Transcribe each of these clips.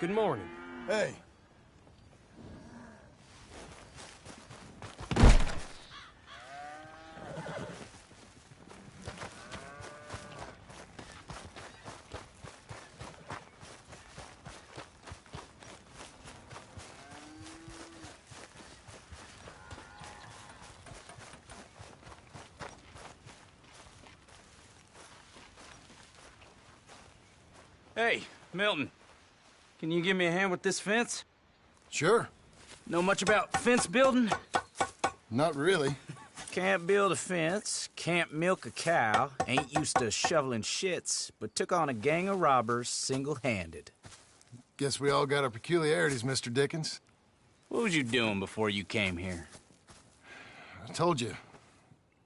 Good morning. Hey. Hey, Milton. Can you give me a hand with this fence? Sure. Know much about fence building? Not really. Can't build a fence, can't milk a cow, ain't used to shoveling shits, but took on a gang of robbers single-handed. Guess we all got our peculiarities, Mr. Dickens. What was you doing before you came here? I told you.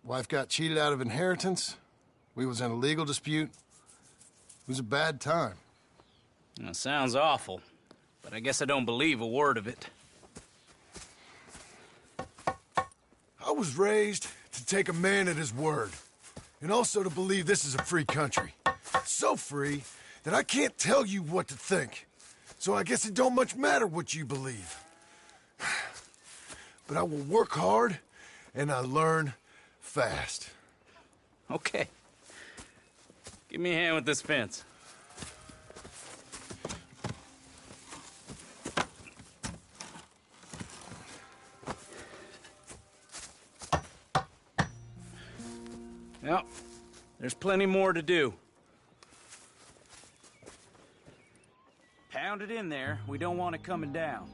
Wife got cheated out of inheritance. We was in a legal dispute. It was a bad time. Well, sounds awful, but I guess I don't believe a word of it. I was raised to take a man at his word, and also to believe this is a free country. So free that I can't tell you what to think. So I guess it don't much matter what you believe. But I will work hard, and I learn fast. Okay. Give me a hand with this fence. Well, there's plenty more to do. Pound it in there. We don't want it coming down.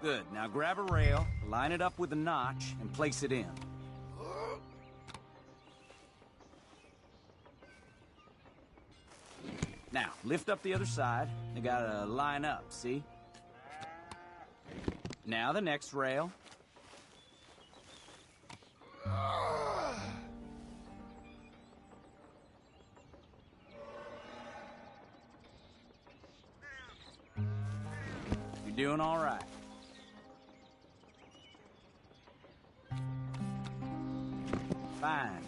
Good. Now grab a rail, line it up with a notch, and place it in. Now, lift up the other side. They gotta line up, see? Now the next rail. You're doing all right. Fine.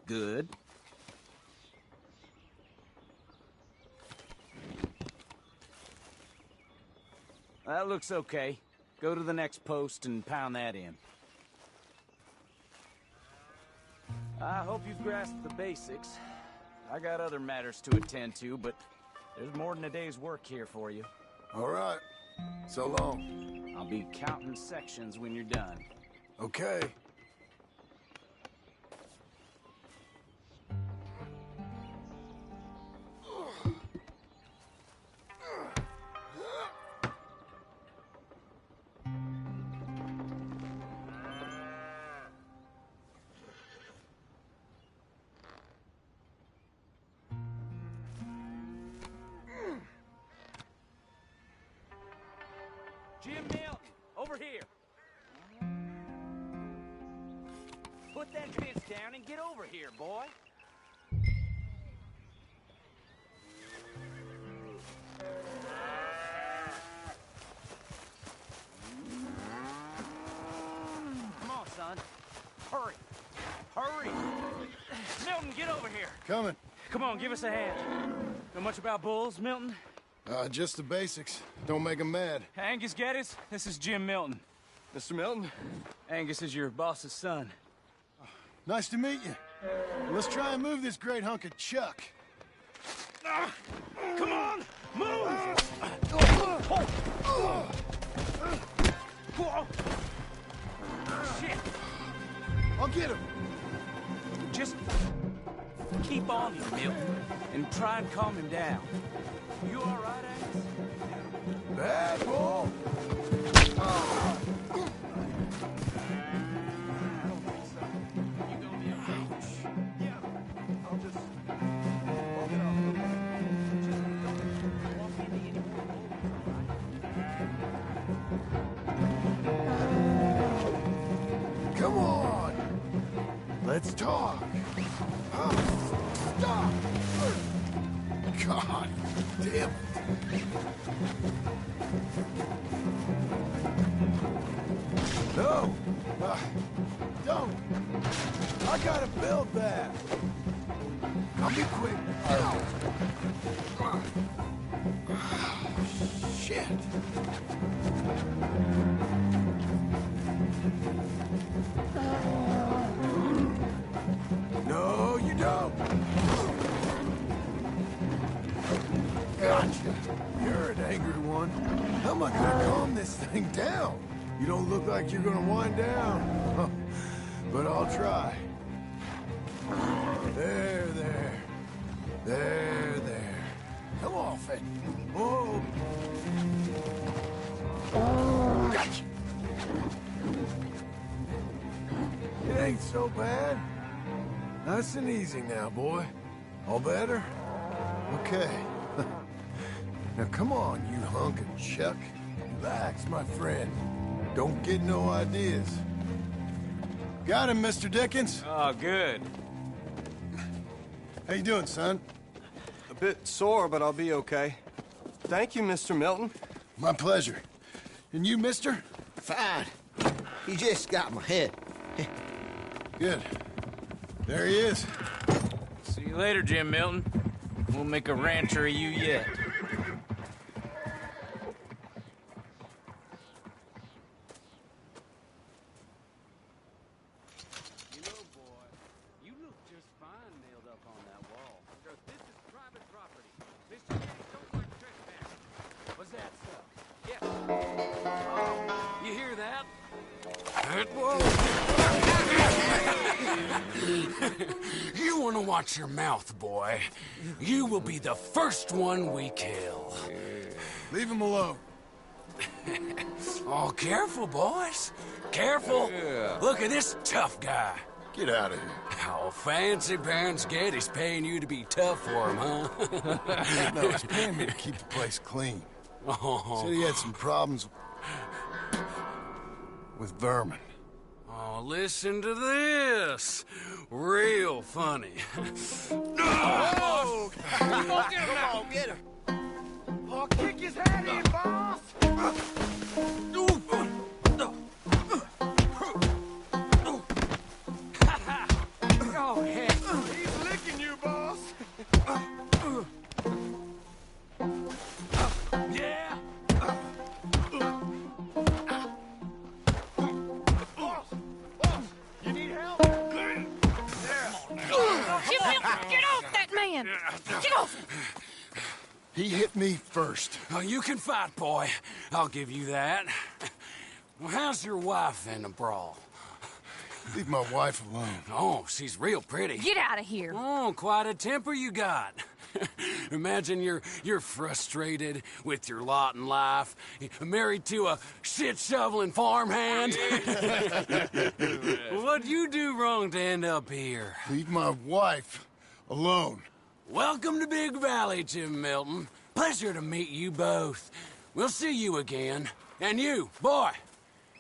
Good. That looks okay. Go to the next post and pound that in. I hope you've grasped the basics. I got other matters to attend to, but there's more than a day's work here for you. All right. So long. I'll be counting sections when you're done. Okay. Jim Milton, over here. Put that fence down and get over here, boy. Come on, son. Hurry. Hurry. Milton, get over here. Coming. Come on, give us a hand. Know much about bulls, Milton? Just the basics. Don't make them mad. Angus Geddes, this is Jim Milton. Mr. Milton? Angus is your boss's son. Nice to meet you. Let's try and move this great hunk of chuck. Come on! Move! Shit! I'll get him. Just keep on him, Milton, and try and calm him down. You all right, Angus? Bad boy. Come on. Let's talk. Stop. God damn it. No! Don't! I gotta build that! I'll be quick. Shit! No, you don't! Gotcha! You're an angry one. How am I gonna calm this thing down? You don't look like you're gonna wind down. But I'll try. There, there. There, there. Come off it. Whoa. Gotcha. It ain't so bad. Nice and easy now, boy. All better? Okay. Now come on, you hunk of chuck. Relax, my friend. Don't get no ideas. Got him, Mr. Dickens. Oh, good. How you doing, son? A bit sore, but I'll be okay. Thank you, Mr. Milton. My pleasure. And you, mister? Fine. He just got my head. Good. There he is. See you later, Jim Milton. We'll make a rancher of you yet. You know, boy, you look just fine nailed up on that wall. Because this is private property. Mr. Gates don't like trespass. What's that stuff? Yeah. Oh, you hear that? You want to watch your mouth, boy. You will be the first one we kill. Leave him alone. Oh, careful, boys. Careful. Look at this tough guy. Get out of here. Oh, fancy pants Getty's paying you to be tough for him, huh? No, he's paying me to keep the place clean. Oh, Said he had some problems with vermin. oh, listen to this. Real funny. Oh! Come on, get her! I'll kick his head in, boss! Oh, heck. He's licking you, boss. Yeah? Boss, you need help? Get off that man! Get off! He hit me first. Oh, you can fight, boy. I'll give you that. Well, how's your wife in the brawl? Leave my wife alone. Oh, she's real pretty. Get out of here! Oh, quite a temper you got. Imagine you're frustrated with your lot in life, married to a shit-shoveling farmhand. What'd you do wrong to end up here? Leave my wife alone. Welcome to Big Valley, Jim Milton. Pleasure to meet you both. We'll see you again. And you, boy,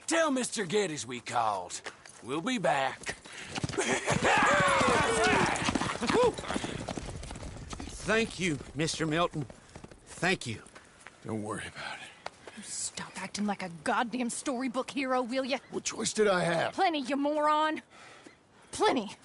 tell Mr. Geddes we called. We'll be back. Thank you, Mr. Milton. Thank you. Don't worry about it. Stop acting like a goddamn storybook hero, will ya? What choice did I have? Plenty, you moron. Plenty.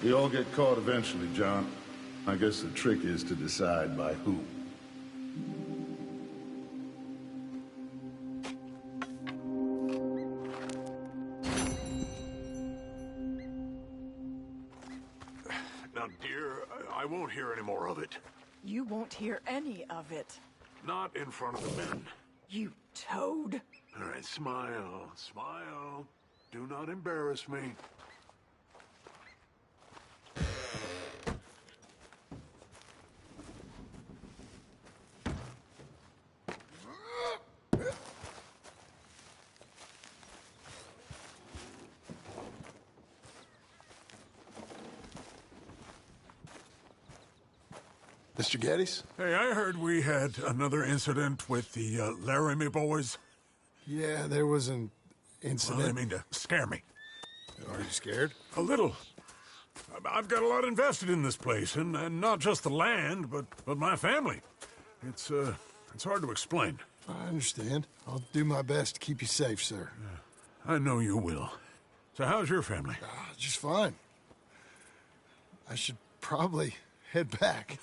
We all get caught eventually, John. I guess the trick is to decide by who. Now, dear, I won't hear any more of it. You won't hear any of it. Not in front of the men. You toad. All right, smile, smile. Do not embarrass me. Mr. Geddes? Hey, I heard we had another incident with the Laramie boys. Yeah, there was an Well, incident. they mean to scare me. Are you scared? A little. I've got a lot invested in this place, and not just the land, but my family. It's hard to explain. I understand. I'll do my best to keep you safe, sir. I know you will. So how's your family? Just fine. I should probably head back.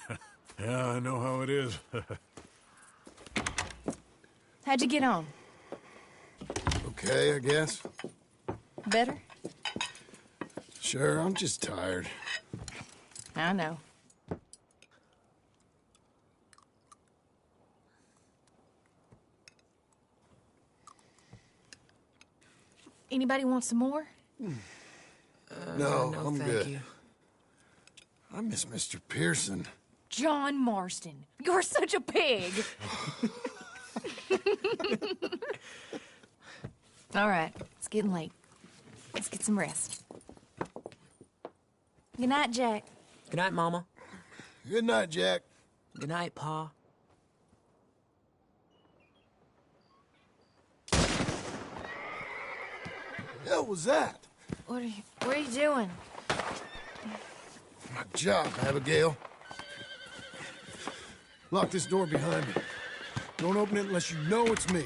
Yeah, I know how it is. How'd you get on? Okay, I guess. Better? Sure, I'm just tired. I know. Anybody want some more? No, no, I'm thank good. you. I miss Mr. Pearson. John Marston, you're such a pig. All right, it's getting late. Let's get some rest. Good night, Jack. Good night, Mama. Good night, Jack. Good night, Pa. Hell was that? What are you doing? My job, Abigail. Lock this door behind me. Don't open it unless you know it's me.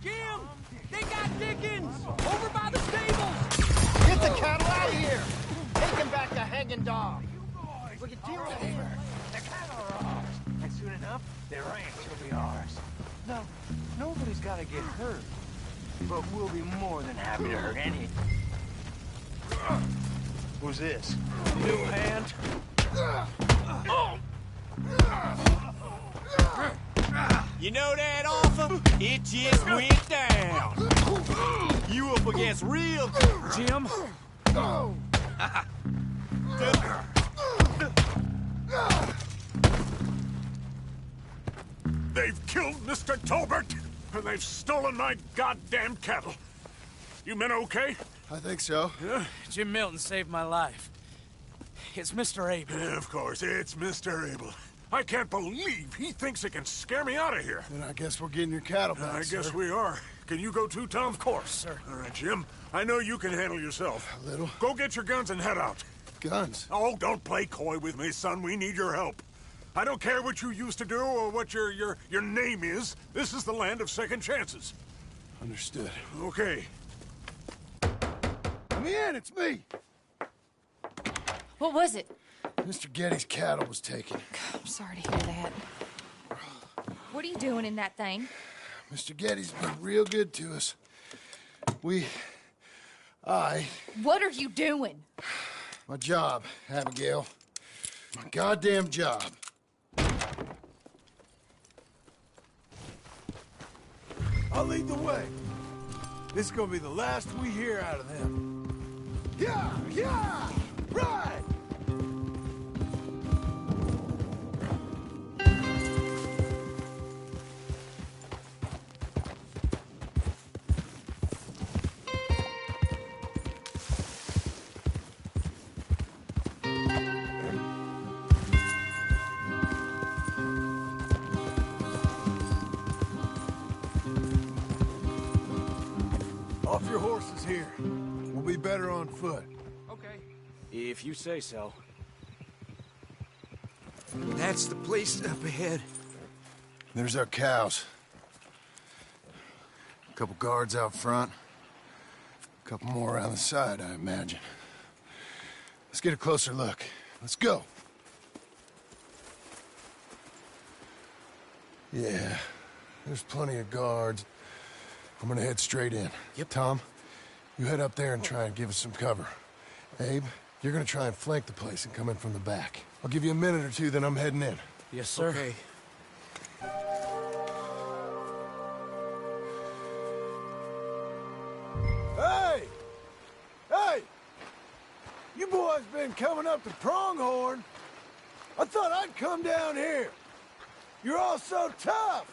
Jim! They got Dickens! Over by the stables! Get the cattle out of here! Take him back to hanging dog. We can deal with him. The cattle are ours. And soon enough, their ranch will be ours. No, nobody's got to get hurt. But we'll be more than happy to hurt any. Who's this? New hand? You know that offer? It just went down. You up against real Jim. They've killed Mr. Tolbert, and they've stolen my goddamn cattle. You men okay? I think so. Yeah? Jim Milton saved my life. It's Mr. Abel. Yeah, of course, it's Mr. Abel. I can't believe he thinks he can scare me out of here. Then I guess we're getting your cattle back, I guess sir. we are. Can you go too, Tom? Of course, sir. All right, Jim. I know you can handle yourself. A little. Go get your guns and head out. Guns. Oh, don't play coy with me, son. We need your help. I don't care what you used to do or what your name is. This is the land of second chances. Understood. Okay. Let me in, it's me! What was it? Mr. Geddes' cattle was taken. I'm sorry to hear that. What are you doing in that thing? Mr. Geddes been real good to us. What are you doing? My job, Abigail. My goddamn job. I'll lead the way. This is gonna be the last we hear out of them. Yeah! Right! Off your horses here. We'll be better on foot. Okay. If you say so. That's the place up ahead. There's our cows. A couple guards out front. A couple more around the side, I imagine. Let's get a closer look. Let's go. Yeah, there's plenty of guards. I'm gonna head straight in. Yep. Tom, you head up there and try and give us some cover. Abe, you're gonna try and flank the place and come in from the back. I'll give you a minute or two, then I'm heading in. Yes, sir. Okay. Hey! Hey! You boys been coming up to Pronghorn. I thought I'd come down here. You're all so tough.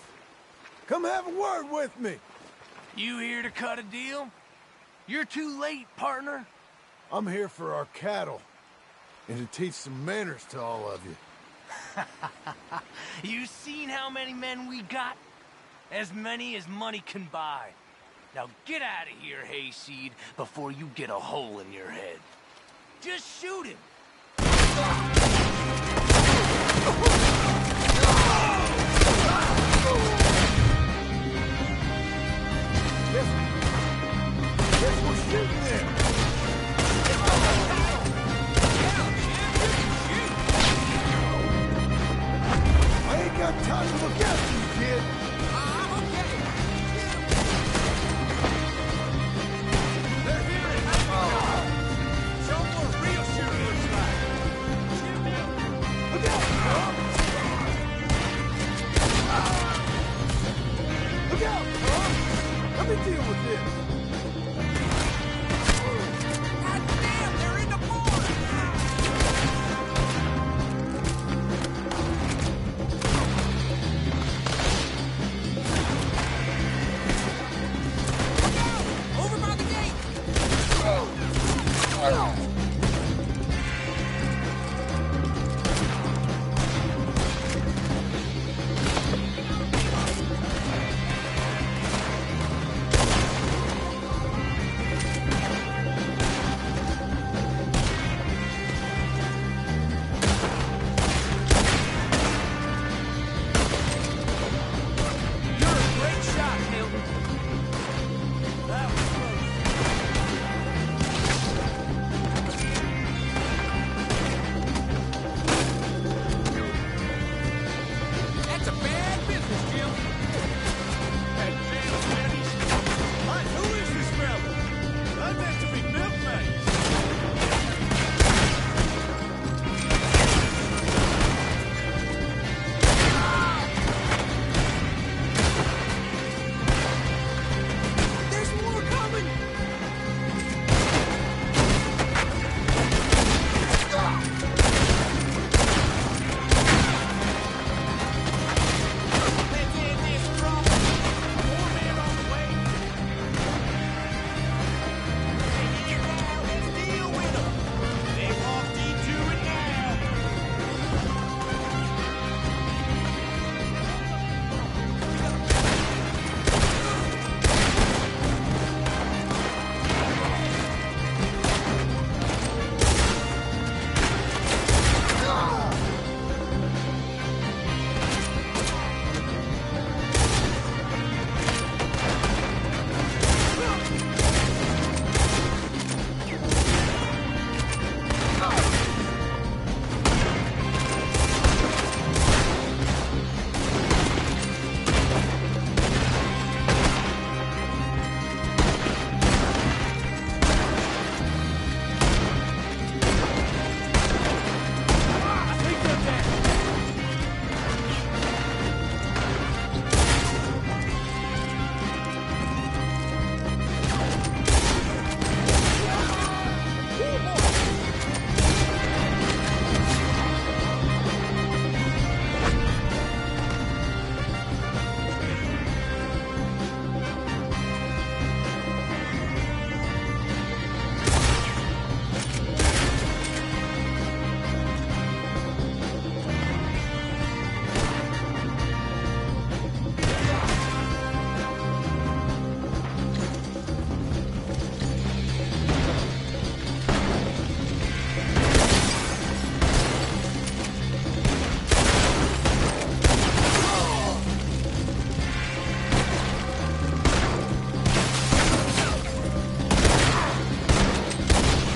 Come have a word with me. You here to cut a deal? You're too late, partner. I'm here for our cattle. and to teach some manners to all of you. You seen how many men we got? As many as money can buy. Now get out of here, Hayseed, before you get a hole in your head. Just shoot him. Guess we're shooting there. I ain't got time to look after you, kid. I'm okay. They're here in show what a real shooter looks like. Look out! Huh? Look out! Huh? Let me deal with this. God damn, they're in the barn! Look out! Over by the gate! You're a great shot, Milton. That was That's a bad business, Jim. Hey, damn, Denny's. Who is this fella? I'm meant to be milkmaid. There's more coming! Let's end this trouble. More men on the way. Hey, now, let's deal with them. They walked into it now. I think they're dead.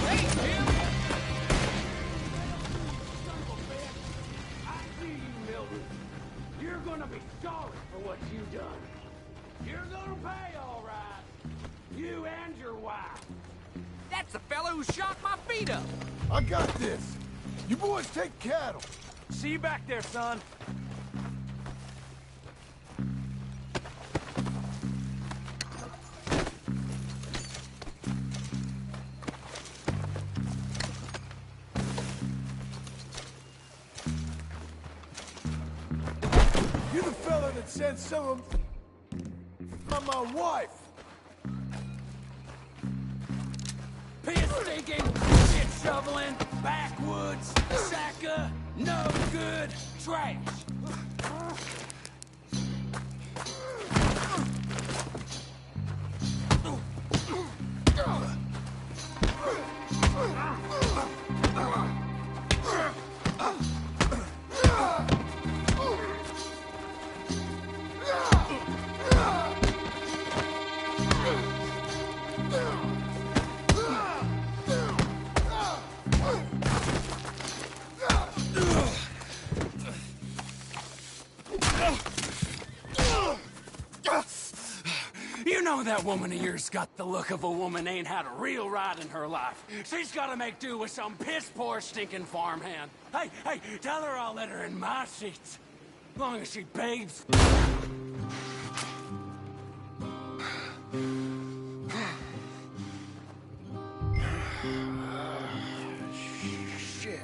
Hey, Jim! Son of a bitch. I see you, Milton. You're gonna be sorry for what you've done. You're gonna pay, all right. You and your wife. That's the fellow who shot my feet up! I got this. You boys take cattle. See you back there, son. You're the fella that sent some of them on my wife. Piss stinking shit shoveling, backwoods, sack of no good trash. You know that woman of yours got the look of a woman ain't had a real ride in her life. She's gotta make do with some piss-poor stinking farmhand. Hey, tell her I'll let her in my seats. As long as she behaves. Shit.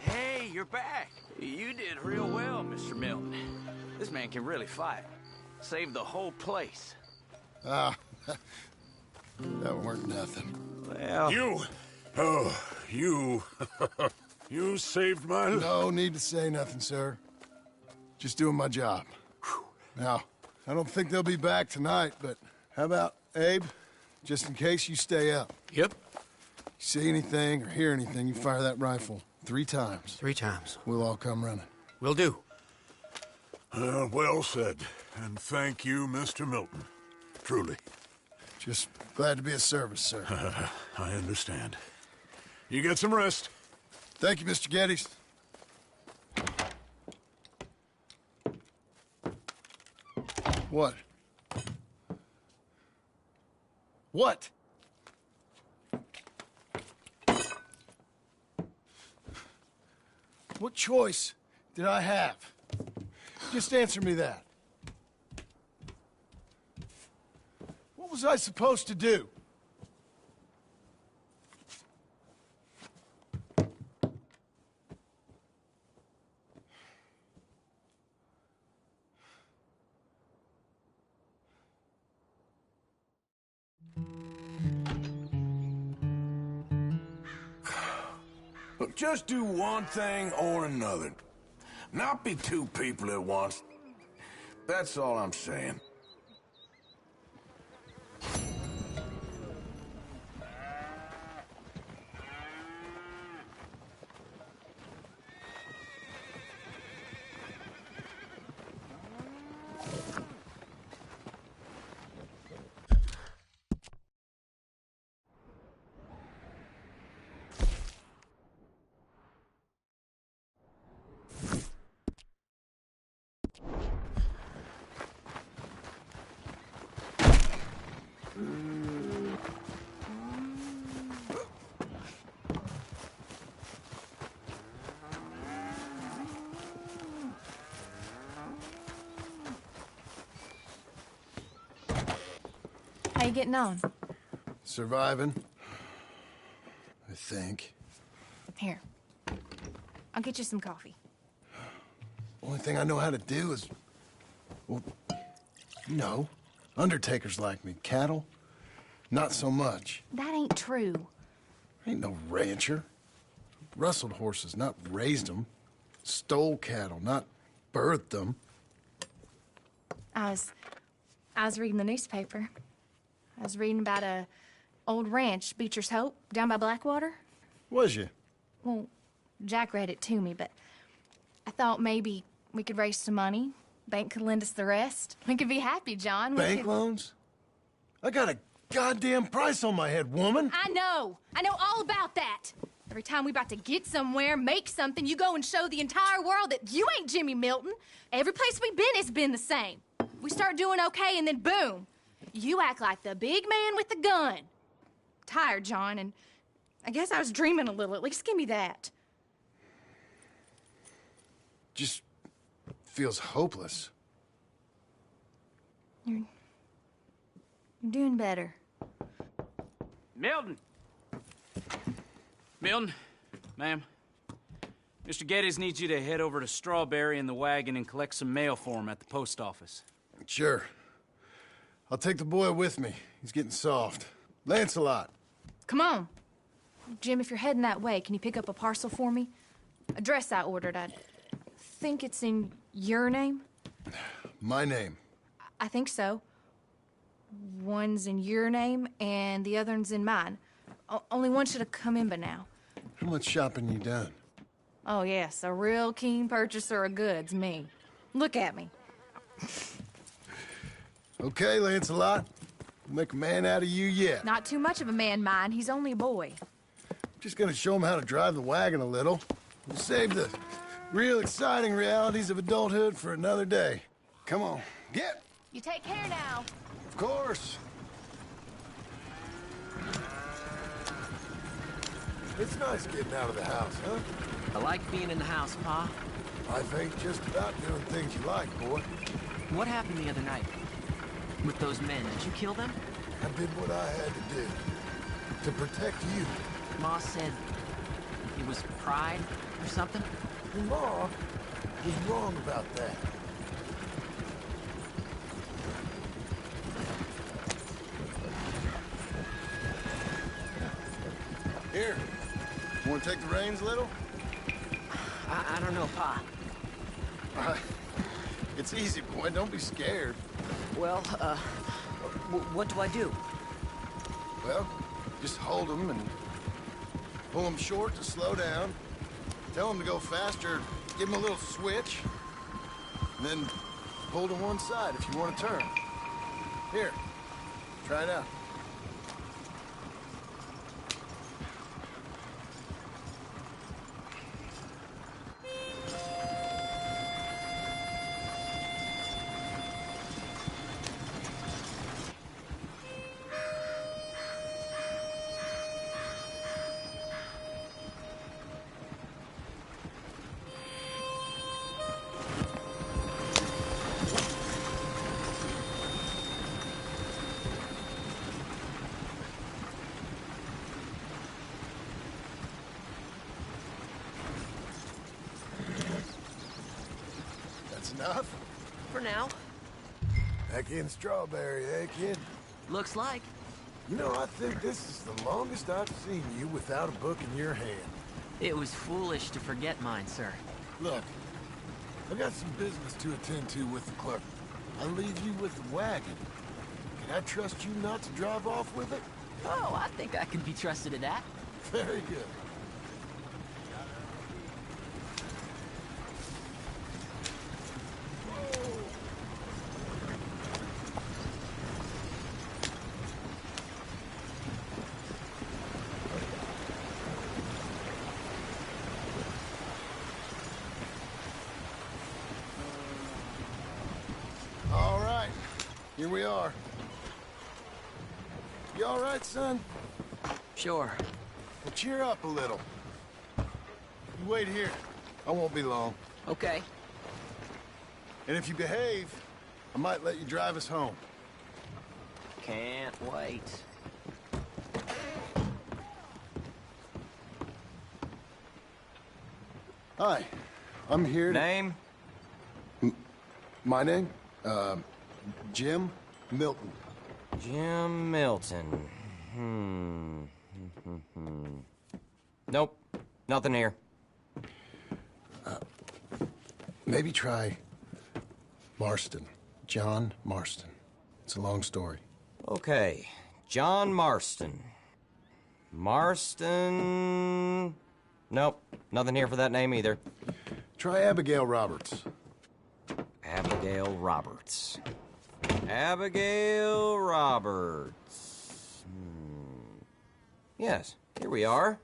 Hey, you're back. You did real well, Mr. Milton. This man can really fight. Saved the whole place. Ah, that weren't nothing. Well... You, you saved my life. No need to say nothing, sir. Just doing my job. Now, I don't think they'll be back tonight, but how about Abe? Just in case you stay up. Yep. See anything or hear anything, you fire that rifle 3 times. 3 times. We'll all come running. Will do. Well said. And thank you, Mr. Milton. Truly. Just glad to be of service, sir. I understand. You get some rest. Thank you, Mr. Geddes. What? What? What choice did I have? Just answer me that. What was I supposed to do? Look, just do one thing or another. Not be 2 people at once. That's all I'm saying. How you getting on? Surviving. I think. Here. I'll get you some coffee. Only thing I know how to do is... Well, you know, undertakers like me. Cattle, not so much. That ain't true. I ain't no rancher. Rustled horses, not raised them. Stole cattle, not birthed them. I was reading the newspaper. I was reading about a old ranch, Beecher's Hope, down by Blackwater. Was you? Well, Jack read it to me, but I thought maybe we could raise some money. Bank could lend us the rest. We could be happy, John. Bank loans? I got a goddamn price on my head, woman. I know all about that. Every time we about to get somewhere, make something, you go and show the entire world that you ain't Jimmy Milton. Every place we've been has been the same. We start doing okay, and then boom, you act like the big man with the gun. Tired, John, and I guess I was dreaming a little. At least give me that. Just feels hopeless. You're doing better. Milton! Milton, ma'am. Mr. Geddes needs you to head over to Strawberry in the wagon and collect some mail for him at the post office. Sure. I'll take the boy with me. He's getting soft. Lancelot. Come on. Jim, if you're heading that way, can you pick up a parcel for me? A dress I ordered. I think it's in your name? My name. I think so. One's in your name, and the other one's in mine. Only one should have come in by now. How much shopping you done? Oh, yes, a real keen purchaser of goods, me. Look at me. Okay, Lancelot. We'll make a man out of you yet. Not too much of a man, mine. He's only a boy. Just gonna show him how to drive the wagon a little. We'll save the real exciting realities of adulthood for another day. Come on, get. You take care now. Of course. It's nice getting out of the house, huh? I like being in the house, Pa. Life ain't just about doing things you like, boy. What happened the other night? With those men, did you kill them? I did what I had to do. To protect you. Ma said it was pride or something? Your Ma was wrong about that. Here. Want to take the reins a little? I don't know, Pa. It's easy, boy. Don't be scared. Well, what do I do? Well, just hold them and pull them short to slow down. Tell them to go faster. Give them a little switch. And then pull to one side if you want to turn. Here. Try it out. Enough? For now. Back in Strawberry, eh, kid? Looks like. You know, I think this is the longest I've seen you without a book in your hand. It was foolish to forget mine, sir. Look, I've got some business to attend to with the clerk. I'll leave you with the wagon. Can I trust you not to drive off with it? Oh, I think I can be trusted at that. Very good. Here we are. You all right, son? Sure. Well, cheer up a little. You wait here. I won't be long. Okay. And if you behave, I might let you drive us home. Can't wait. Hi, I'm here to... Name? My name? Jim Milton. Jim Milton. Nope. Nothing here. Maybe try Marston. John Marston. It's a long story. Okay. John Marston. Marston... Nope. Nothing here for that name either. Try Abigail Roberts. Abigail Roberts. Abigail Roberts. Yes, here we are.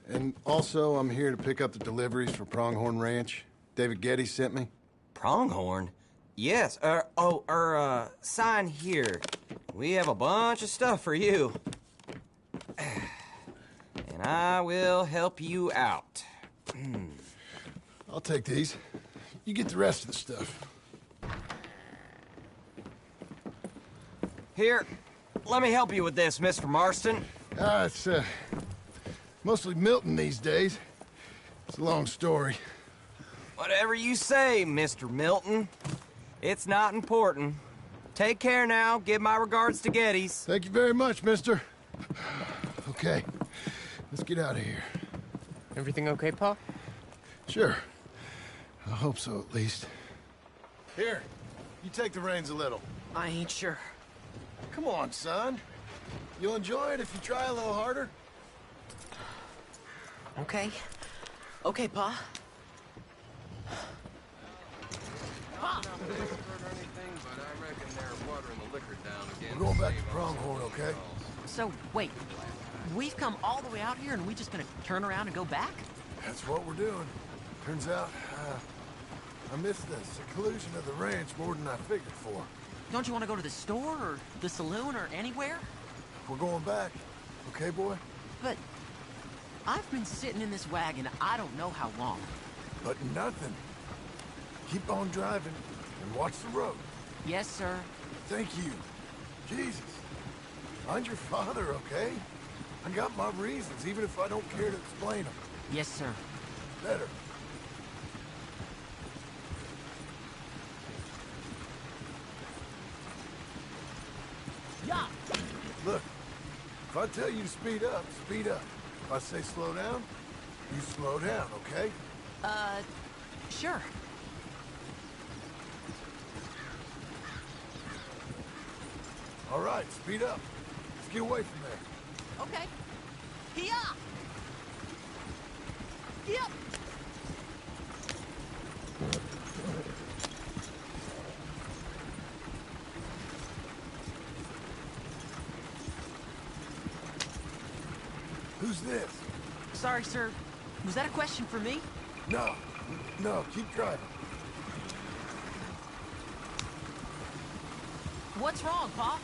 And also, I'm here to pick up the deliveries for Pronghorn Ranch. David Getty sent me. Pronghorn? Yes, sign here. We have a bunch of stuff for you. And I will help you out. I'll take these. You get the rest of the stuff. Here, let me help you with this, Mr. Marston. It's, mostly Milton these days. It's a long story. Whatever you say, Mr. Milton. It's not important. Take care now. Give my regards to Geddes. Thank you very much, mister. Okay, let's get out of here. Everything okay, Pa? Sure. I hope so, at least. Here, you take the reins a little. I ain't sure. Come on, son. You'll enjoy it if you try a little harder. Okay. Okay, Pa. We're going back to Pronghorn, okay? So, wait. We've come all the way out here and we just gonna turn around and go back? That's what we're doing. Turns out, I missed the seclusion of the ranch more than I figured for. Don't you want to go to the store or the saloon or anywhere? We're going back. Okay, boy? But I've been sitting in this wagon I don't know how long. But nothing. Keep on driving and watch the road. Yes, sir. Thank you. Jesus. Mind your father, okay? I got my reasons, even if I don't care to explain them. Yes, sir. Better. Yeah. Look, if I tell you to speed up, speed up. If I say slow down, you slow down, okay? Sure. All right, speed up. Let's get away from there. Okay. Here. Here. Who's this? Sorry, sir. Was that a question for me? No, no, keep driving. What's wrong, Pa?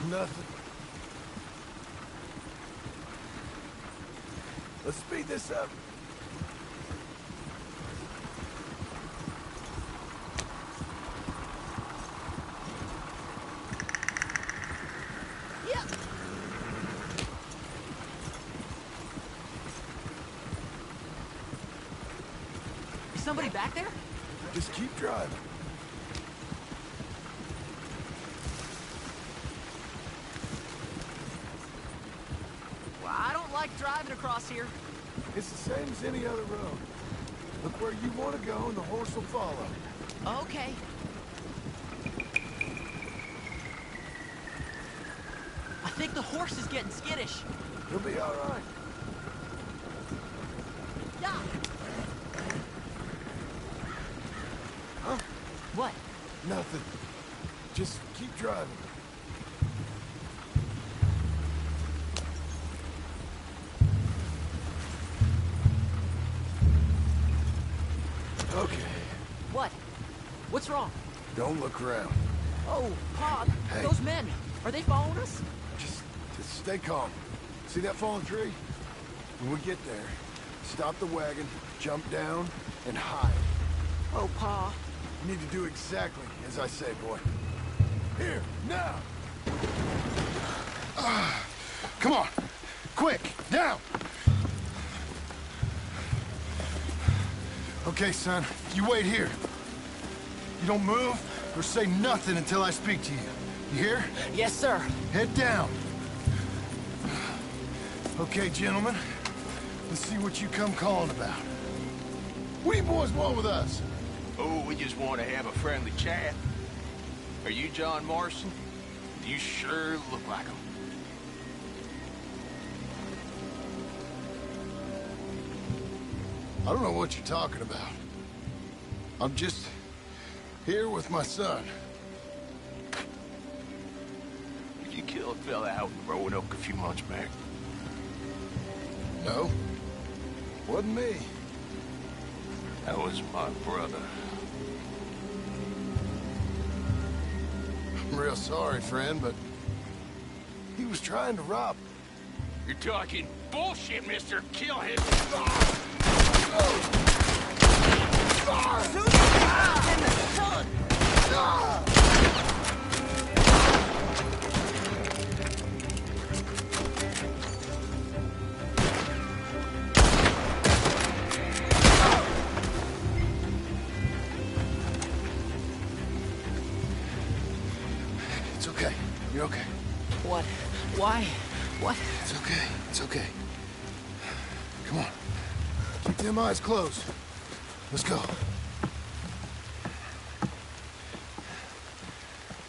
Nothing. Let's speed this up. Yeah. Is somebody back there? Just keep driving. Well, I don't like driving across here. It's the same as any other road. Look where you want to go and the horse will follow. Okay. I think the horse is getting skittish. He'll be all right. Yeah. Huh? What? Nothing. Just keep driving. Okay. What? What's wrong? Don't look around. Oh, Pa, Hey. those men, are they following us? Just stay calm. See that fallen tree? When we get there, stop the wagon, jump down, and hide. Oh, Pa. You need to do exactly as I say, boy. Here, now! Come on! Quick, down! Okay, son, you wait here. You don't move or say nothing until I speak to you. You hear? Yes, sir. Head down. Okay, gentlemen. Let's see what you come calling about. What do you boys want with us? Oh, we just want to have a friendly chat. Are you John Morrison? You sure look like him. I don't know what you're talking about. I'm just here with my son. Did you kill a fella out in Roanoke a few months back? No. Wasn't me. That was my brother. I'm real sorry, friend, but he was trying to rob. You're talking bullshit, mister. Kill him. It's okay. You're okay. What? Why? What? It's okay. It's okay. Come on. Keep them eyes closed. Let's go.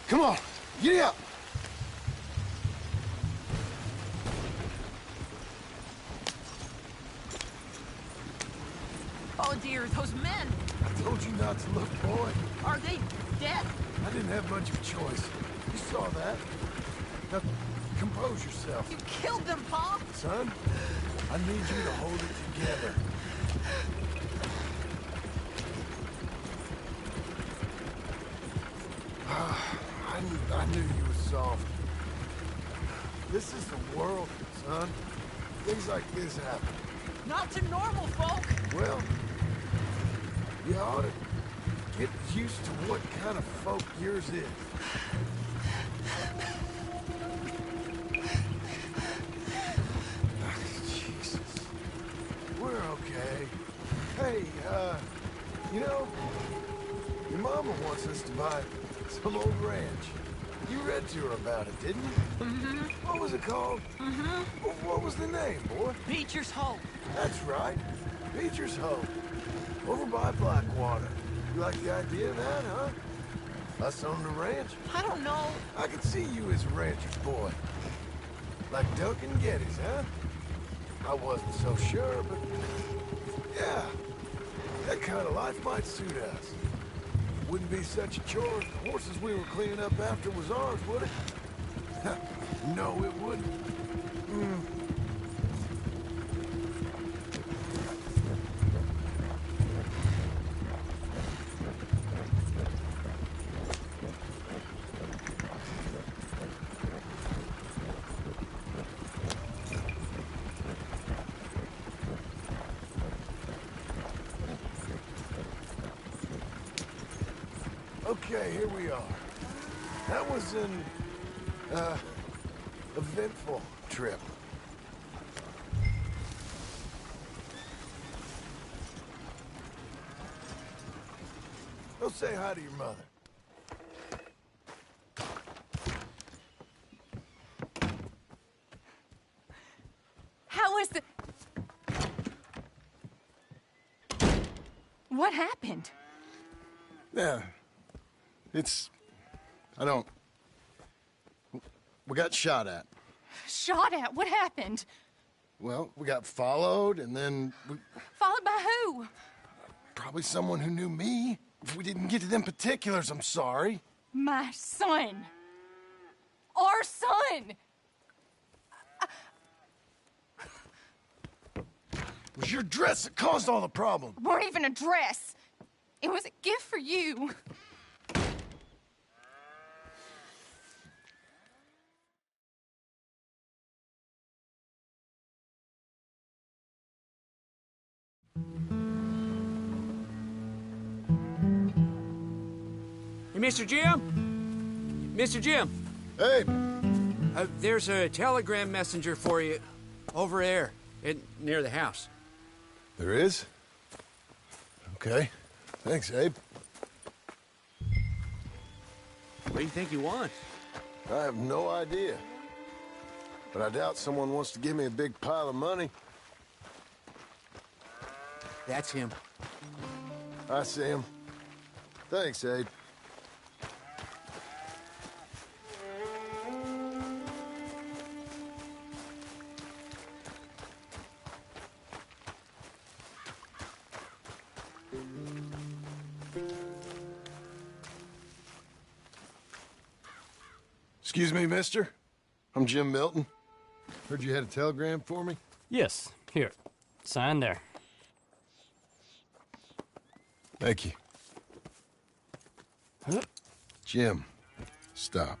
Come on. Get up. Oh dear, those men! I told you not to look, boy. Are they dead? I didn't have much of a choice. You saw that. Now, compose yourself. You killed them, Pa! Son, I need you to hold it together. I knew you were soft. This is the world, son. Things like this happen. Not to normal folk! Well, you ought to get used to what kind of folk yours is. Jesus. We're okay. Hey, you know, your mama wants us to buy some old ranch. You read to her about it, didn't you? Mm-hmm. What was it called? Mm-hmm. What was the name, boy? Beecher's Hope. That's right. Beecher's Hope. Over by Blackwater. You like the idea of that, huh? Us on the ranch? I don't know. I could see you as a rancher's boy. Like Duncan Geddes, huh? I wasn't so sure, but... yeah. That kind of life might suit us. Wouldn't be such a chore if the horses we were cleaning up after was ours, would it? No, it wouldn't. Okay, here we are. That was an, eventful trip. Go say hi to your mother. How was the... What happened? Yeah. I don't... We got shot at. Shot at? What happened? Well, we got followed, and then we... Followed by who? Probably someone who knew me. If we didn't get to them particulars, I'm sorry. My son. Our son. It was your dress that caused all the problem. Weren't even a dress. It was a gift for you. Hey, Mr. Jim? Mr. Jim, Hey, there's a telegram messenger for you over there near the house. there is? Okay. Thanks, Abe. What do you think he wants? I have no idea. But I doubt someone wants to give me a big pile of money. That's him. I see him. Thanks, Abe. Excuse me, mister. I'm Jim Milton. Heard you had a telegram for me? Yes. Here. Sign there. Thank you. Jim, stop.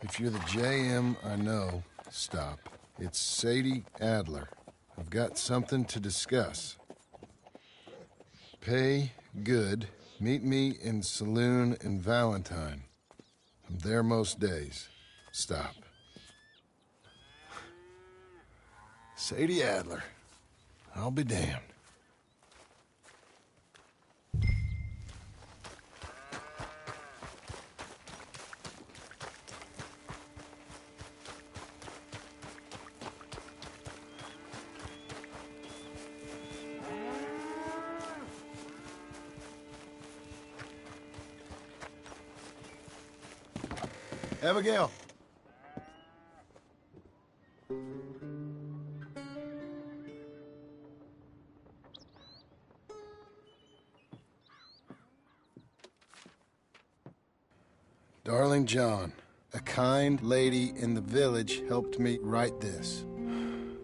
If you're the JM I know, stop. It's Sadie Adler. I've got something to discuss. Pay good. Meet me in saloon in Valentine. I'm there most days. Stop. Sadie Adler. I'll be damned. Abigail. Darling John, a kind lady in the village helped me write this.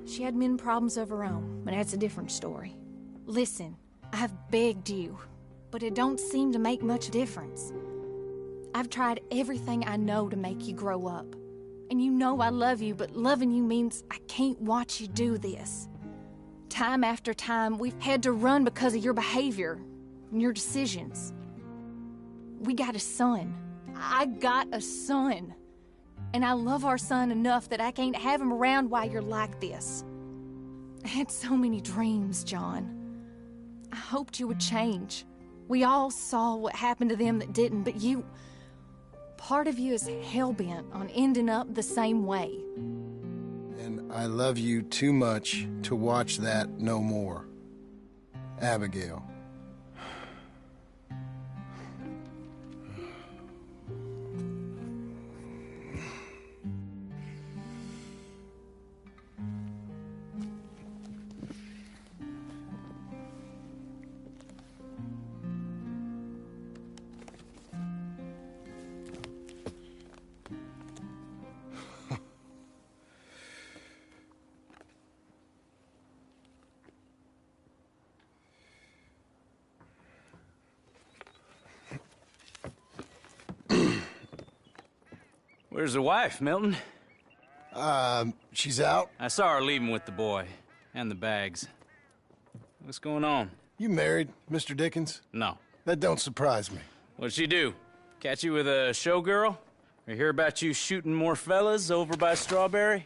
She had men problems of her own, but that's a different story. Listen, I've begged you, but it don't seem to make much difference. I've tried everything I know to make you grow up. And you know I love you, but loving you means I can't watch you do this. Time after time, we've had to run because of your behavior and your decisions. We got a son. I got a son. And I love our son enough that I can't have him around while you're like this. I had so many dreams, John. I hoped you would change. We all saw what happened to them that didn't, but you... Part of you is hell-bent on ending up the same way. And I love you too much to watch that no more. Abigail. Where's the wife, Milton? She's out. I saw her leaving with the boy. And the bags. What's going on? You married, Mr. Dickens? No. That don't surprise me. What'd she do? Catch you with a showgirl? Or hear about you shooting more fellas over by Strawberry?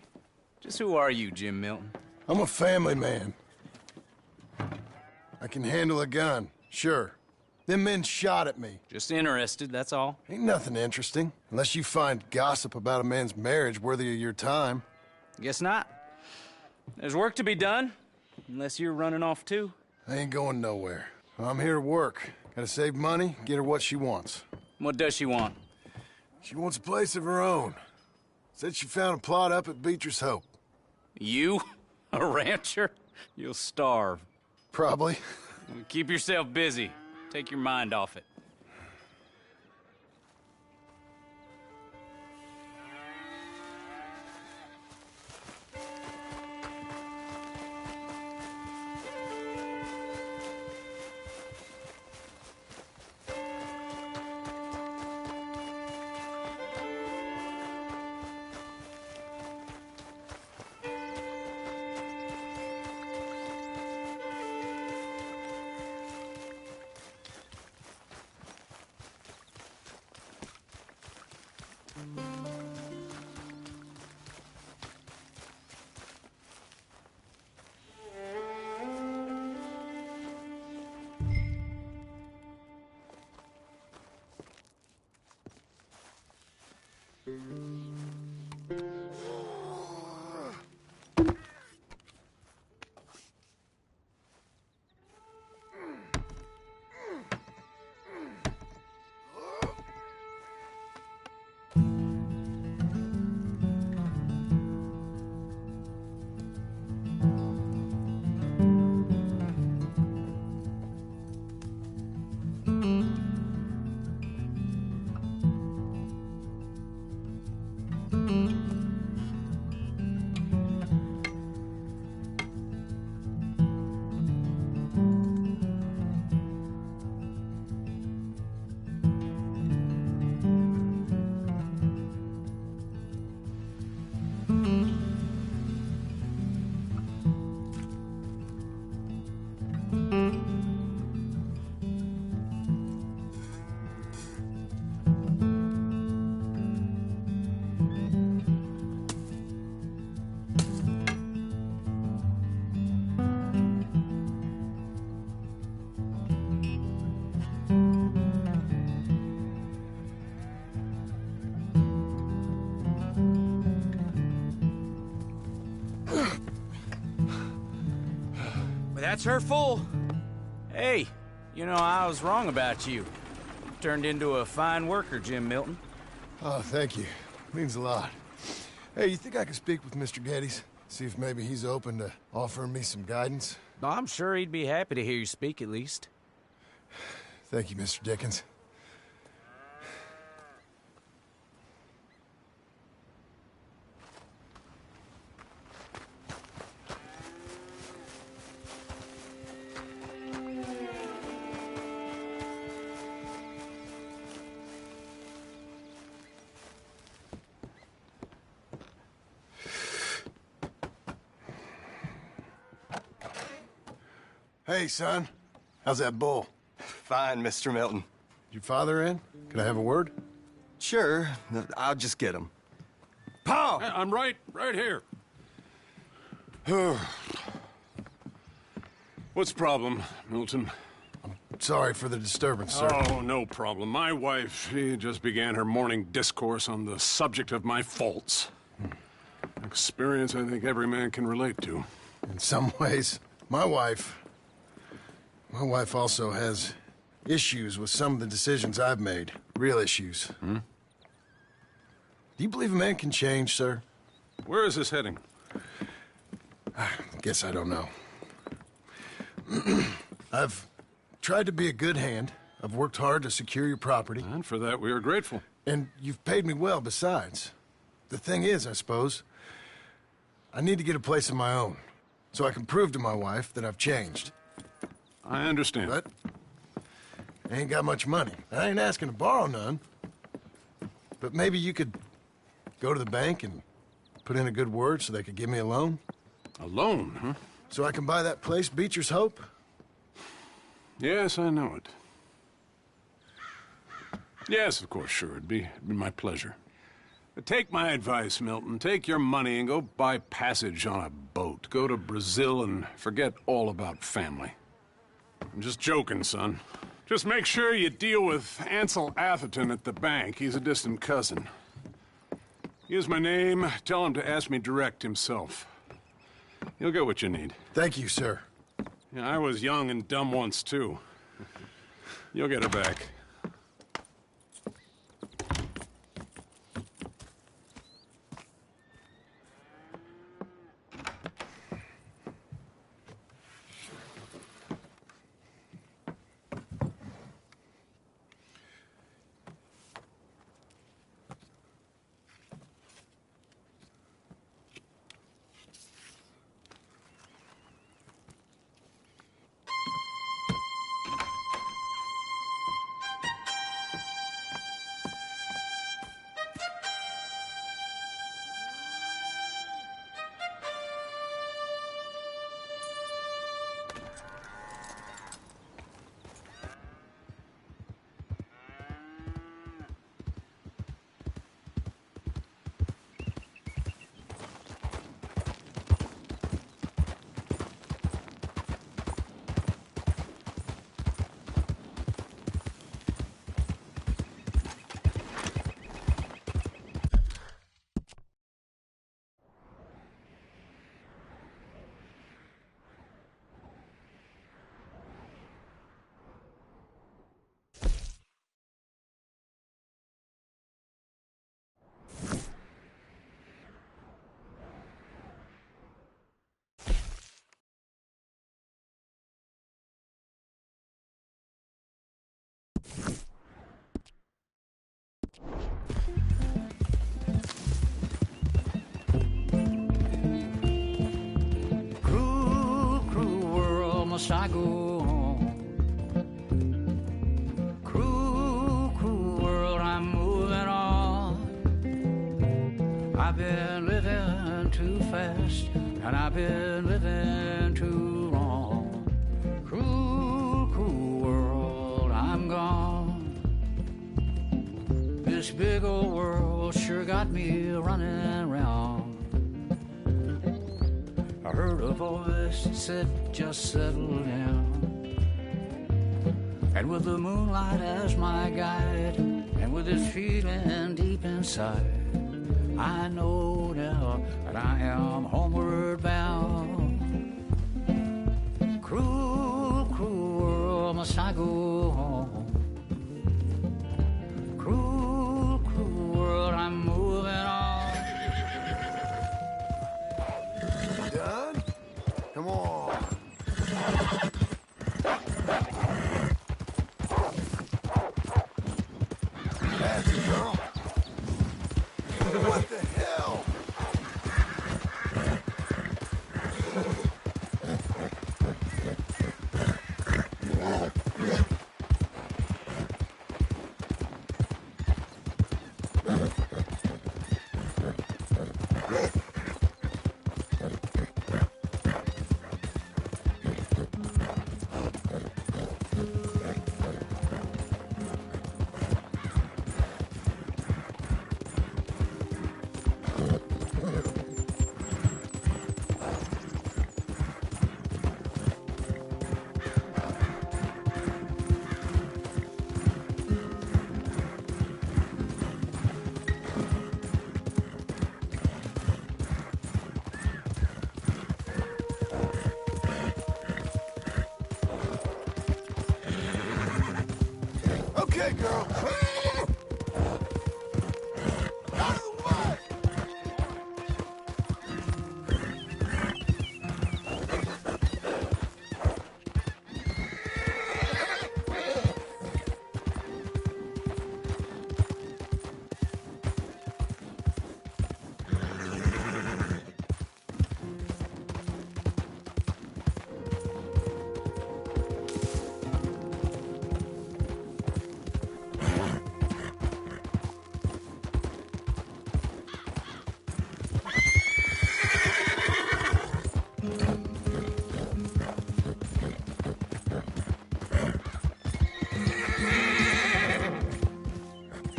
Just who are you, Jim Milton? I'm a family man. I can handle a gun, sure. Them men shot at me. Just interested, that's all. Ain't nothing interesting, unless you find gossip about a man's marriage worthy of your time. Guess not. There's work to be done, unless you're running off too. I ain't going nowhere. I'm here to work. Gotta save money, get her what she wants. What does she want? She wants a place of her own. Said she found a plot up at Beecher's Hope. You? A rancher? You'll starve. Probably. Keep yourself busy. Take your mind off it. Well, that's her full. Hey, you know, I was wrong about you. Turned into a fine worker, Jim Milton. Oh, thank you. Means a lot. Hey, you think I could speak with Mr. Geddes? See if maybe he's open to offering me some guidance? I'm sure he'd be happy to hear you speak, at least. Thank you, Mr. Dickens. Hey, son. How's that bull? Fine, Mr. Milton. Your father in? Can I have a word? Sure. I'll just get him. Pa! I'm right here. What's the problem, Milton? Sorry for the disturbance, sir. Oh, no problem. My wife, she just began her morning discourse on the subject of my faults. Experience I think every man can relate to. In some ways, my wife also has issues with some of the decisions I've made. Real issues. Hmm? Do you believe a man can change, sir? Where is this heading? I guess I don't know. I've tried to be a good hand. I've worked hard to secure your property. And for that, we are grateful. And you've paid me well besides. The thing is, I suppose, I need to get a place of my own, so I can prove to my wife that I've changed. I understand. But I ain't got much money. I ain't asking to borrow none. But maybe you could go to the bank and put in a good word so they could give me a loan? A loan, huh? So I can buy that place, Beecher's Hope? Yes, I know it. Yes, of course, sure. It'd be my pleasure. But take my advice, Milton. Take your money and go buy passage on a boat. Go to Brazil and forget all about family. I'm just joking, son. Just make sure you deal with Ansel Atherton at the bank. He's a distant cousin. Use my name. Tell him to ask me direct himself. You'll get what you need. Thank you, sir. Yeah, I was young and dumb once, too. You'll get her back. must I go on? Cruel, cruel world, I'm moving on. I've been living too fast, and I've been living too long. Cruel, cruel world, I'm gone. This big old world sure got me running round. I heard a voice that said, just settle down. And with the moonlight as my guide, and with this feeling deep inside, I know now that I am homeward bound. Cruel, cruel world, must I go home? Cruel, cruel world, I'm moving on. Done? Come on. That's it, girl. What the hell? Okay, girl.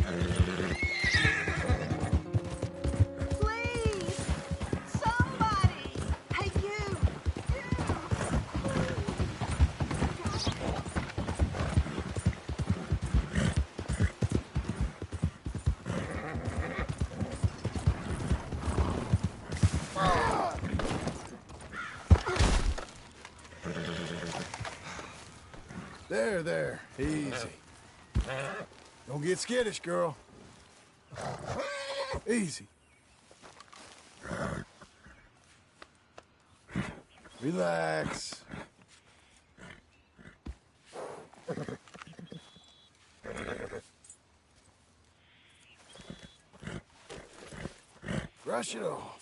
Out of the way! There. Easy. Don't get skittish, girl. Easy. Relax. Brush it off.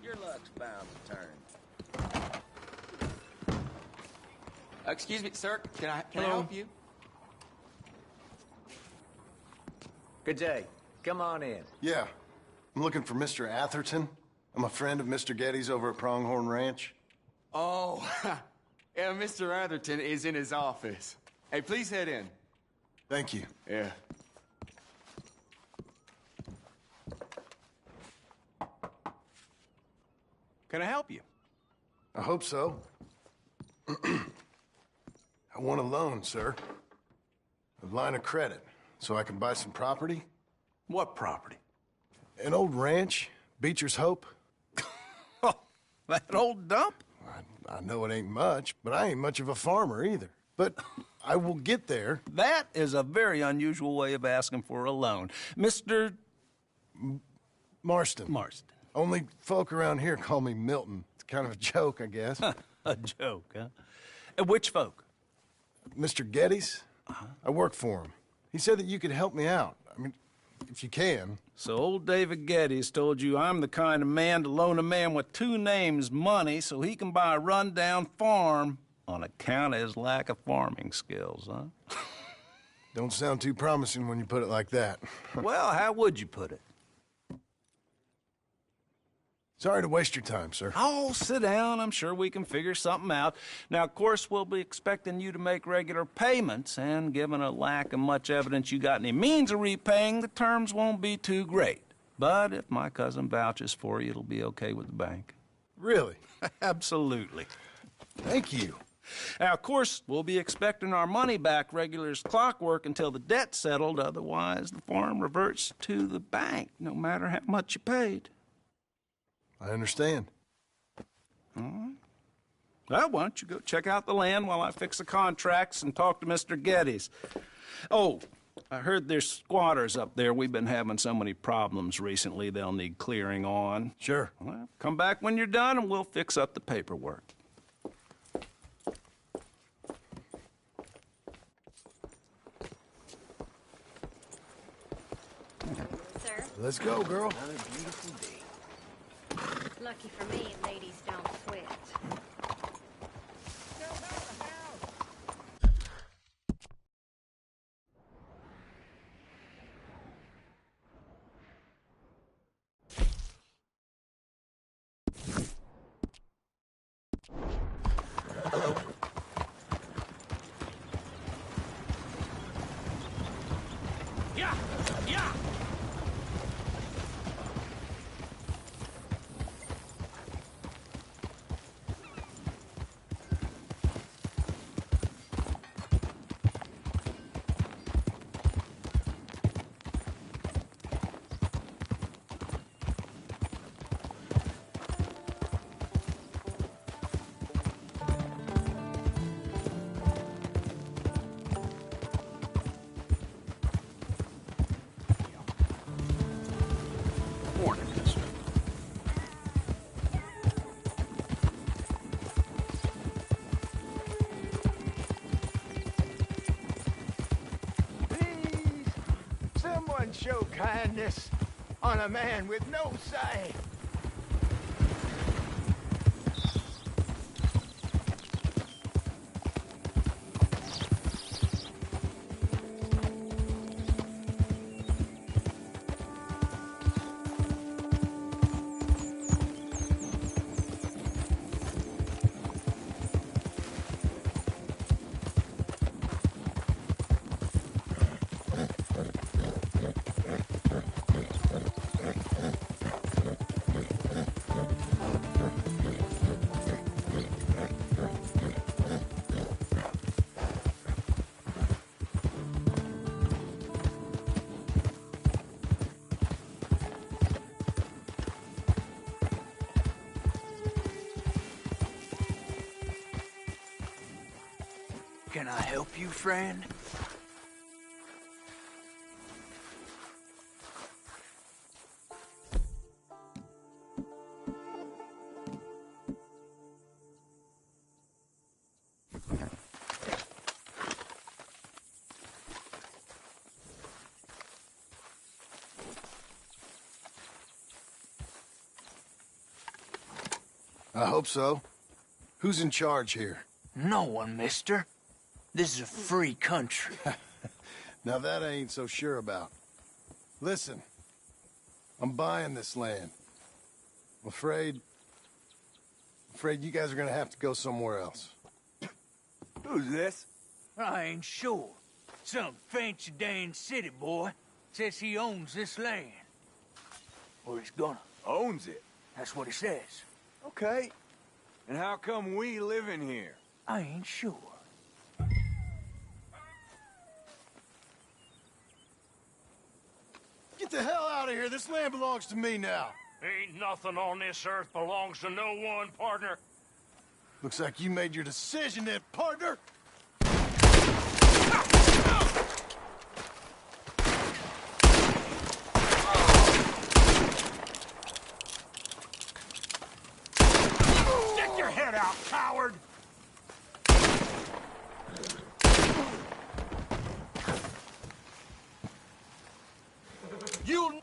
Your luck's bound to turn. Excuse me, sir. Can I Hello. help you? Good day. Come on in. Yeah. I'm looking for Mr. Atherton. I'm a friend of Mr. Getty's over at Pronghorn Ranch. Oh, yeah, Mr. Atherton is in his office. Hey, please head in. Thank you. Yeah. Can I help you? I hope so. I want a loan, sir. A line of credit, so I can buy some property. What property? An old ranch, Beecher's Hope. That old dump? I know it ain't much, but I ain't much of a farmer either. But I will get there. That is a very unusual way of asking for a loan. Mr. Marston. Marston. Only folk around here call me Milton. It's kind of a joke, I guess. A joke, huh? And which folk? Mr. Getty's. I work for him. He said that you could help me out. I mean, if you can. So old David Getty's told you I'm the kind of man to loan a man with two names money so he can buy a rundown farm on account of his lack of farming skills, huh? Don't sound too promising when you put it like that. Well, how would you put it? Sorry to waste your time, sir. Oh, sit down. I'm sure we can figure something out. Now, of course, we'll be expecting you to make regular payments, and given a lack of much evidence you got any means of repaying, the terms won't be too great. But if my cousin vouches for you, it'll be okay with the bank. Really? Absolutely. Thank you. Now, of course, we'll be expecting our money back regular as clockwork until the debt's settled. Otherwise, the farm reverts to the bank, no matter how much you paid. I understand. All right. Well, why don't you go check out the land while I fix the contracts and talk to Mr. Getty's. Oh, I heard there's squatters up there. We've been having so many problems recently, they'll need clearing on. Sure. Well, come back when you're done and we'll fix up the paperwork. Sir, Let's go, girl. Another beautiful day. lucky for me, ladies don't sweat. Yeah! Yeah! Morning, mister. Please, someone show kindness on a man with no sight. Can I help you, friend? I hope so. Who's in charge here? No one, mister. This is a free country. Now that I ain't so sure about. Listen, I'm buying this land. I'm afraid you guys are gonna have to go somewhere else. Who's this? I ain't sure. Some fancy Dan city boy says he owns this land. Or he's gonna. Owns it? That's what he says. Okay. And how come we live in here? I ain't sure. Get the hell out of here. This land belongs to me now. Ain't nothing on this earth belongs to no one, partner. Looks like you made your decision then, partner. Stick your head out, coward! You...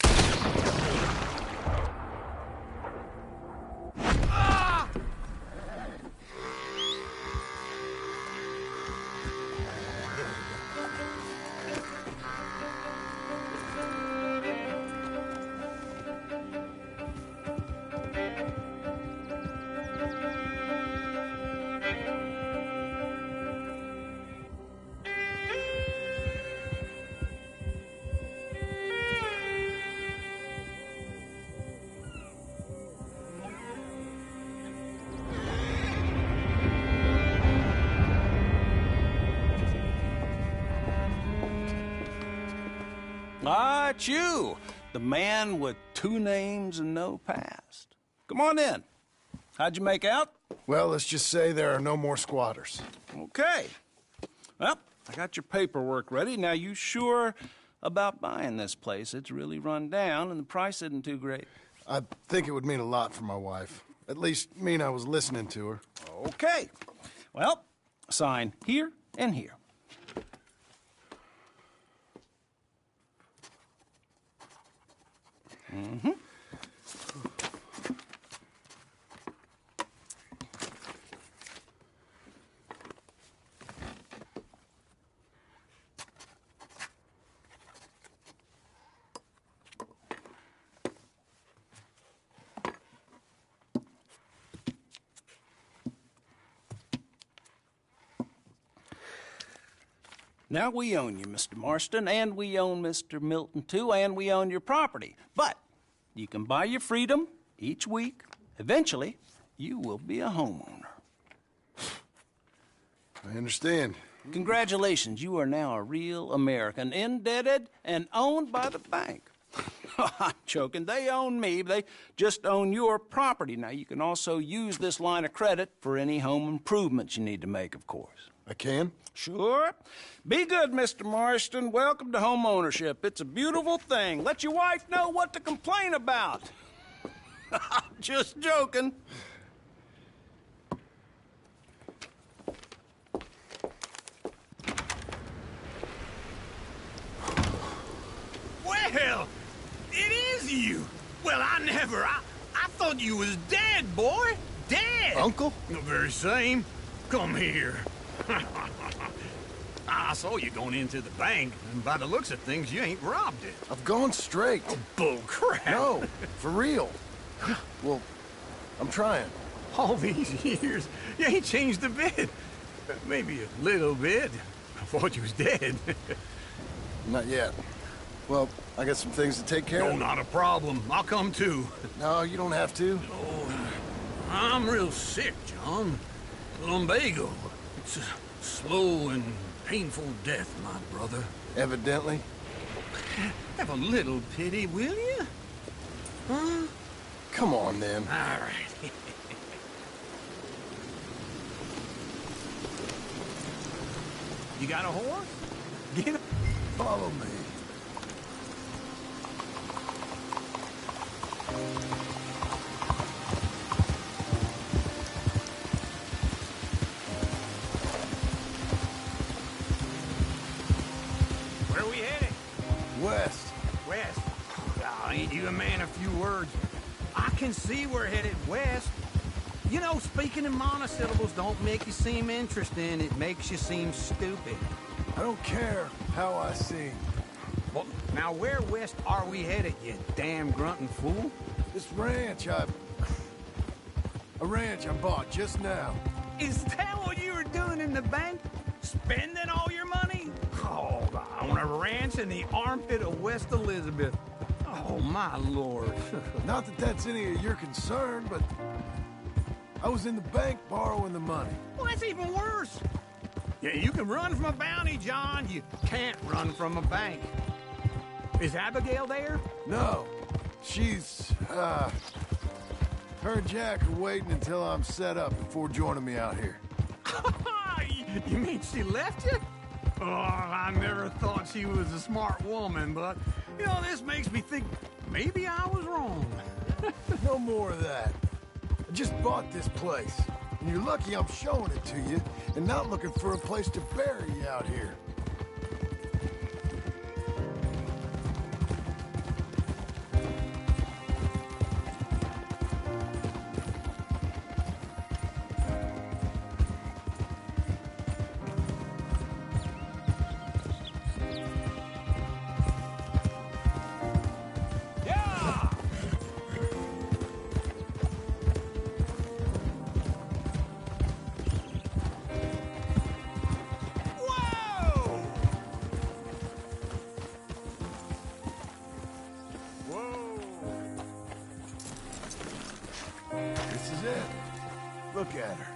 Ah, it's you, the man with 2 names and no past. Come on in. How'd you make out? Well, let's just say there are no more squatters. Okay. Well, I got your paperwork ready. Now, you sure about buying this place? It's really run down, and the price isn't too great. I think it would mean a lot for my wife. At least mean I was listening to her. Okay. Well, sign here and here. Mm-hmm. Now, we own you, Mr. Marston, and we own Mr. Milton, too, and we own your property. But you can buy your freedom each week. Eventually, you will be a homeowner. I understand. Congratulations, you are now a real American, indebted and owned by the bank. I'm joking. They own me. They just own your property. Now, you can also use this line of credit for any home improvements you need to make, of course. I can? Sure. Be good, Mr. Marston. Welcome to home ownership. It's a beautiful thing. Let your wife know what to complain about. Just joking. Well, it is you. Well, I thought you was dead, boy. Dead. Uncle? The very same. Come here. I saw you going into the bank, and by the looks of things, you ain't robbed it. I've gone straight. Oh, bull crap. No, for real. Well, I'm trying. All these years, you ain't changed a bit. Maybe a little bit. I thought you was dead. Not yet. Well, I got some things to take care of. No, not a problem. I'll come too. No, you don't have to. Oh, I'm real sick, John. Lumbago. It's a slow and painful death, my brother. Evidently. Have a little pity, will you? Huh? Come on, then. All right. You got a horse? Get up. Follow me. Where are we headed? West. West. Oh, ain't you a man of few words? I can see we're headed west. You know, speaking in monosyllables don't make you seem interesting. It makes you seem stupid. I don't care how I sing. Well, now where west are we headed, you damn grunting fool? This ranch a ranch I bought just now. Is that what you were doing in the bank? Spending all your money? Oh, on a ranch in the armpit of West Elizabeth. Oh, my lord. Not that that's any of your concern, but I was in the bank borrowing the money. Well, that's even worse. Yeah, you can run from a bounty, John. You can't run from a bank. Is Abigail there? No. She's, her and Jack are waiting until I'm set up before joining me out here. You mean she left you? Oh, I never thought she was a smart woman, but, you know, this makes me think maybe I was wrong. No more of that. I just bought this place, and you're lucky I'm showing it to you and not looking for a place to bury you out here. This is it. Look at her.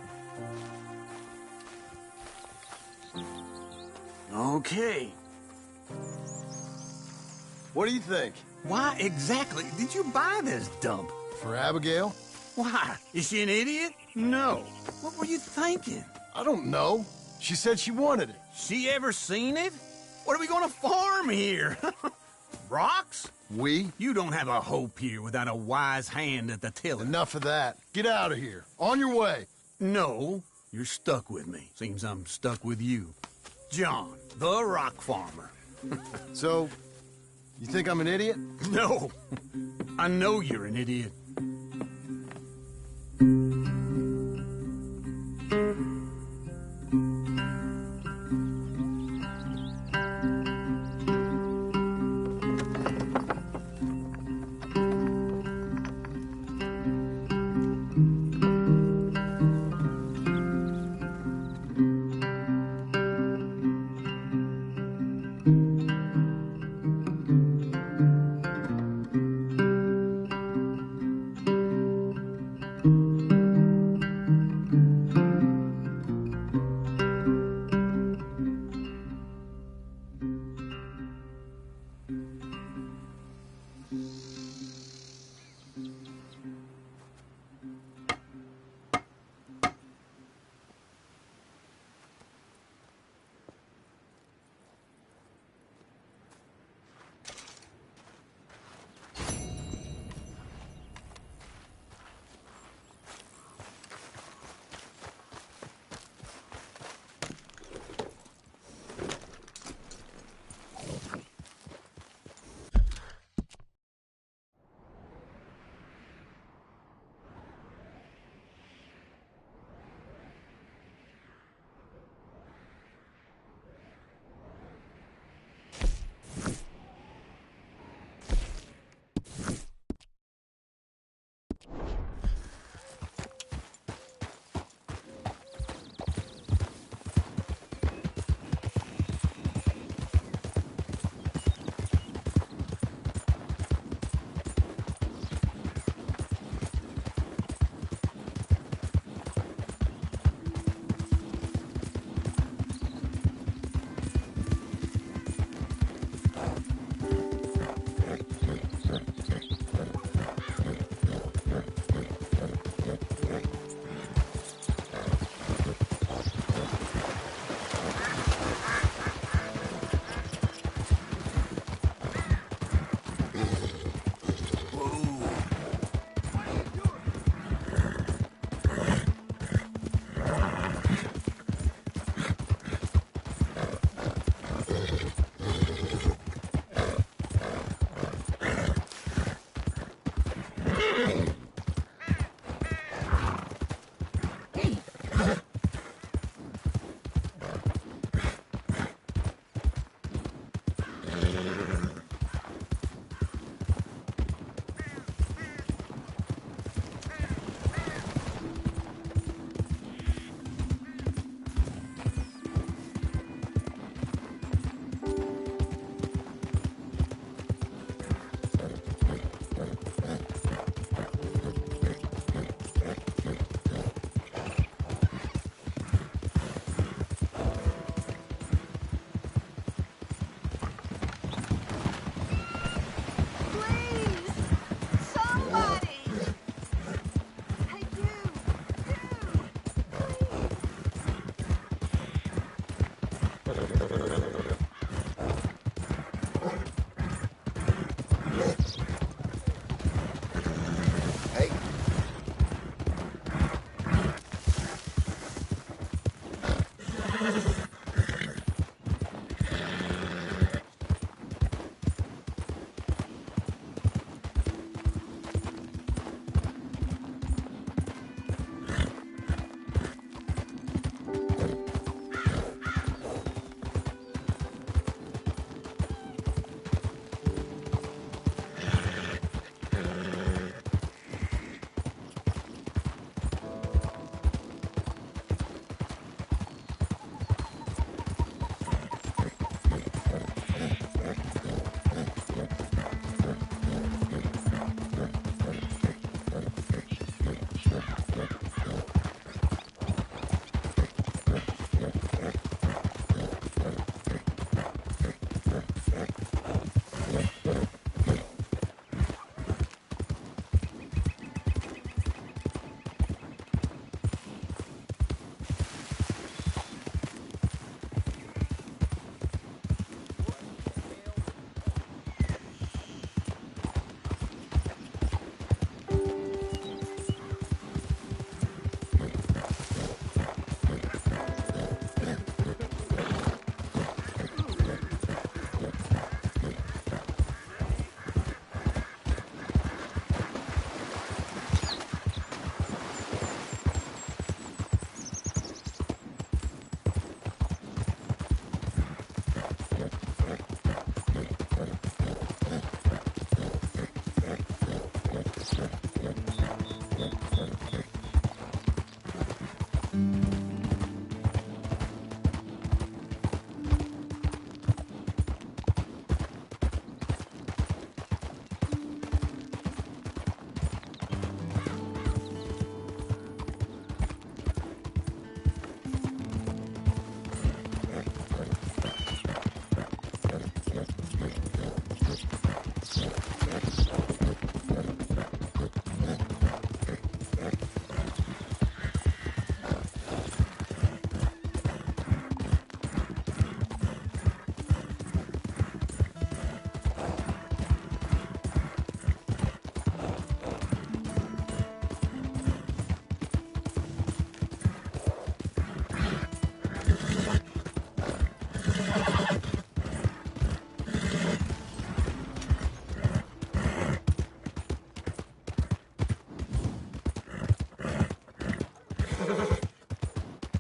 Okay. What do you think? Why exactly did you buy this dump? For Abigail? Why? Is she an idiot? No. What were you thinking? I don't know. She said she wanted it. She ever seen it? What are we gonna farm here? Rocks? We? You don't have a hope here without a wise hand at the tiller. Enough of that. Get out of here. On your way. No, you're stuck with me. Seems I'm stuck with you. John, the rock farmer. So, you think I'm an idiot? No. I know you're an idiot.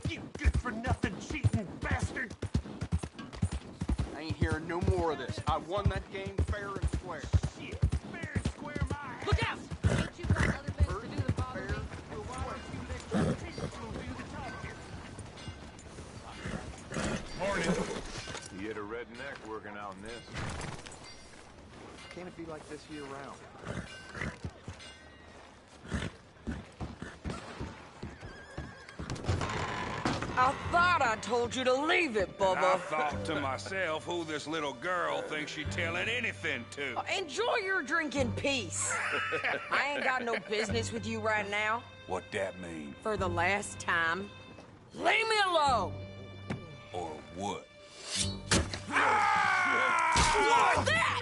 You good-for-nothing cheating bastard! I ain't hearing no more of this. I won that game fair and square. Shit, fair and square my ass. Look out! Ain't you got other things to do than bother me? Well, why don't you let your teeth do the talking? Morning. You get a redneck working out in this. Can't it be like this year-round? I thought I told you to leave it, Bubba. I thought to myself who this little girl thinks she's telling anything to. Enjoy your drink in peace. I ain't got no business with you right now. What that mean? For the last time, leave me alone. Or what? What's that?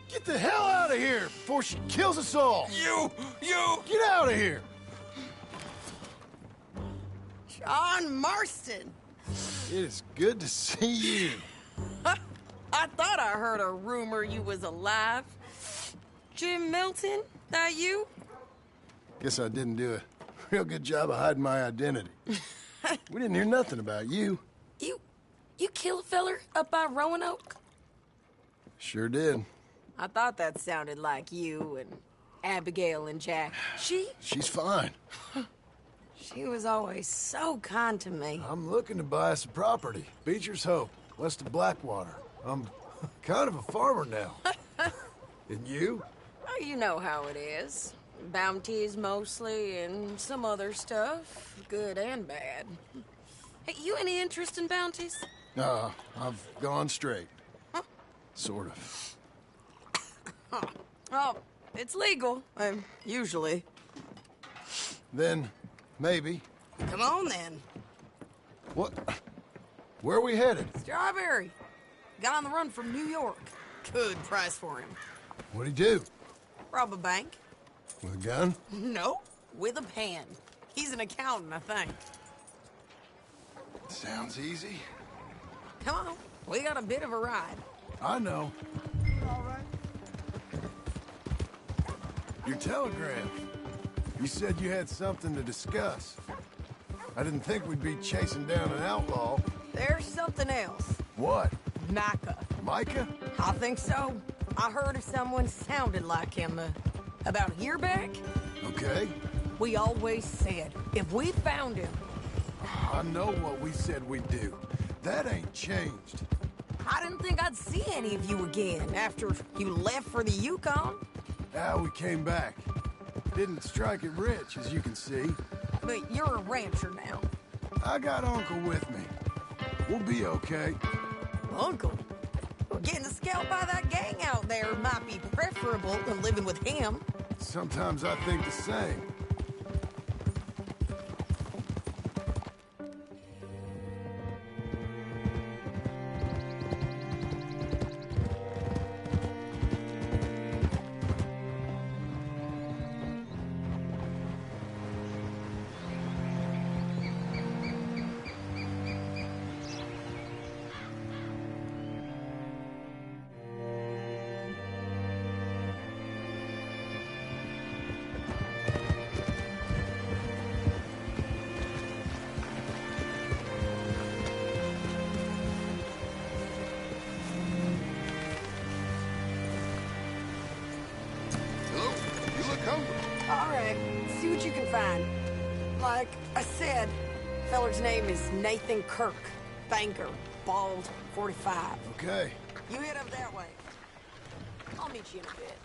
Get the hell out of here before she kills us all! You! Get out of here! John Marston. It is good to see you. I thought I heard a rumor you was alive. Jim Milton, that you? Guess I didn't do a real good job of hiding my identity. We didn't hear nothing about you. You killed a feller up by Roanoke? Sure did. I thought that sounded like you and Abigail and Jack. She's fine. She was always so kind to me. I'm looking to buy us a property. Beecher's Hope, west of Blackwater. I'm kind of a farmer now. And you? Oh, you know how it is. Bounties mostly, and some other stuff, good and bad. Hey, you any interest in bounties? I've gone straight. Sort of. Oh, it's legal, usually. Then, maybe. Come on, then. What? Where are we headed? Strawberry. Got on the run from New York. Good price for him. What'd he do? Rob a bank. With a gun? No, with a pen. He's an accountant, I think. Sounds easy. Come on, we got a bit of a ride. I know. Your telegram. You said you had something to discuss. I didn't think we'd be chasing down an outlaw. There's something else. What? Micah. Micah? I think so. I heard of someone sounded like him about a year back. Okay. We always said, if we found him... I know what we said we'd do. That ain't changed. I didn't think I'd see any of you again after you left for the Yukon. We came back. Didn't strike it rich, as you can see. But you're a rancher now. I got Uncle with me. We'll be okay. Uncle? Well, getting scalped by that gang out there might be preferable than living with him. Sometimes I think the same. All right, see what you can find. Like I said, feller's name is Nathan Kirk. Banker, bald, 45. Okay. You head up that way. I'll meet you in a bit.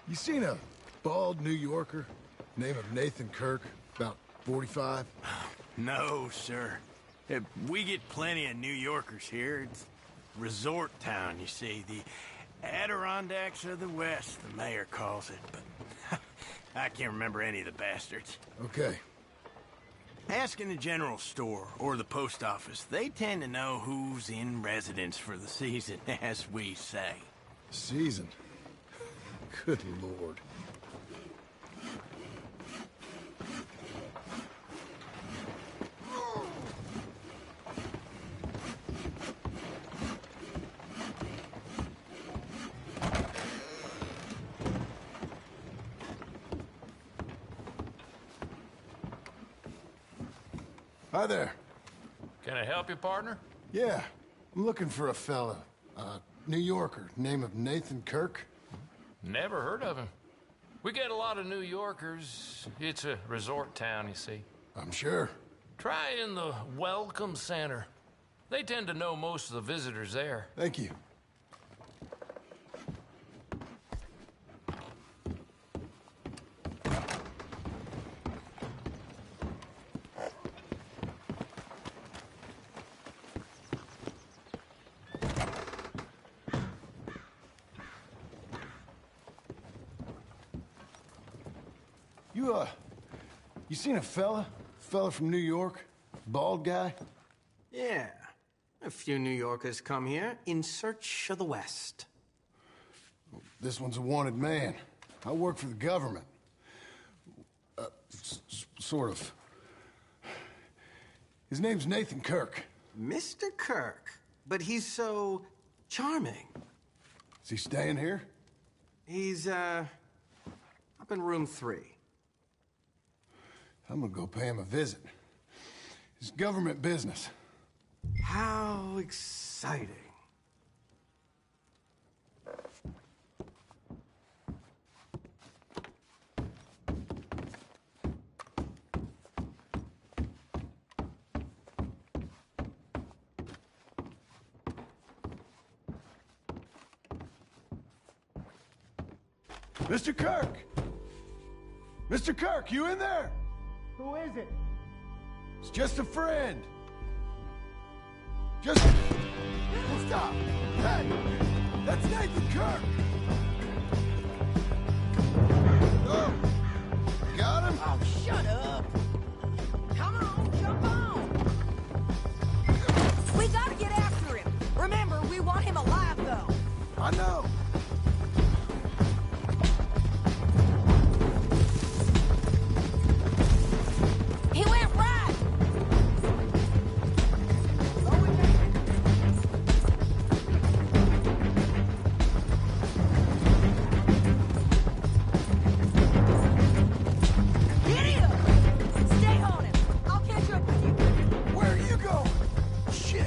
You seen a bald New Yorker, name of Nathan Kirk, about 45? No, sir. We get plenty of New Yorkers here. It's resort town, you see. The Adirondacks of the West, the mayor calls it, but I can't remember any of the bastards. Okay. Ask in the general store or the post office. They tend to know who's in residence for the season, as we say. Season? Good Lord. Hi there. Can I help you, partner? Yeah, I'm looking for a fella. New Yorker, name of Nathan Kirk. Never heard of him. We get a lot of New Yorkers. It's a resort town, you see. I'm sure. Try in the Welcome Center. They tend to know most of the visitors there. Thank you. You seen a fella? Fella from New York? Bald guy? Yeah. A few New Yorkers come here in search of the West. This one's a wanted man. I work for the government. Sort of. His name's Nathan Kirk. Mr. Kirk? But he's so charming. Is he staying here? He's, up in room 3. I'm gonna go pay him a visit. It's government business. How exciting. Mr. Kirk! Mr. Kirk, you in there? Who is it? It's just a friend. Just... Stop! Hey! That's Nathan Kirk! Oh! Got him? Oh, shut up! Come on, jump on! We gotta get after him. Remember, we want him alive, though. I know. He went right! Giddy up! Stay on him. I'll catch up with you. Where are you going? Shit!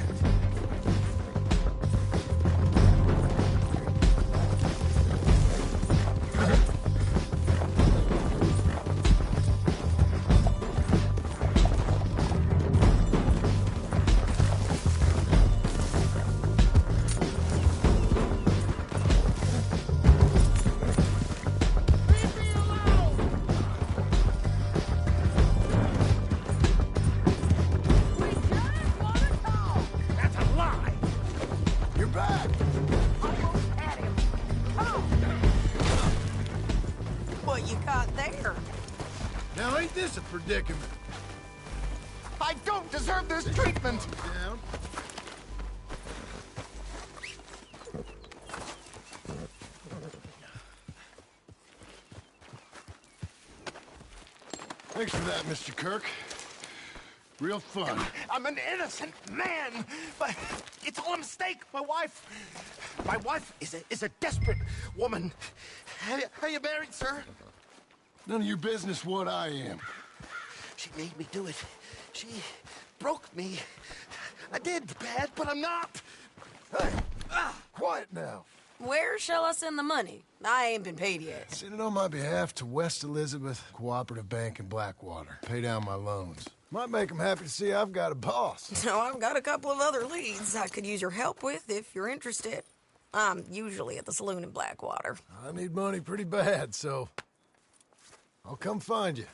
That's a lie! You're back! Almost had him. Come on! What you got there? Now ain't this a predicament? I don't deserve this treatment! Down. Thanks for that, Mr. Kirk. Real fun. I'm an innocent man, but it's all a mistake. My wife is a desperate woman. Are you married, sir? None of your business what I am. She made me do it. She broke me. I did bad, but I'm not. Hey, quiet now. Where shall I send the money? I ain't been paid yet. Send it on my behalf to West Elizabeth Cooperative Bank in Blackwater. Pay down my loans. Might make them happy to see I've got a boss. So I've got a couple of other leads I could use your help with if you're interested. I'm usually at the saloon in Blackwater. I need money pretty bad, so I'll come find you.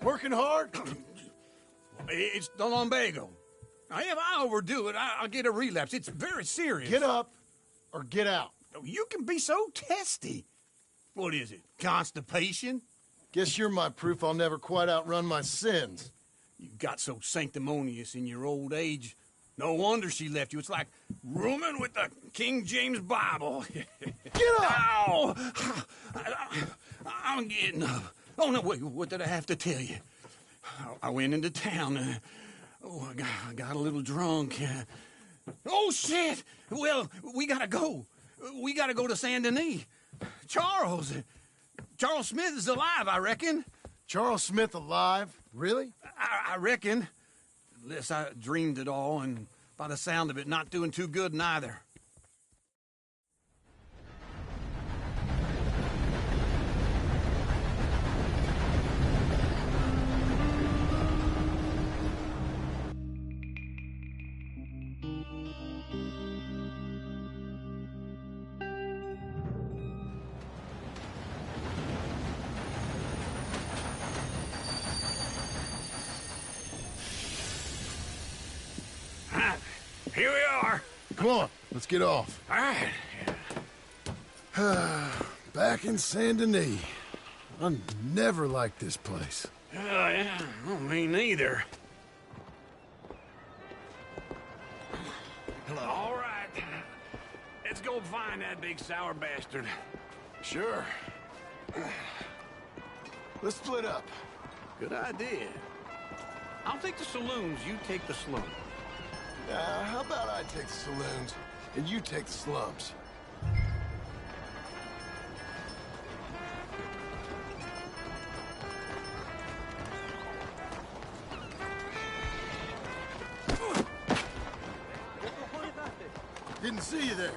Working hard? It's the lumbago. Now, if I overdo it, I'll get a relapse. It's very serious. Get up or get out. You can be so testy. What is it, constipation? Guess you're my proof I'll never quite outrun my sins. You got so sanctimonious in your old age. No wonder she left you. It's like rooming with the King James Bible. Get up! Ow! I'm getting up. Oh, no, wait, what did I have to tell you? I went into town. I got a little drunk. Oh, shit! Well, we gotta go. We gotta go to Saint Denis. Charles Smith is alive, I reckon. Charles Smith alive? Really? I reckon. Unless I dreamed it all, and by the sound of it, not doing too good neither. Here we are. Come on, let's get off. All right. Back in Saint Denis. I never liked this place. Yeah, well, me neither. Hello. All right. Let's go find that big sour bastard. Sure. Let's split up. Good idea. I'll take the saloons, you take the slums. How about I take the saloons and you take the slums? Didn't see you there.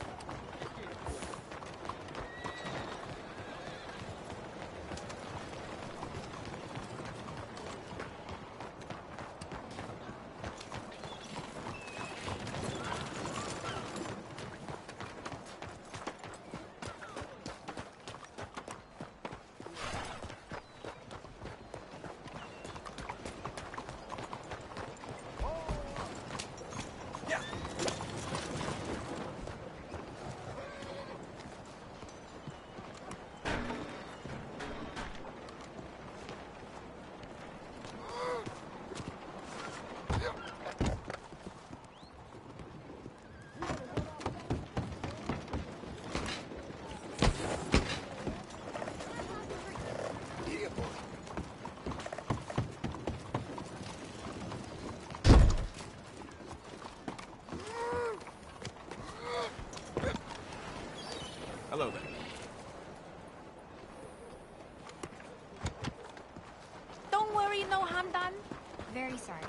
Hello there. Don't worry, no harm done. Very sorry.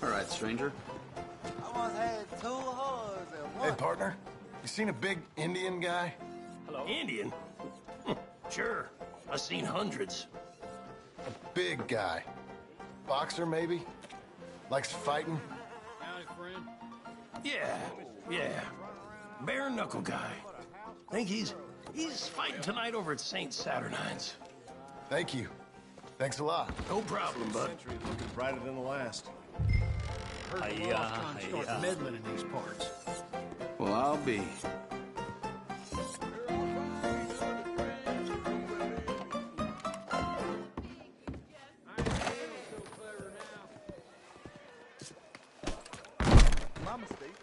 All right, stranger. I once had 2 whores at once. Hey, partner. You seen a big Indian guy? Hello? Indian? Sure. I've seen hundreds. A big guy. Boxer, maybe? Likes fighting? Howdy, friend. Yeah. Bare knuckle guy. Think he's fighting tonight over at St. Saturnine's. Thank you. Thanks a lot. No problem, bud. Century's looking brighter than the last. Start meddling in these parts. Well, I'll be. My mistake.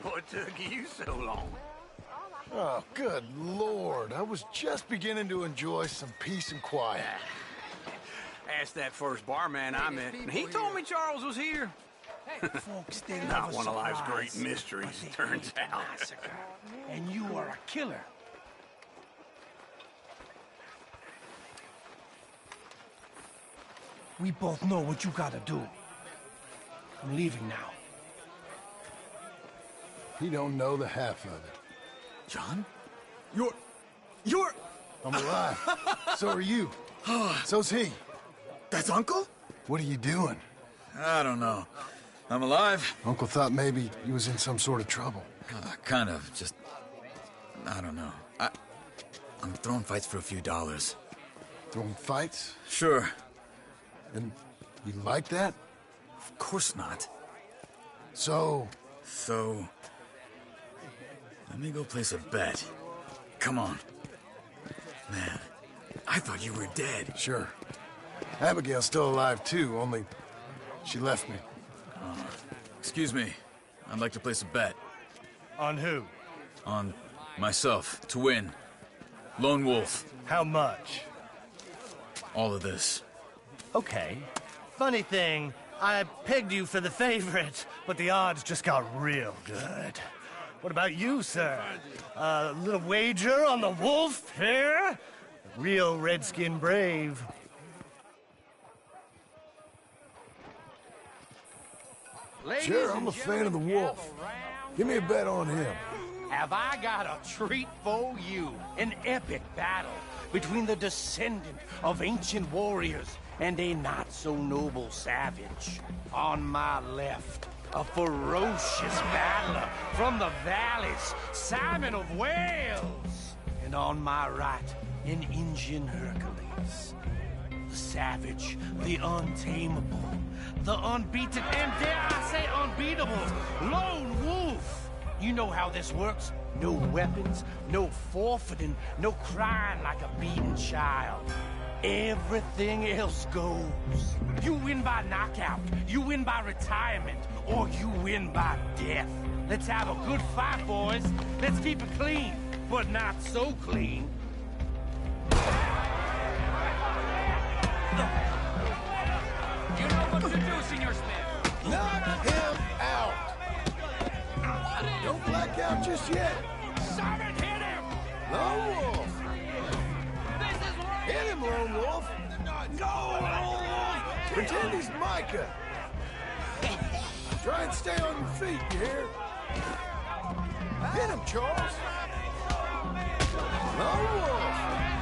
What took you so long? Oh, good Lord. I was just beginning to enjoy some peace and quiet. Asked that first barman I met, and he told me Charles was here. Folks, they Not one of life's great mysteries, it turns out. And you are a killer. We both know what you gotta do. I'm leaving now. He don't know the half of it. John? You're... I'm alive. So are you. So's he. That's Uncle? What are you doing? I don't know. I'm alive. Uncle thought maybe you was in some sort of trouble. Kind of, just... I don't know. I'm throwing fights for a few dollars. Throwing fights? Sure. And you like that? Of course not. So, let me go place a bet. Come on. Man, I thought you were dead. Sure. Abigail's still alive too, only she left me. Excuse me. I'd like to place a bet. On who? On myself, to win. Lone Wolf. How much? All of this. Okay. Funny thing, I pegged you for the favorite, but the odds just got real good. What about you, sir? A little wager on the wolf here? Real redskin brave. Sure, I'm a fan of the wolf. Give me a bet on him. Have I got a treat for you? An epic battle between the descendant of ancient warriors and a not-so-noble savage. On my left, a ferocious battler from the valleys, Simon of Wales. And on my right, an Indian Hercules. The savage, the untamable, the unbeaten, and dare I say unbeatable, Lone Wolf. You know how this works. No weapons, no forfeiting, no crying like a beaten child. Everything else goes. You win by knockout, you win by retirement, or you win by death. Let's have a good fight, boys. Let's keep it clean, but not so clean. You know what to do, Senor Smith. Knock him out. Don't black out just yet. Simon, hit him! Lone Wolf. This is right. Hit him, Lone Wolf. Go, Lone Wolf! Pretend he's Micah. Try and stay on your feet, you hear? Hit him, Charles. Lone Wolf.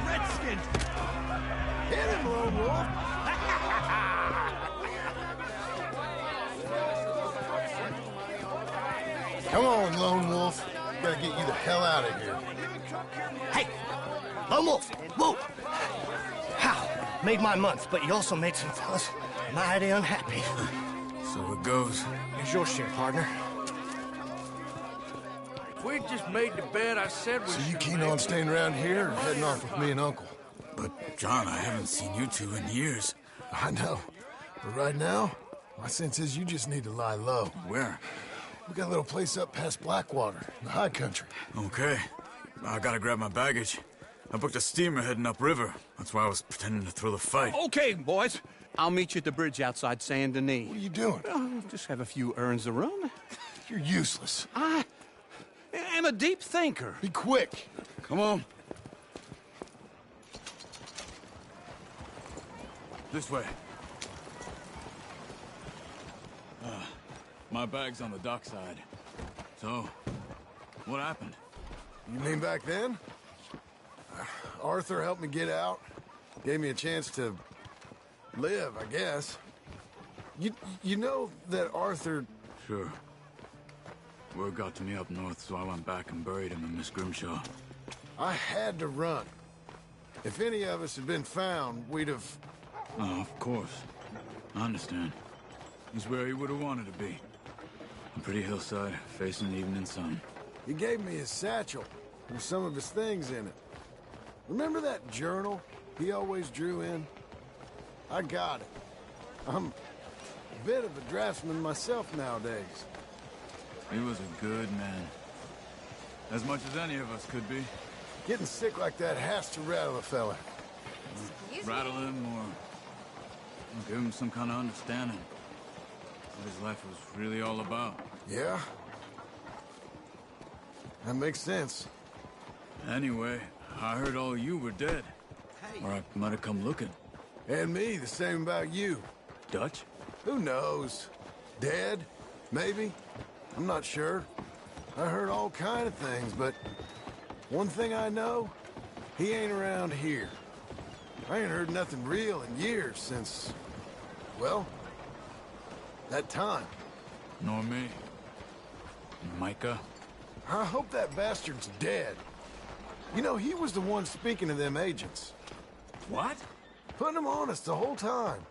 Redskin. Hit him, Lone Wolf. Come on, Lone Wolf. Gotta get you the hell out of here. Hey, Lone Wolf, whoa! How? Made my month, but you also made some fellas mighty unhappy. So it goes. Here's your share, partner. If we just made the bet I said we So you should keen make, on staying around here or heading off with me and Uncle? But, John, I haven't seen you two in years. I know. But right now, my sense is you just need to lie low. Where? We got a little place up past Blackwater, in the high country. Okay. I gotta grab my baggage. I booked a steamer heading upriver. That's why I was pretending to throw the fight. Okay, boys. I'll meet you at the bridge outside Saint Denis. What are you doing? Just have a few errands to run. You're useless. I am a deep thinker. Be quick. Come on. This way. My bag's on the dockside. So, what happened? You mean back then? Arthur helped me get out. Gave me a chance to live, I guess. You know that Arthur... Sure. Word got to me up north, so I went back and buried him in Miss Grimshaw. I had to run. If any of us had been found, we'd have... Oh, of course. I understand. He's where he would have wanted to be. A pretty hillside, facing the evening sun. He gave me his satchel with some of his things in it. Remember that journal he always drew in? I got it. I'm a bit of a draftsman myself nowadays. He was a good man. As much as any of us could be. Getting sick like that has to rattle a fella. Rattle him or give him some kind of understanding. What his life was really all about. Yeah? That makes sense. Anyway, I heard all you were dead. Or I might have come looking. And me, the same about you. Dutch? Who knows? Dead? Maybe? I'm not sure. I heard all kind of things, but one thing I know, he ain't around here. I ain't heard nothing real in years since, well, that time. Nor me. Micah? I hope that bastard's dead. You know, he was the one speaking to them agents. What? Putting them on us the whole time.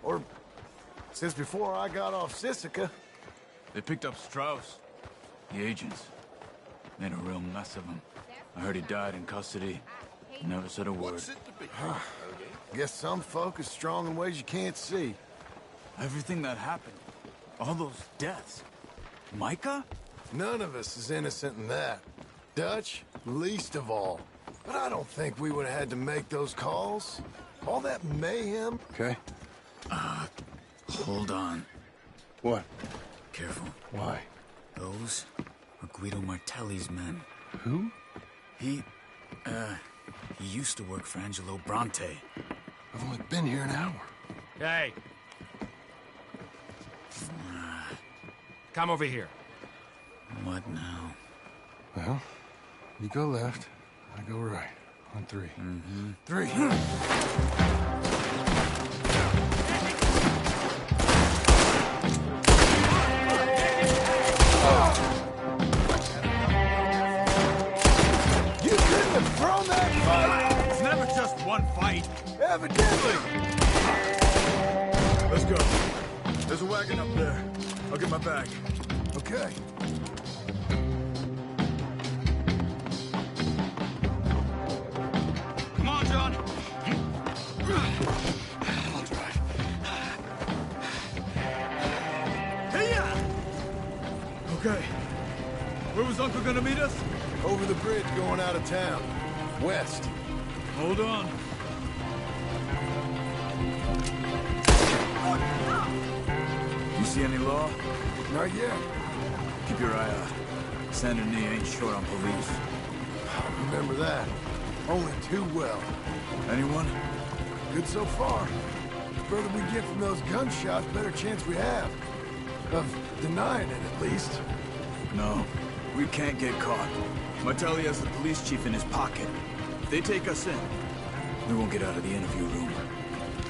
Or since before I got off Sisika. They picked up Strauss. The agents. Made a real mess of him. I heard he died in custody. Never said a word. Guess some folk is strong in ways you can't see. Everything that happened. All those deaths. Micah? None of us is innocent in that. Dutch, least of all. But I don't think we would have had to make those calls. All that mayhem. Okay. Hold on. What? Careful. Why? Those are Guido Martelli's men. Who? He used to work for Angelo Bronte. I've only been here an hour. Hey. Come over here. What now? Well, you go left, I go right. On three. Mm-hmm. 3. You couldn't have thrown that fight! It's never just one fight. Evidently! Let's go. There's a wagon up there. I'll get my bag. Okay. Come on, John. I'll drive. Hey-ya! Okay. Where was Uncle gonna meet us? Over the bridge going out of town. West. Hold on. You see any law? Not yet. Keep your eye out. Saint Denis ain't short on police. Remember that. Only too well. Anyone? Good so far. The further we get from those gunshots, better chance we have. Of denying it, at least. No. We can't get caught. Martelli has the police chief in his pocket. If they take us in, we won't get out of the interview room.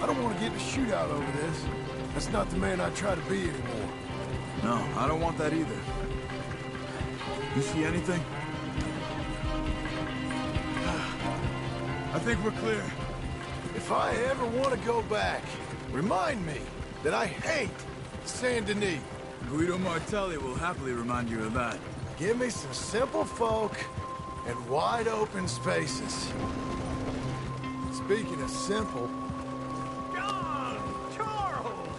I don't want to get in a shootout over this. That's not the man I try to be anymore. No, I don't want that either. You see anything? I think we're clear. If I ever want to go back, remind me that I hate Saint Denis. Guido Martelli will happily remind you of that. Give me some simple folk and wide open spaces. Speaking of simple... John! Charles!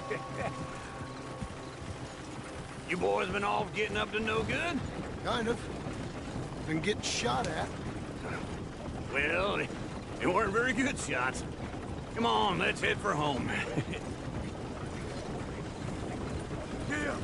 You boys been off getting up to no good? Kind of. Been getting shot at. Well, they weren't very good shots. Come on, let's head for home. Yeah.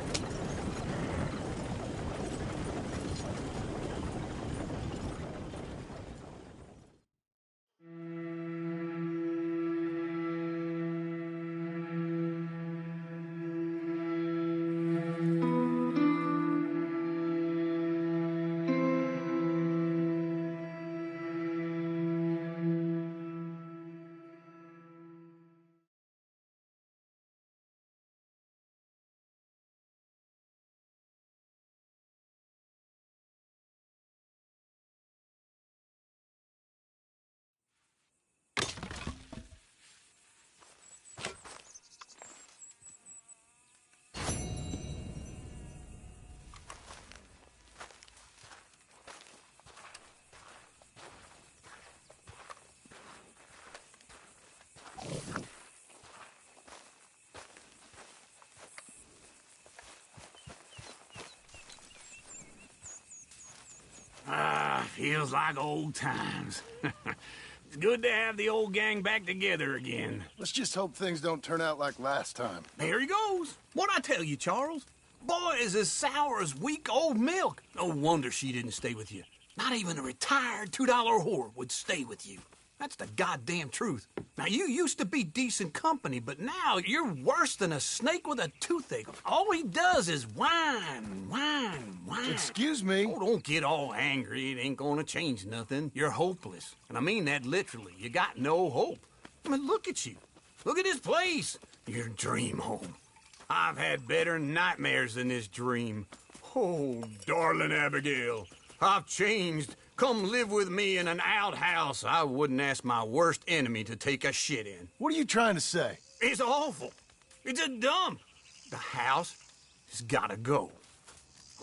Feels like old times. It's good to have the old gang back together again. Let's just hope things don't turn out like last time. There he goes. What'd I tell you, Charles? Boy is as sour as weak old milk. No wonder she didn't stay with you. Not even a retired $2 whore would stay with you. That's the goddamn truth. Now, you used to be decent company, but now you're worse than a snake with a toothache. All he does is whine, whine, whine. Excuse me? Oh, don't get all angry. It ain't gonna change nothing. You're hopeless. And I mean that literally. You got no hope. I mean, look at you. Look at this place. Your dream home. I've had better nightmares than this dream. Oh, darling Abigail, I've changed. Come live with me in an outhouse I wouldn't ask my worst enemy to take a shit in. What are you trying to say? It's awful. It's a dump. The house has gotta go.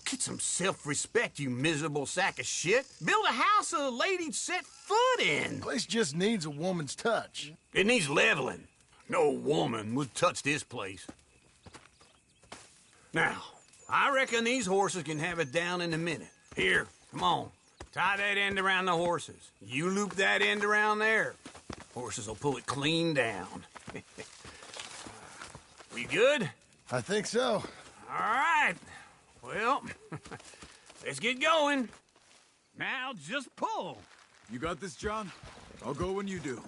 Get some self-respect, you miserable sack of shit. Build a house a lady'd set foot in. The place just needs a woman's touch. It needs leveling. No woman would touch this place. Now, I reckon these horses can have it down in a minute. Here, come on. Tie that end around the horses. You loop that end around there. Horses will pull it clean down. We good? I think so. All right. Well, let's get going. Now just pull. You got this, John? I'll go when you do.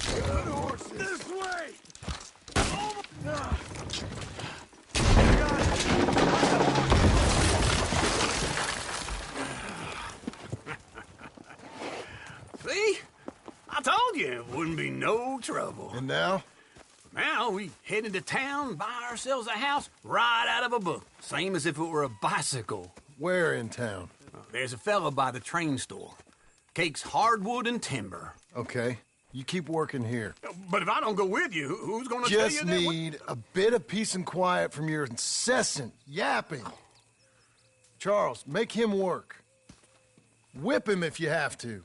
Good horses. This way! See? I told you it wouldn't be no trouble. And now? Now we head into town, buy ourselves a house right out of a book. Same as if it were a bicycle. Where in town? There's a fella by the train store. Cakes hardwood and timber. Okay. You keep working here. But if I don't go with you, who's gonna tell you Just that? need a bit of peace and quiet from your incessant yapping. Charles, make him work. Whip him if you have to.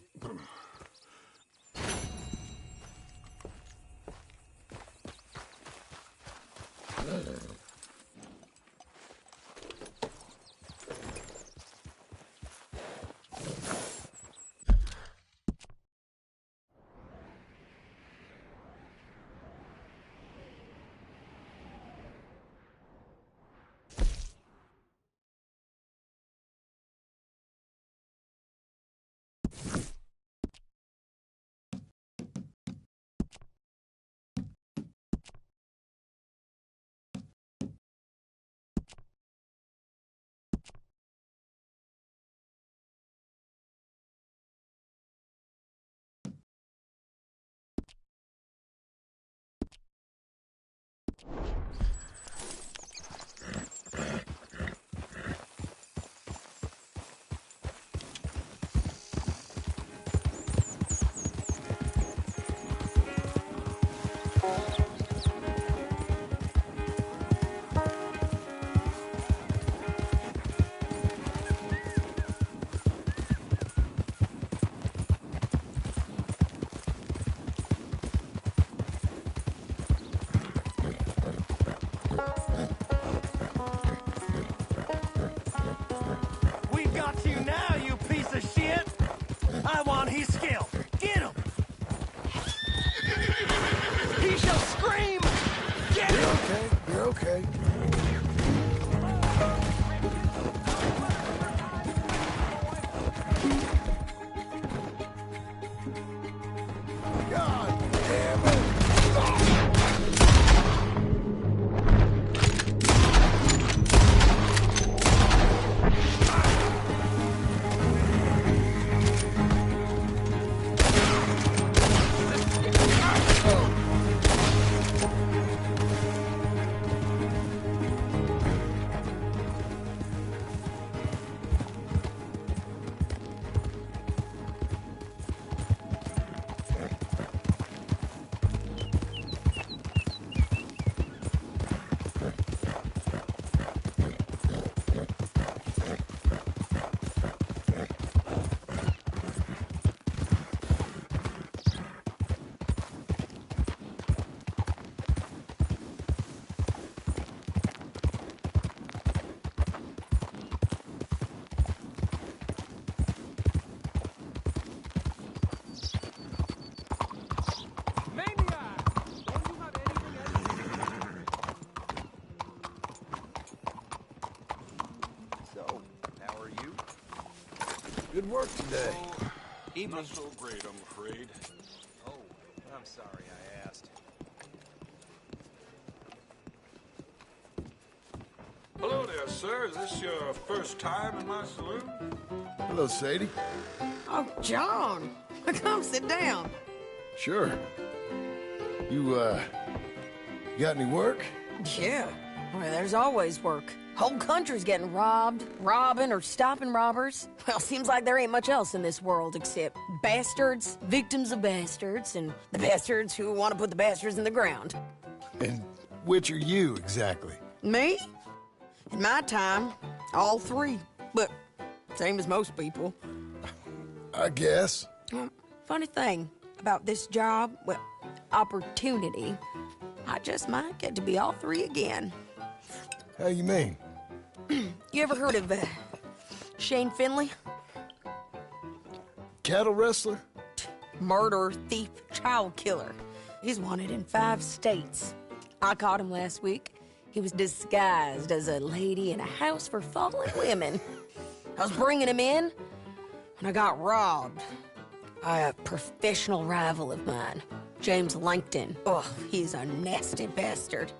Good work today. Not so great, I'm afraid. Oh, I'm sorry I asked. Hello there, sir. Is this your first time in my saloon? Hello, Sadie. Oh, John. Come sit down. Sure. You got any work? Yeah. Well, there's always work. Whole country's getting robbed, robbing, or stopping robbers. Well, seems like there ain't much else in this world except bastards, victims of bastards, and the bastards who want to put the bastards in the ground. And which are you, exactly? Me? In my time, all three. But same as most people. I guess. Funny thing about this job, well, opportunity, I just might get to be all three again. How you mean? You ever heard of Shane Finley? Cattle wrestler? Murderer, thief, child killer. He's wanted in 5 states. I caught him last week. He was disguised as a lady in a house for fallen women. I was bringing him in when I got robbed by a professional rival of mine, James Langton. Oh, he's a nasty bastard.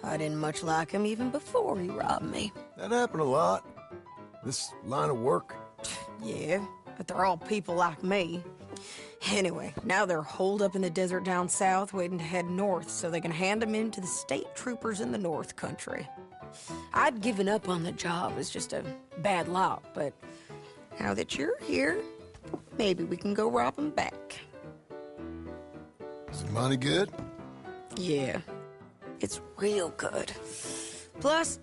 I didn't much like him even before he robbed me. That happened a lot. This line of work. Yeah, but they're all people like me. Anyway, now they're holed up in the desert down south waiting to head north so they can hand them in to the state troopers in the north country. I'd given up on the job as just a bad lot, but now that you're here, maybe we can go rob them back. Is the money good? Yeah, it's real good. Plus,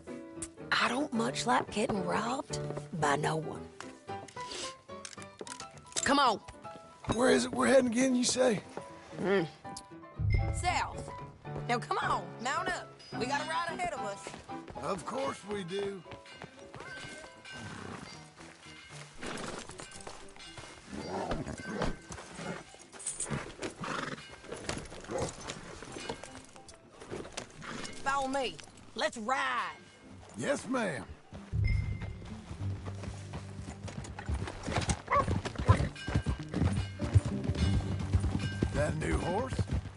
I don't much like getting robbed by no one. Come on. Where is it we're heading again, you say? South. Now come on, mount up. We got a ride ahead of us. Of course we do. Follow me. Let's ride. Yes, ma'am. That a new horse?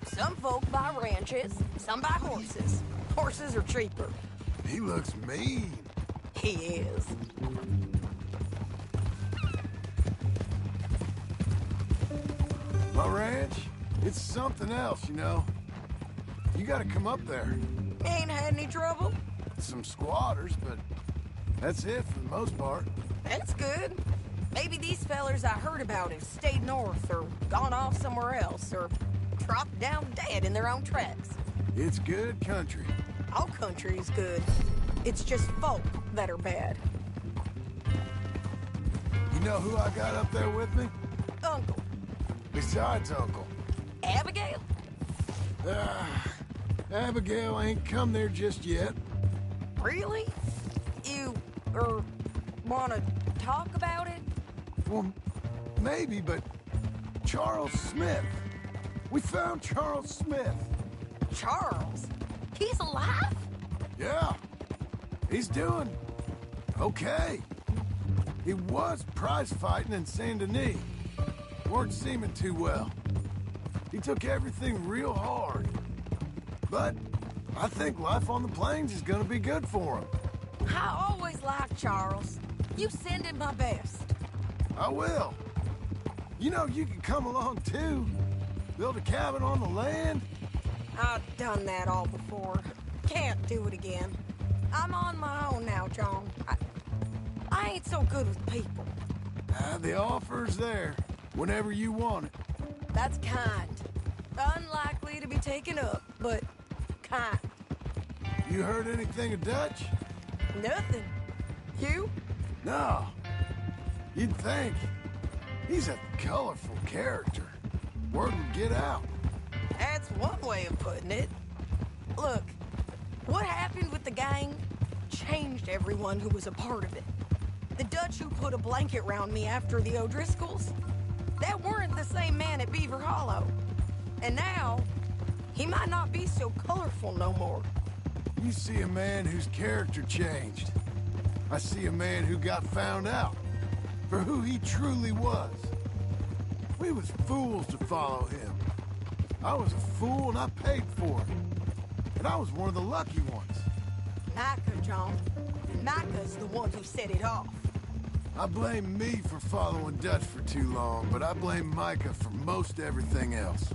Some folk buy ranches, some buy horses. Horses are cheaper. He looks mean. He is. My ranch, it's something else, you know. You gotta come up there. Ain't had any trouble? Some squatters, but that's it for the most part. That's good. Maybe these fellers I heard about have stayed north or gone off somewhere else or dropped down dead in their own tracks. It's good country. All country is good. It's just folk that are bad. You know who I got up there with me? Uncle. Besides Uncle. Abigail? Abigail ain't come there just yet. Really? You, wanna talk about it? Well, maybe, but Charles Smith. We found Charles Smith. Charles? He's alive? Yeah. He's doing okay. He was prize fighting in Saint Denis. Weren't seeming too well. He took everything real hard. But I think life on the plains is gonna be good for him. I always liked Charles. You send him my best. I will. You know, you can come along too. Build a cabin on the land. I've done that all before. Can't do it again. I'm on my own now, John. I ain't so good with people. The offer's there, whenever you want it. That's kind. Unlikely to be taken up, but kind. You heard anything of Dutch? Nothing. You? No. You'd think. He's a colorful character. Word would get out. That's one way of putting it. Look, what happened with the gang changed everyone who was a part of it. The Dutch who put a blanket round me after the O'Driscolls, that weren't the same man at Beaver Hollow. And now, he might not be so colorful no more. You see a man whose character changed. I see a man who got found out. for who he truly was. We was fools to follow him. I was a fool and I paid for it. And I was one of the lucky ones. Micah, John. Micah's the one who set it off. I blame me for following Dutch for too long, but I blame Micah for most everything else.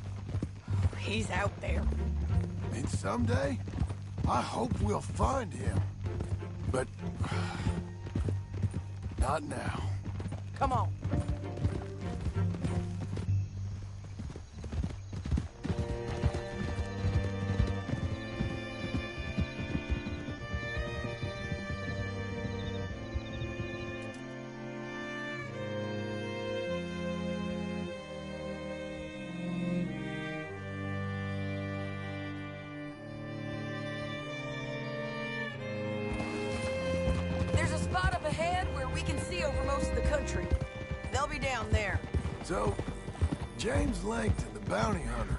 He's out there. And someday, I hope we'll find him. But... not now. Come on. There's a spot up ahead where we can see over most of the country. They'll be down there. So, James Langton, the bounty hunter,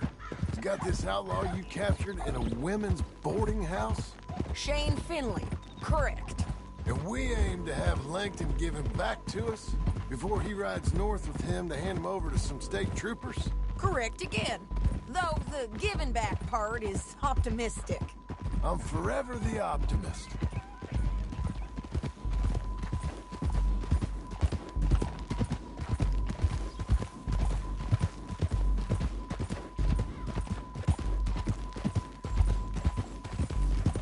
has got this outlaw you captured in a women's boarding house? Shane Finley. Correct. And we aim to have Langton give him back to us before he rides north with him to hand him over to some state troopers? Correct again. Though the giving back part is optimistic. I'm forever the optimist.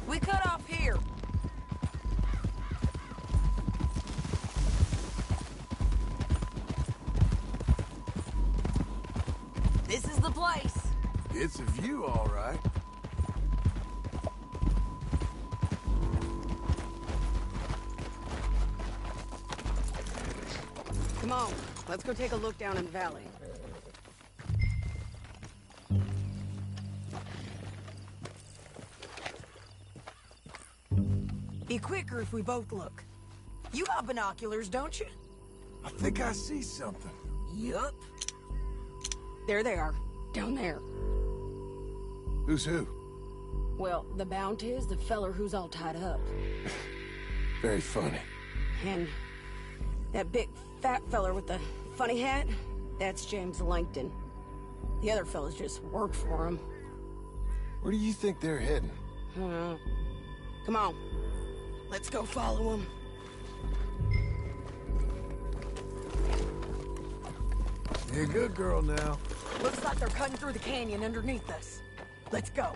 We cut off here. This is the place. It's a view, all right. Come on, let's go take a look down in the valley. Be quicker if we both look. You got binoculars, don't you? I think I see something. Yup. There they are, down there. Who's who? Well, the bounty is the feller who's all tied up. Very funny. And that big fat feller with the funny hat, that's James Langton. The other fellas just work for him. Where do you think they're heading? Come on. Let's go follow him. You're a good girl now. Looks like they're cutting through the canyon underneath us. Let's go.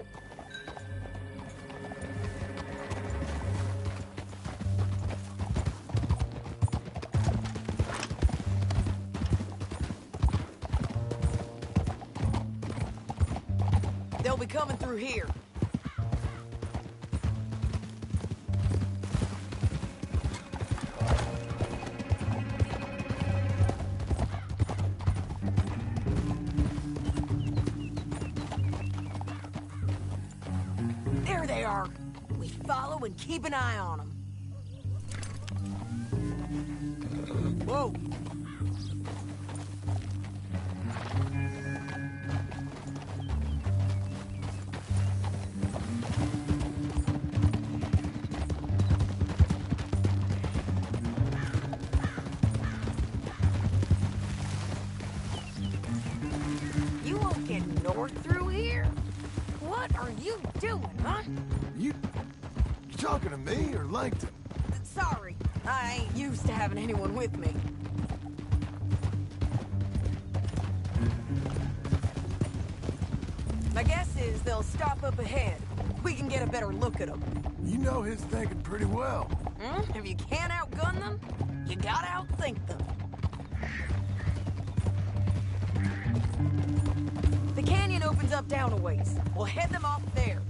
They'll be coming through here. There they are. We follow and keep an eye on them. Whoa. You won't get north through here? What are you doing, huh? You talking to me or Langton? Sorry, I ain't used to having anyone with me. My guess is they'll stop up ahead. We can get a better look at them. You know his thinking pretty well. If you can't outgun them, you gotta outthink them. The canyon opens up down a ways. We'll head them off there.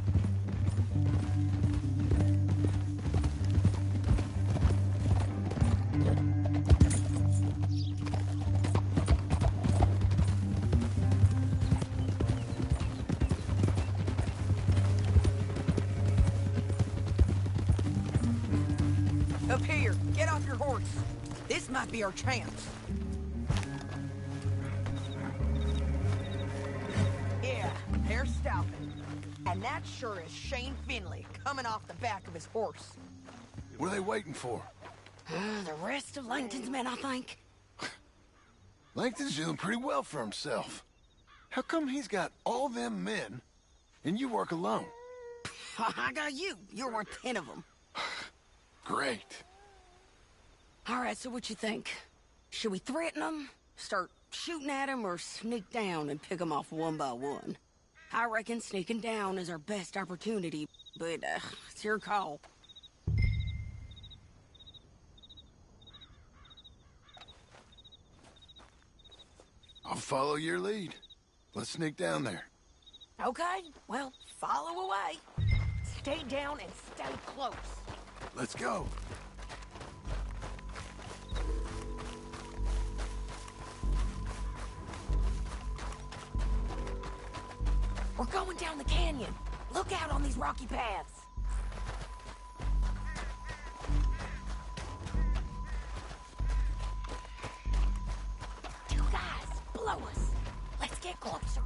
Up here, get off your horse. This might be our chance. Yeah, they're stopping. And that sure is Shane Finley coming off the back of his horse. What are they waiting for? The rest of Langton's men, I think. Langton's doing pretty well for himself. How come he's got all them men, and you work alone? I got you. You're worth 10 of them. Great. All right, so what you think? Should we threaten them, start shooting at them, or sneak down and pick them off one by one? I reckon sneaking down is our best opportunity, but it's your call. I'll follow your lead. Let's sneak down there. Okay, well, follow away. Stay down and stay close. Let's go. We're going down the canyon. Look out on these rocky paths. Two guys below us. Let's get closer.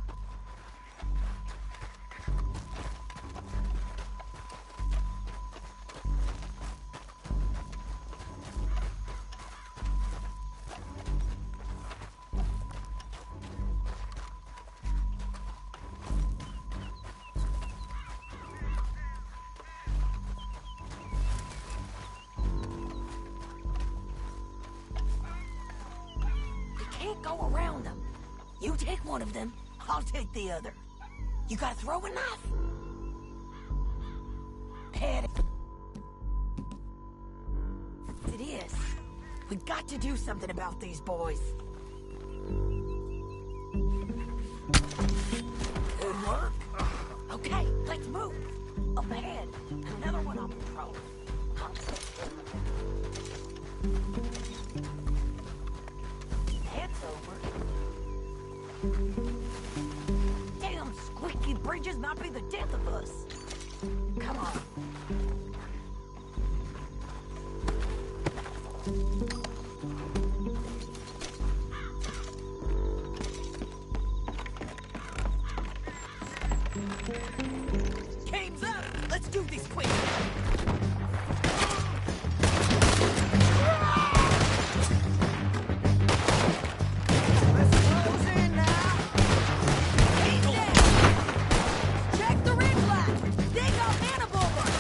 Go around them. You take one of them, I'll take the other. You got a throwing knife? Head. It is. We got to do something about these boys. Good work. Okay, let's move. Up ahead, another one on patrol. Heads over. Damn squeaky bridges might be the death of us. Come on. Game's up. Let's do this quick. Check the red flag. They got men above us.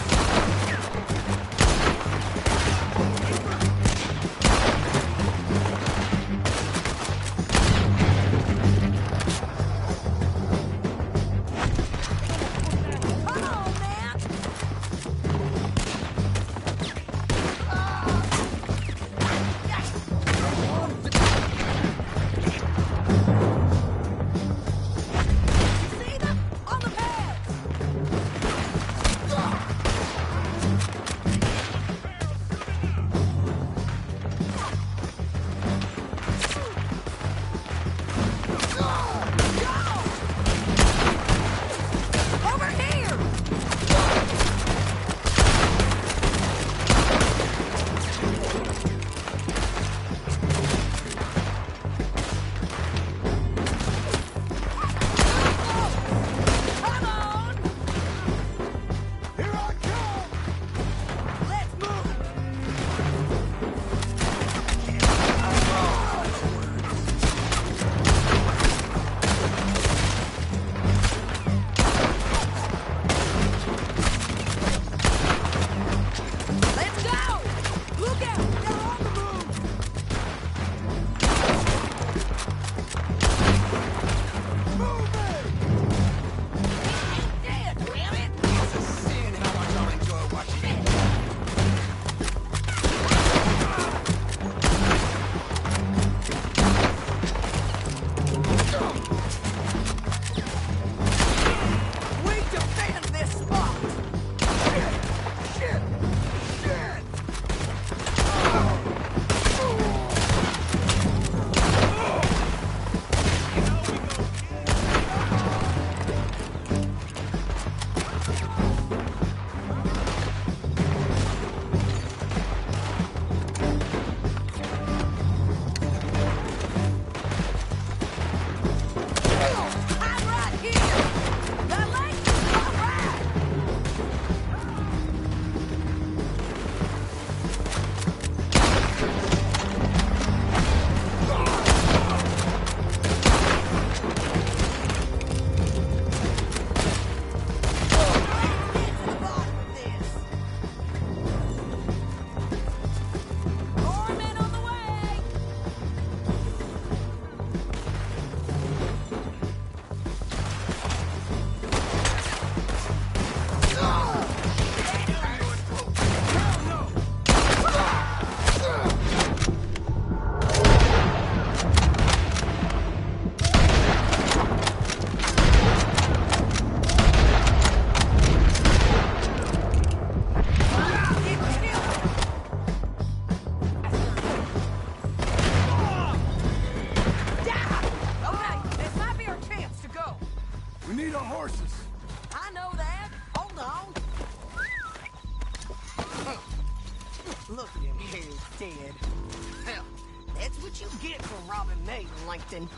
Langton.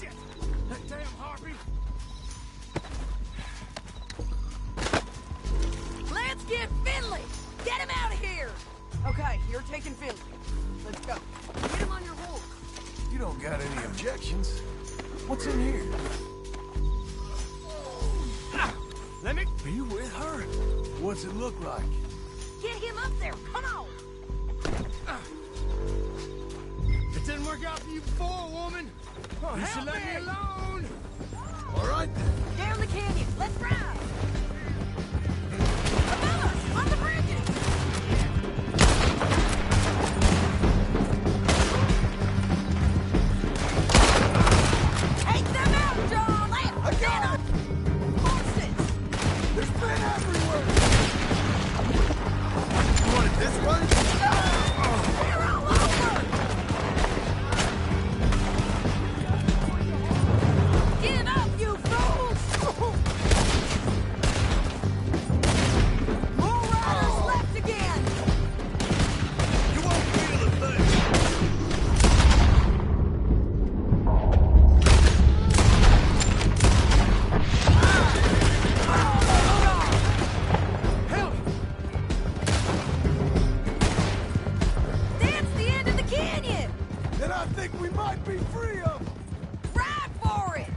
Shit! That damn harpy! Let's get Finley! Get him out of here! Okay, you're taking Finley. Let's go. Get him on your horse. You don't got any objections. What's in here? Let me... Are you with her? What's it look like? Get him up there. Come on. It didn't work out for you before, woman. Oh, You should let me alone. All right. Down the canyon. Let's ride. Above us, on the bridges. Take them out, John. I got it. Horses. There's men everywhere. You want it this way? They're all over. Give up, you fools. More riders left again. You won't feel a thing. That's the end of the canyon. Then I think we might be free of them. Ride for it.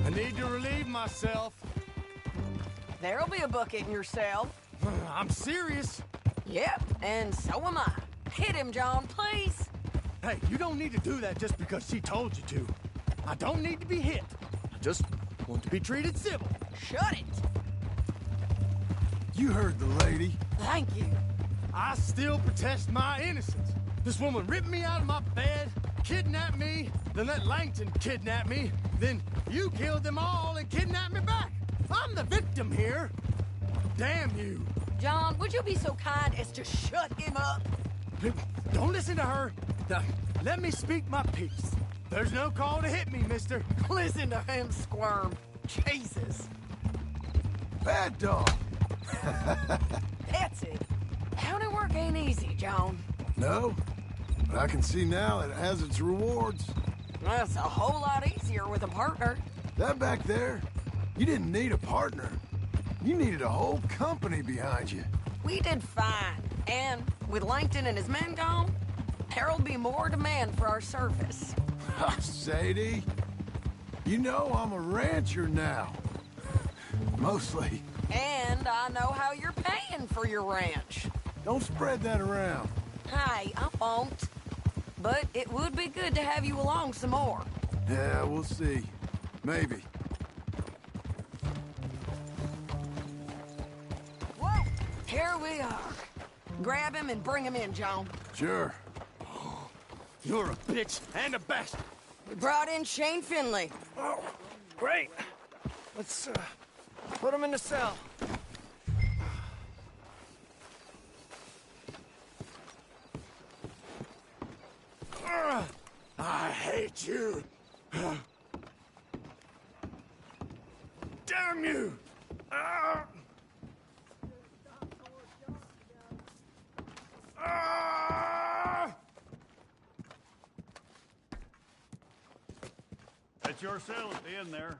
I need to relieve myself. There'll be a bucket in your cell. I'm serious. Yep, and so am I. Hit him, John, please. Hey, you don't need to do that just because she told you to. I don't need to be hit. I just want to be treated civil. Shut it. You heard the lady. Thank you. I still protest my innocence. This woman ripped me out of my bed, kidnapped me, then let Langton kidnap me, then you killed them all and kidnapped me back. I'm the victim here. Damn you. John, would you be so kind as to shut him up? Don't listen to her. Now, let me speak my piece. There's no call to hit me, mister. Listen to him squirm. Jesus. Bad dog. That's it. County work ain't easy, John. No, but I can see now it has its rewards. That's a whole lot easier with a partner. That back there, you didn't need a partner. You needed a whole company behind you. We did fine. And with Langton and his men gone, there'll be more demand for our service. Sadie, you know I'm a rancher now. Mostly. And I know how you're paying for your ranch. Don't spread that around. Hey, I won't. But it would be good to have you along some more. Yeah, we'll see. Maybe. Whoa! Here we are. Grab him and bring him in, John. Sure. You're a bitch and a bastard. We brought in Shane Finley. Oh, great. Let's, put him in the cell. I hate you. Damn you! Ah! Ah! That's your cell at the end there.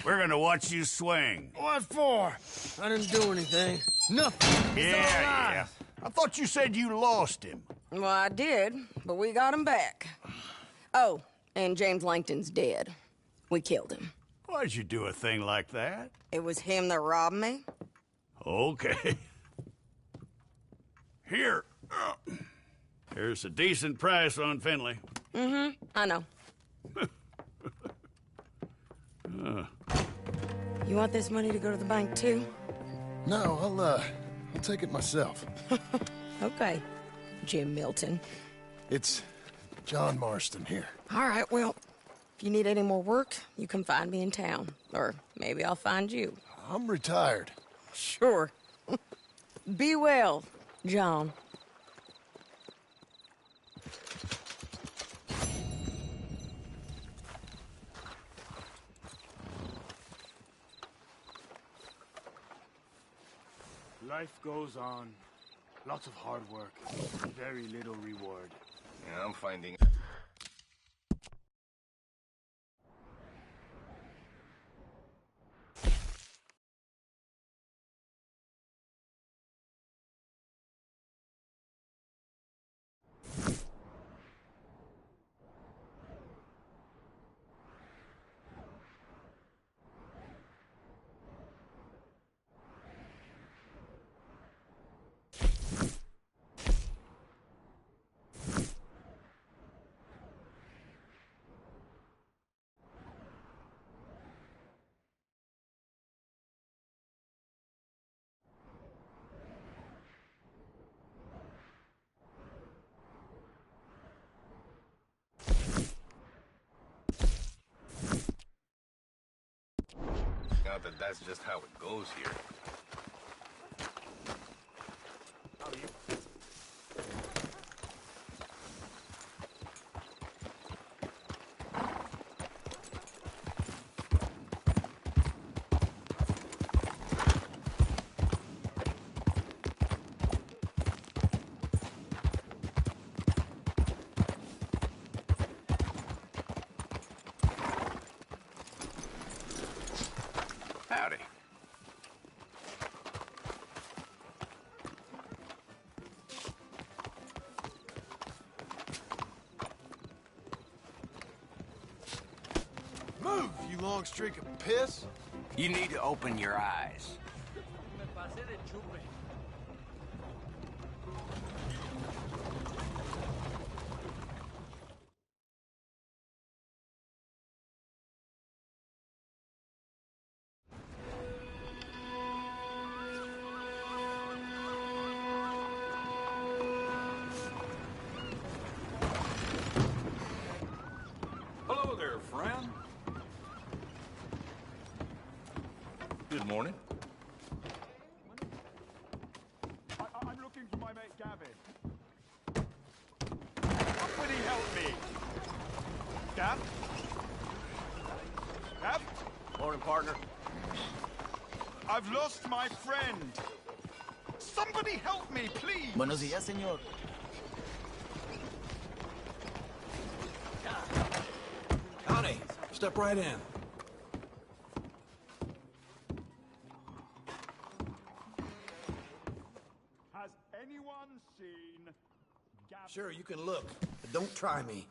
We're gonna watch you swing. What for? I didn't do anything. Nothing. It's all Yeah. lies. I thought you said you lost him. Well, I did, but we got him back. Oh, and James Langton's dead. We killed him. Why'd you do a thing like that? It was him that robbed me. Okay. Here. Here's a decent price on Finley. Mm-hmm, I know. You want this money to go to the bank, too? No, I'll take it myself. Okay, Jim Milton. It's John Marston here. All right, well, If you need any more work, you can find me in town. Or maybe I'll find you. I'm retired. Sure. Be well, John. Life goes on. Lots of hard work. Very little reward. Yeah, I'm finding... Not that that's just how it goes here. Howdy. Move, you long streak of piss! You need to open your eyes. Hello there, friend. Good morning. I'm looking for my mate Gavin. Somebody help me. Gav? Gav? Morning, partner. I've lost my friend. Somebody help me, please. Buenos días, señor. Connie, step right in. Has anyone seen Gavin? Sure, you can look, but don't try me.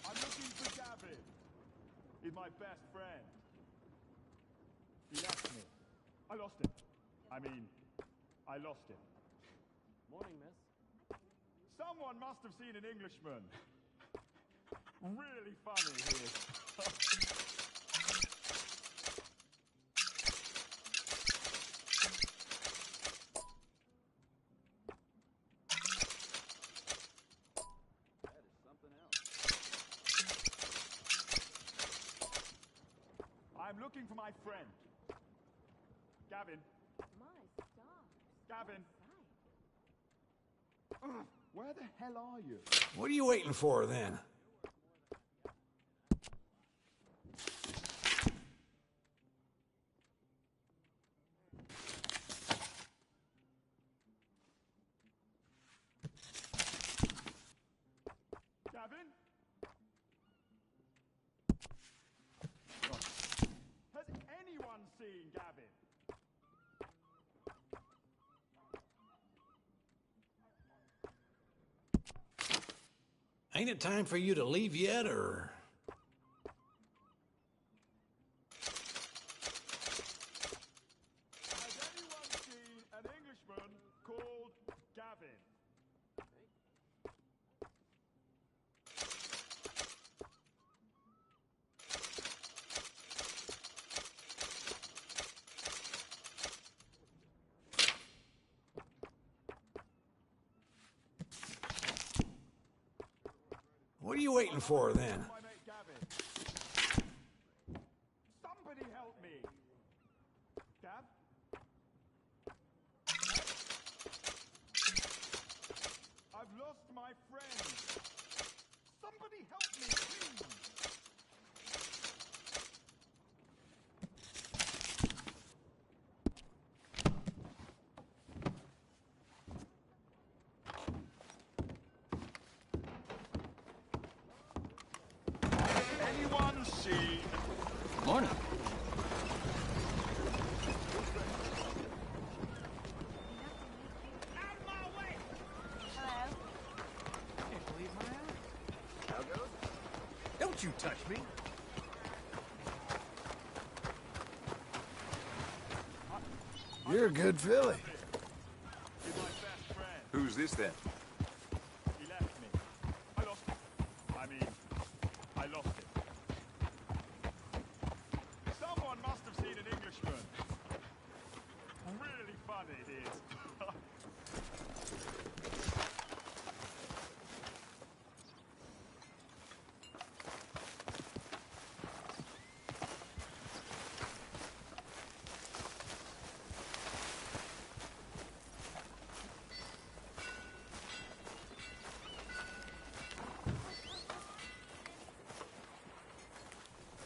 I'm looking for Gavin. He's my best friend. He left me. I lost him. I lost him. Morning, miss. Someone must have seen an Englishman. Really funny he is. That is something else. I'm looking for my friend. Gavin. My stars. Gavin. Where the hell are you? What are you waiting for, then? Gavin? Has anyone seen Gavin? Ain't it time for you to leave yet, or...? Has anyone seen an Englishman called Gavin? What are you waiting for, then? Somebody help me! Gab? I've lost my friend! Somebody help me, please! Anyone seen? Morning. Don't you touch me. You're a good filly. Who's this then? He left me. I lost him. I mean, I lost him. Someone must have seen an Englishman. Really funny it is.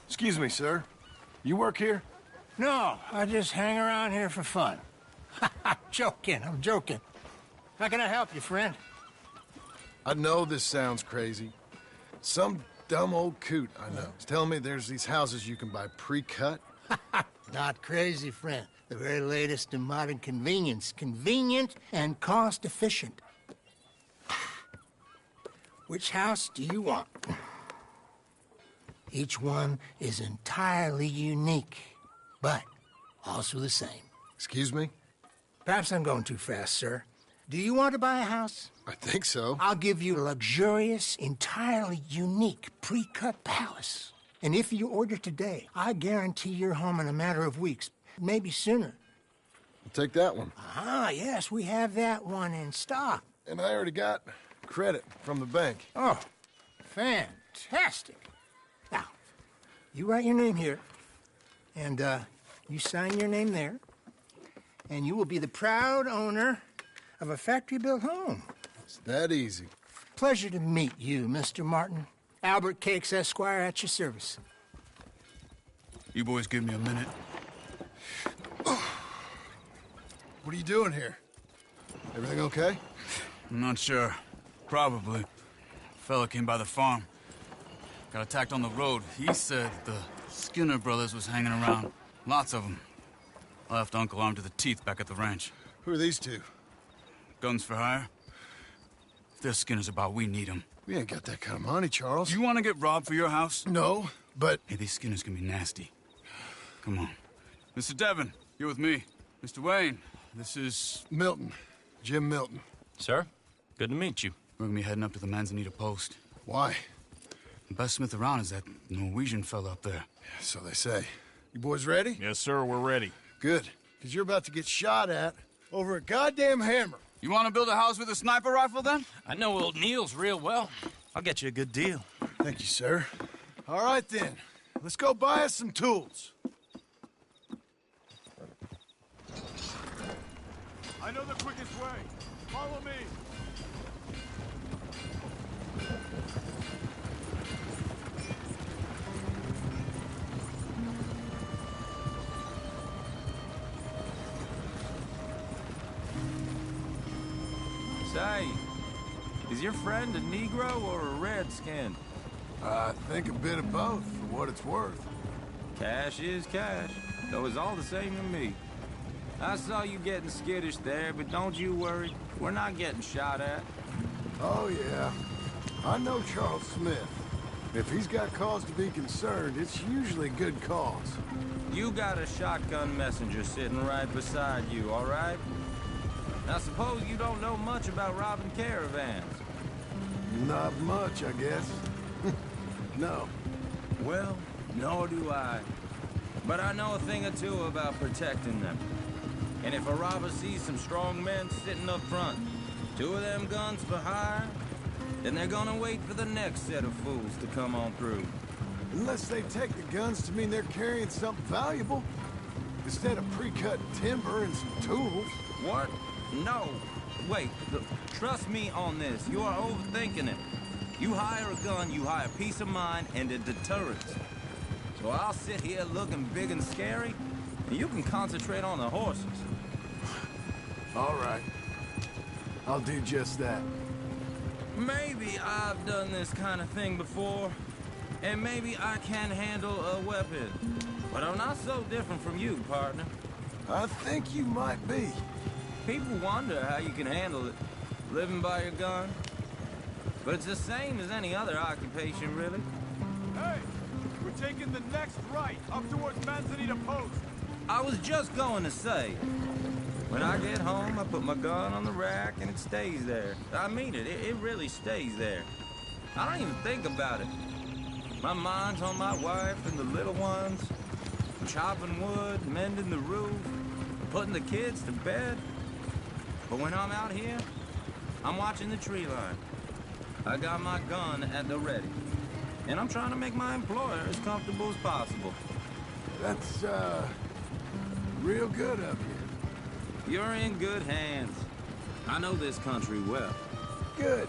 Excuse me, sir. You work here? No, I just hang around here for fun. I'm joking. How can I help you, friend? I know this sounds crazy. Some dumb old coot I know is telling me there's these houses you can buy pre-cut. Not crazy, friend. The very latest in modern convenience. Convenient and cost-efficient. Which house do you want? Each one is entirely unique, but also the same. Excuse me? Perhaps I'm going too fast, sir. Do you want to buy a house? I think so. I'll give you a luxurious, entirely unique pre-cut palace. And if you order today, I guarantee you're home in a matter of weeks, maybe sooner. I'll take that one. Ah, yes, we have that one in stock. And I already got credit from the bank. Oh, fantastic. Now, you write your name here, and you sign your name there, and you will be the proud owner of a factory-built home. It's that easy. Pleasure to meet you, Mr. Martin. Albert Cakes, Esquire, at your service. You boys give me a minute. What are you doing here? Everything okay? I'm not sure. Probably. Fella came by the farm. Got attacked on the road. He said the Skinner brothers was hanging around. Lots of them. I left Uncle armed to the teeth back at the ranch. Who are these two? Guns for hire. If they're Skinner's about, we need them. We ain't got that kind of money, Charles. You want to get robbed for your house? No, but... Hey, these Skinners can be nasty. Come on. Mr. Devon, you're with me. Mr. Wayne, this is... Milton. Jim Milton. Sir, good to meet you. We're gonna be heading up to the Manzanita post. Why? The best smith around is that Norwegian fella up there. Yeah, so they say. You boys ready? Yes, sir, we're ready. Good, because you're about to get shot at over a goddamn hammer. You want to build a house with a sniper rifle, then? I know old Neil's real well. I'll get you a good deal. Thank you, sir. All right, then. Let's go buy us some tools. I know the quickest way. Follow me. Say, is your friend a Negro or a Redskin? I think a bit of both, for what it's worth. Cash is cash, though it's all the same to me. I saw you getting skittish there, but don't you worry. We're not getting shot at. Oh, yeah. I know Charles Smith. If he's got cause to be concerned, it's usually a good cause. You got a shotgun messenger sitting right beside you, all right? Now, suppose you don't know much about robbing caravans. Not much, I guess. No. Well, nor do I. But I know a thing or two about protecting them. And if a robber sees some strong men sitting up front, 2 of them guns for hire, then they're gonna wait for the next set of fools to come on through. Unless they take the guns to mean they're carrying something valuable. Instead of pre-cut timber and some tools. What? No. Wait, look, trust me on this. You are overthinking it. You hire a gun, you hire peace of mind and a deterrence. So I'll sit here looking big and scary, and you can concentrate on the horses. All right. I'll do just that. Maybe I've done this kind of thing before, and maybe I can handle a weapon. But I'm not so different from you, partner. I think you might be. People wonder how you can handle it, living by your gun. But it's the same as any other occupation, really. Hey! We're taking the next right, up towards Manzanita Post. I was just going to say, when I get home, I put my gun on the rack and it stays there. I mean it, it really stays there. I don't even think about it. My mind's on my wife and the little ones, chopping wood, mending the roof, putting the kids to bed. But when I'm out here, I'm watching the tree line. I got my gun at the ready. And I'm trying to make my employer as comfortable as possible. That's, real good of you. You're in good hands. I know this country well. Good.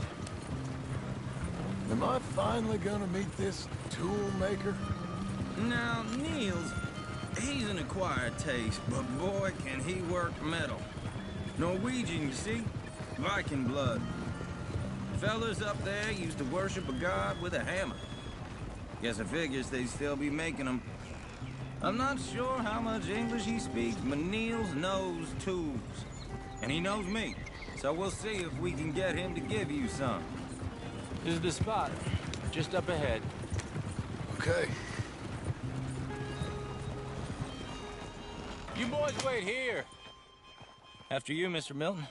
Am I finally gonna meet this tool maker? Now, Niels, he's an acquired taste, but boy, can he work metal. Norwegian, you see? Viking blood. Fellas up there used to worship a god with a hammer. Guess I figures they'd still be making them. I'm not sure how much English he speaks, but Niels knows tools. And he knows me. So we'll see if we can get him to give you some. This is the spot. Just up ahead. Okay. You boys wait here. After you, Mr. Milton.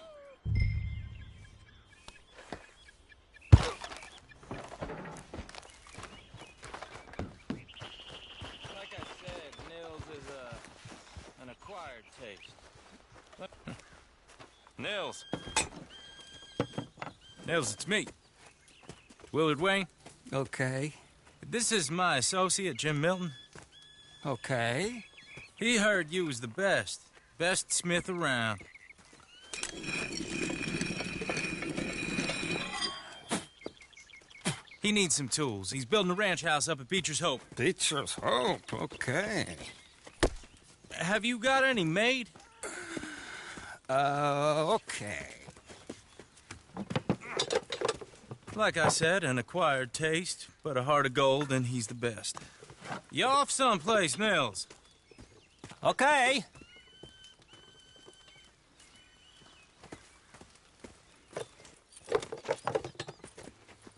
Like I said, Nils is an acquired taste. Nils. Nils, it's me. Willard Wayne. Okay. This is my associate, Jim Milton. Okay. He heard you was the best smith around. He needs some tools. He's building a ranch house up at Beecher's Hope. Beecher's Hope, okay. Have you got any made? Okay. Like I said, an acquired taste, but a heart of gold, and he's the best. You off someplace, Nils? Okay.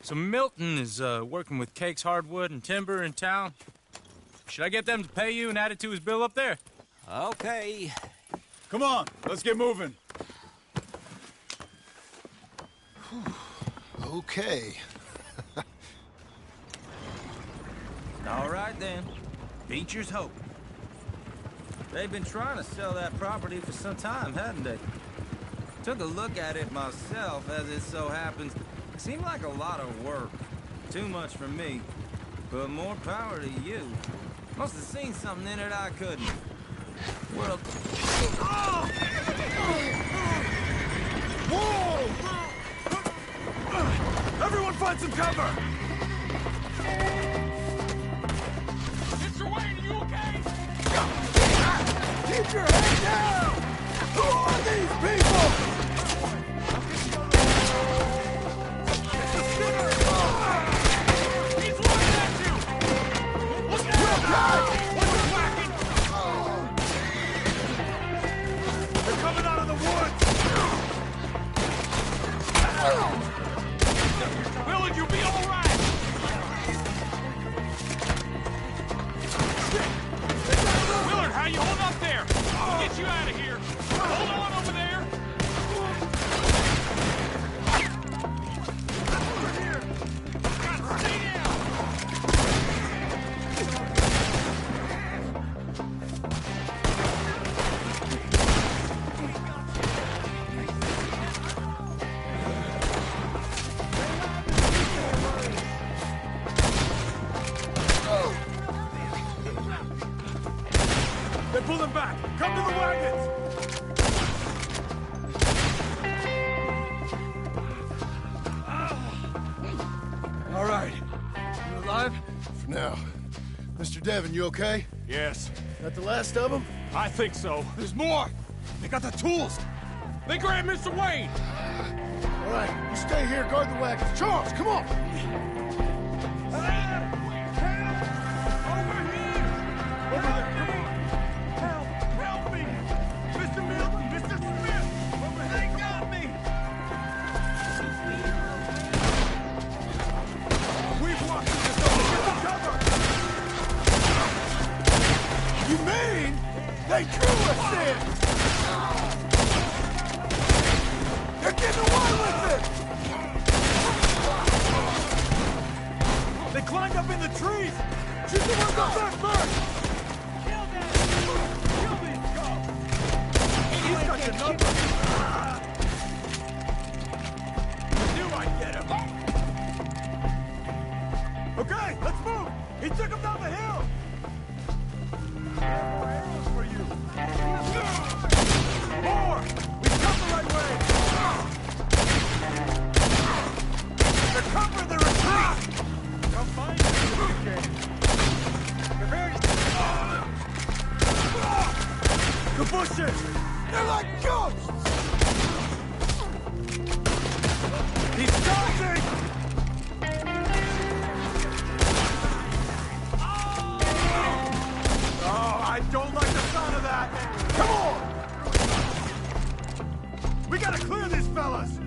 So Milton is working with Cake's Hardwood and Timber in town. Should I get them to pay you and add it to his bill up there? Okay. Come on, let's get moving. Okay. All right, then. Beecher's Hope. They've been trying to sell that property for some time, hadn't they? Took a look at it myself, as it so happens. Seemed like a lot of work. Too much for me. But more power to you. Must have seen something in it I couldn't. Well... Oh! Whoa! Everyone find some cover! Mr. Wayne, are you okay? Keep your head down! Who are these people? He's looking at you! Look out! What's he whacking? They're coming out of the woods! Willard, you'll be all right! Willard, how you holding up there? We'll get you out of here. Hold on over there. pull them back! Come to the wagons! All right. You alive? For now. Mr. Devon, you okay? Yes. That the last of them? I think so. There's more! They got the tools! They grabbed Mr. Wayne! All right, you stay here, guard the wagons. Charles, come on! You mean they drew us in? They're getting away with it! They climbed up in the trees! Shoot the ones up there first! Kill them! Kill these cops! He's got your number! I knew I'd get him! Okay, let's move! He took him down the hill! More arrows for you! More! We've come the right way! They're covering the retreat! Come find us if you can! Prepare the bushes! They're like ghosts! He's charging! Oh, I don't like the sound of that! Come on! We gotta clear these fellas!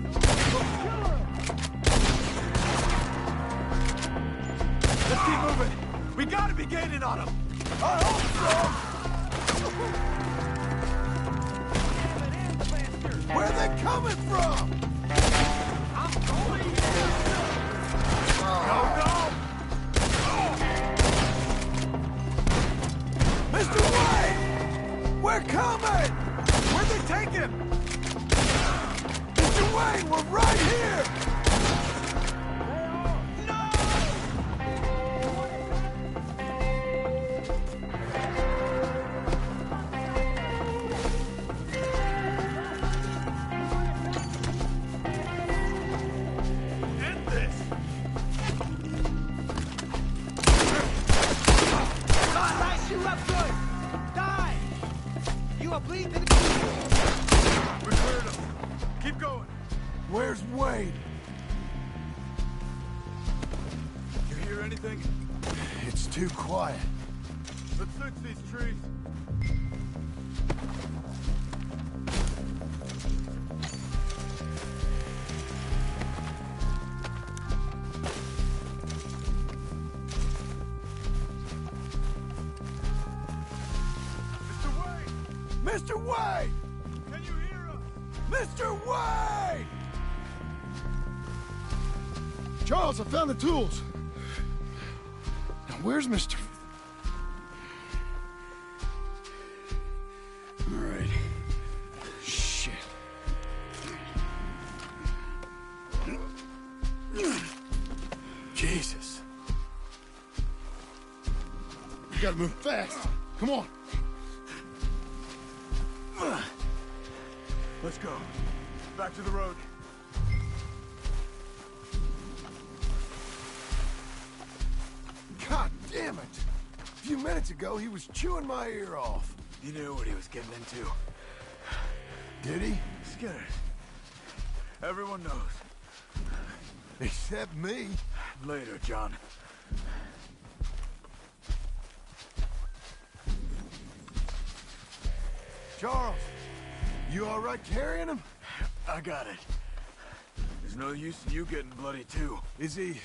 Let's keep moving! We gotta be gaining on them! I hope so! Where are they coming from? I'm going! No, no! Mr. Wayne! We're coming! Where'd they take him? Mr. Wayne, we're right here! End this! Light you up good! Die! You are bleeding. We cleared him. Keep going. Where's Wade? You hear anything? It's too quiet. Let's search these trees. Mr. Wade! Can you hear us? Mr. Wade! Charles, I found the tools. Now, where's Mr. All right. Shit. Jesus. You gotta move fast. Come on. Let's go. Back to the road. God damn it! A few minutes ago, he was chewing my ear off. He knew what he was getting into. Did he? Skinner. Everyone knows. Except me. Later, John. Charles, you all right carrying him? I got it. There's no use in you getting bloody too. Is it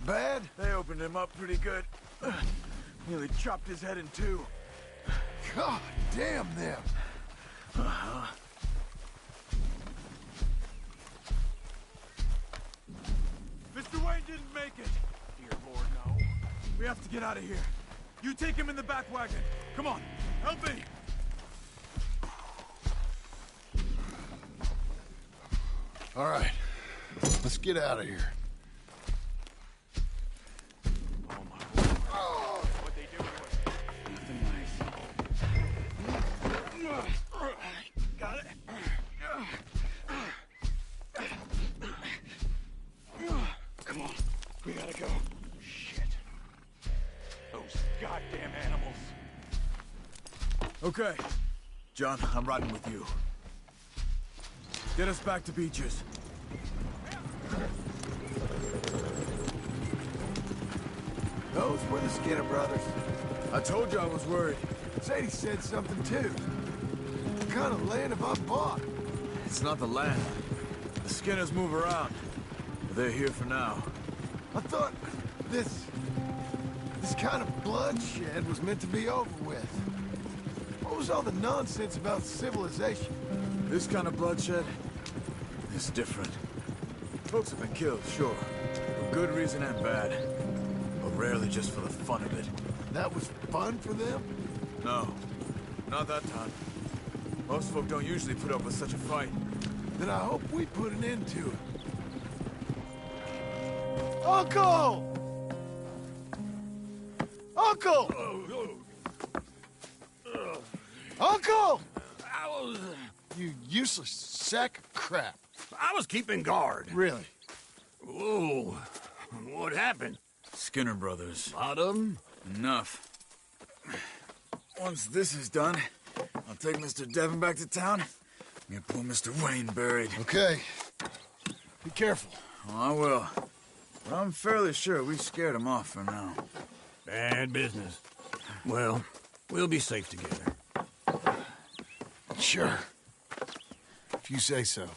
bad? They opened him up pretty good. Nearly chopped his head in two. God damn them. Uh-huh. Mr. Wayne didn't make it. Dear Lord, no. We have to get out of here. You take him in the back wagon. Come on, help me. All right, let's get out of here. Oh my Lord. What'd they do to us? Nothing nice. Got it. Come on, we gotta go. Shit. Those goddamn animals. Okay. John, I'm riding with you. Get us back to Beaches. Those were the Skinner brothers. I told you I was worried. Sadie said something too. What kind of land have I bought? It's not the land. The Skinners move around. But they're here for now. I thought this kind of bloodshed was meant to be over with. What was all the nonsense about civilization? This kind of bloodshed is different. Folks have been killed, sure. For good reason and bad. But rarely just for the fun of it. That was fun for them? No. Not that time. Most folk don't usually put up with such a fight. Then I hope we put an end to it. Uncle! Uncle! Uncle! You useless sack of crap. I was keeping guard. Really? Whoa. What happened? Skinner brothers. A lot of them? Enough. Once this is done, I'll take Mr. Devon back to town and get poor Mr. Wayne buried. Okay. Be careful. Oh, I will. But I'm fairly sure we scared him off for now. Bad business. Well, we'll be safe together. Sure. If you say so.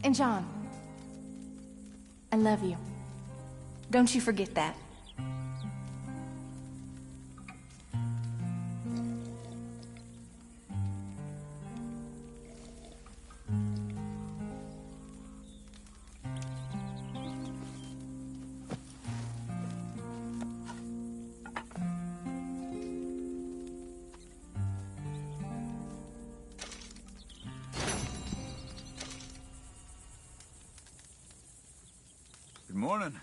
And John, I love you. Don't you forget that. Good morning.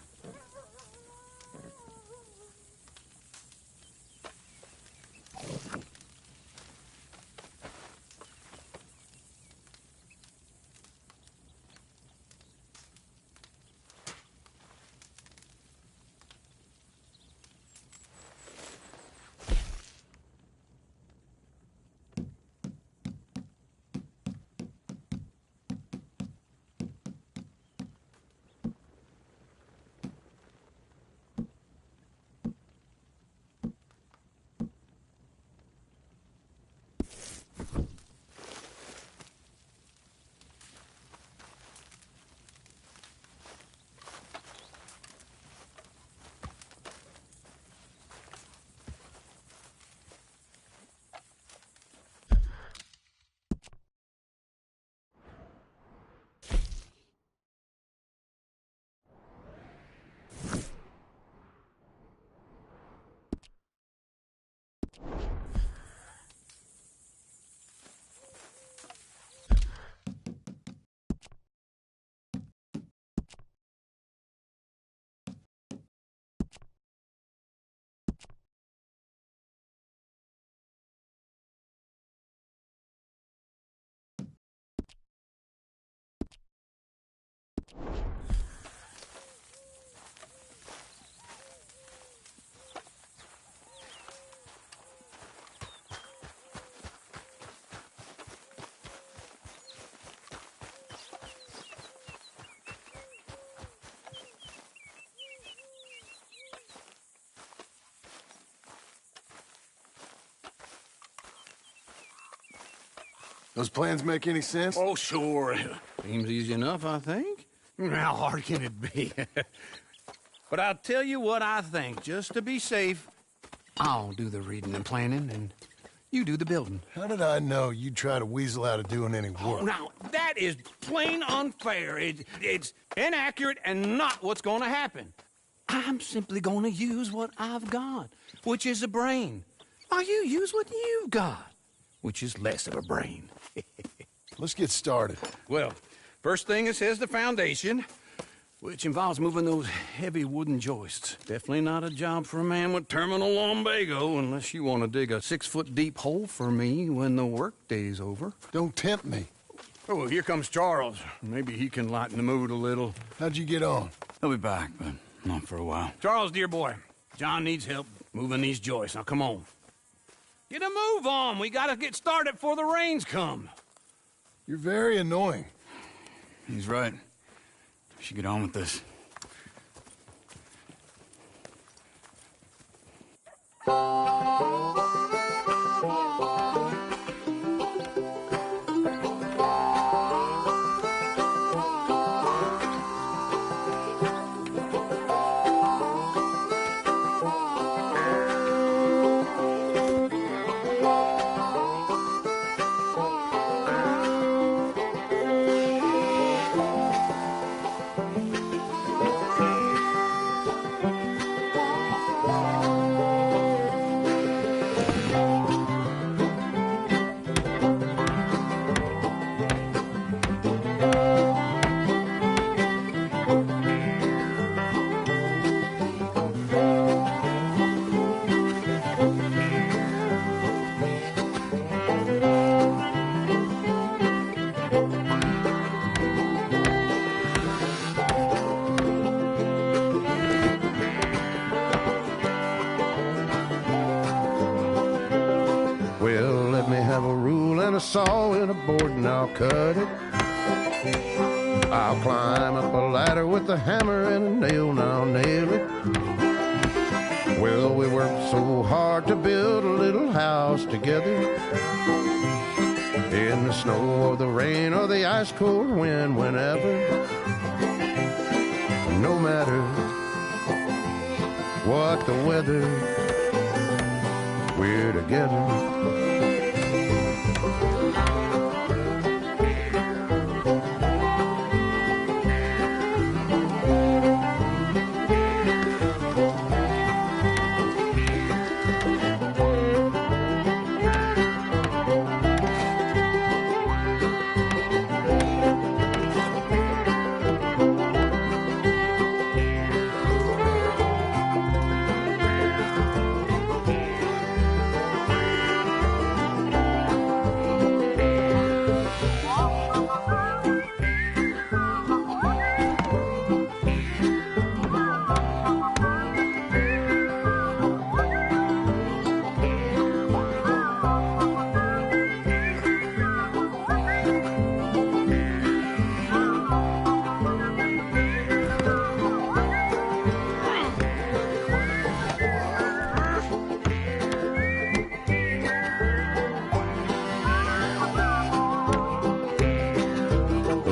Those plans make any sense? Oh, sure. Seems easy enough, I think. How hard can it be? But I'll tell you what I think. Just to be safe, I'll do the reading and planning, and you do the building. How did I know you'd try to weasel out of doing any work? Now, that is plain unfair. It's inaccurate and not what's going to happen. I'm simply going to use what I've got, which is a brain. While you use what you've got, which is less of a brain. Let's get started. Well, first thing it says the foundation. which involves moving those heavy wooden joists. Definitely not a job for a man with terminal lumbago unless you want to dig a 6-foot deep hole for me when the workday's over. Don't tempt me. Oh, here comes Charles. Maybe he can lighten the mood a little. How'd you get on? He'll be back, but not for a while. Charles, dear boy, John needs help moving these joists. Now, come on. Get a move on. We gotta get started before the rains come. You're very annoying. He's right. We should get on with this. Well, let me have a rule and a saw and a board and I'll cut it. I'll climb up a ladder with a hammer and a nail and I'll nail it. Well, we worked so hard to build a little house together. In the snow or the rain or the ice cold wind, whenever. No matter what the weather, we're together.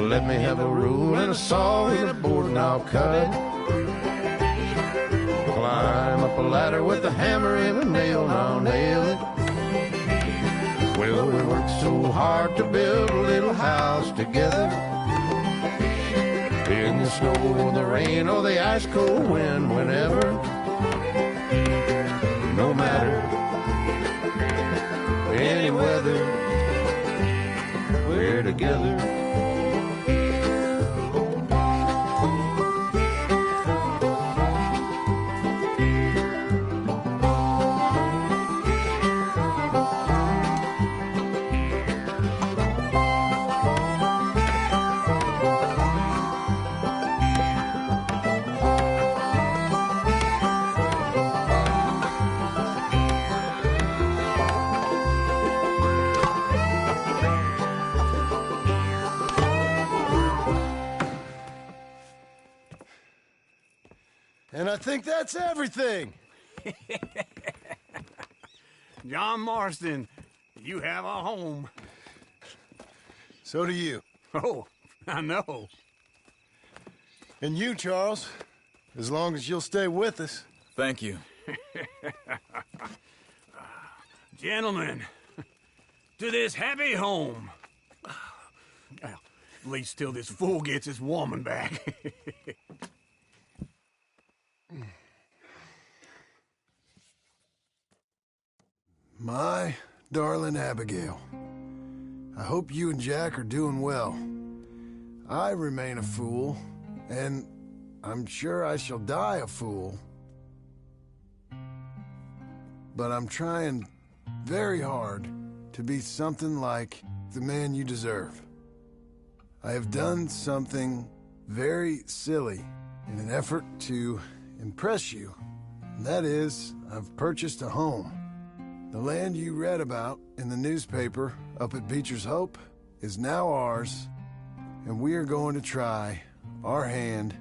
Let me have a rule and a saw and a board and I'll cut it. Climb up a ladder with a hammer and a nail and I'll nail it. Well, we worked so hard to build a little house together. In the snow or the rain or the ice cold wind, whenever. No matter any weather, we're together. And I think that's everything. John Marston, you have a home. So do you. Oh, I know. And you, Charles, as long as you'll stay with us. Thank you. Gentlemen, to this happy home. Well, at least till this fool gets his woman back. My darling Abigail, I hope you and Jack are doing well. I remain a fool, and I'm sure I shall die a fool. But I'm trying very hard to be something like the man you deserve. I have done something very silly in an effort to impress you. And that is, I've purchased a home. The land you read about in the newspaper up at Beecher's Hope is now ours, and we are going to try our hand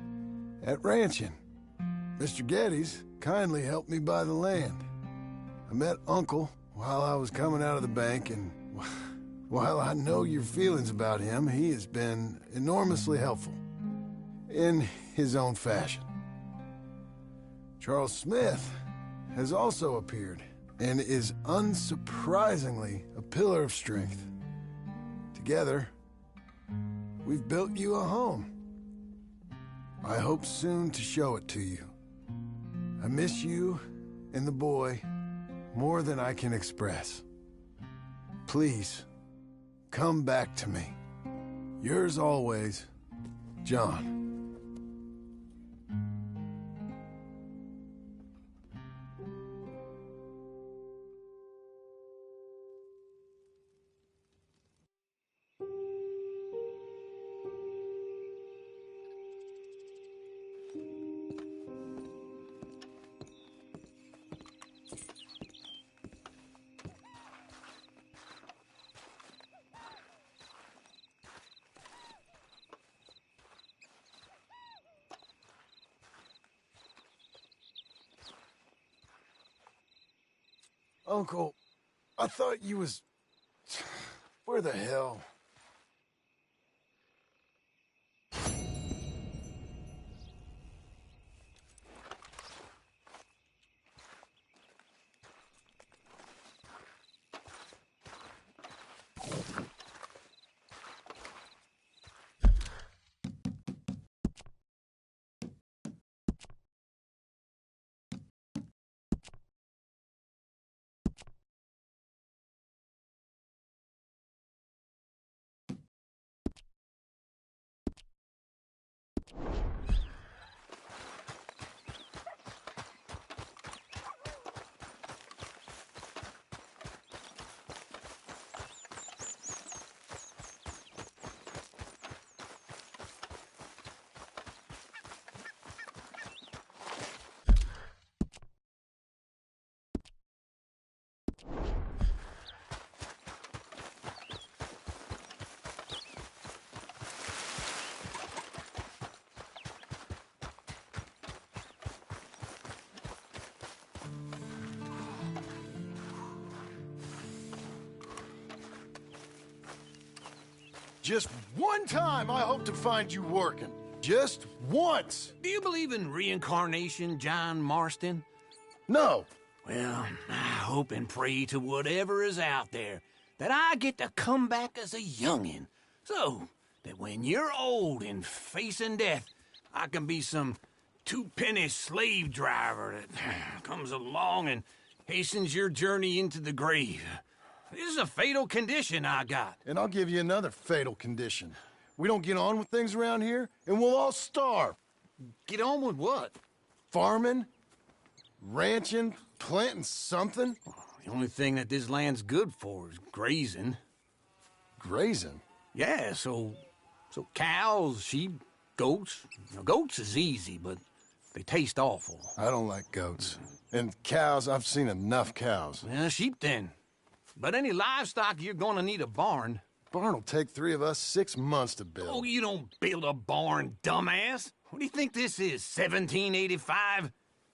at ranching. Mr. Geddes kindly helped me buy the land. I met Uncle while I was coming out of the bank, and while I know your feelings about him, he has been enormously helpful in his own fashion. Charles Smith has also appeared and is unsurprisingly a pillar of strength. Together, we've built you a home. I hope soon to show it to you. I miss you and the boy more than I can express. Please, come back to me. Yours always, John. Uncle, I thought you was... Where the hell? Just one time I hope to find you working. Just once. Do you believe in reincarnation, John Marston? No. Well, I hope and pray to whatever is out there that I get to come back as a youngin', so that when you're old and facing death, I can be some two-penny slave driver that comes along and hastens your journey into the grave. This is a fatal condition I got. And I'll give you another fatal condition. We don't get on with things around here, and we'll all starve. Get on with what? Farming, ranching, planting something. The only thing that this land's good for is grazing. Grazing? Yeah, so cows, sheep, goats. Now, goats is easy, but they taste awful. I don't like goats. And cows, I've seen enough cows. Yeah, sheep then. But any livestock, you're gonna need a barn. Barn will take 3 of us 6 months to build. Oh, you don't build a barn, dumbass. What do you think this is, 1785?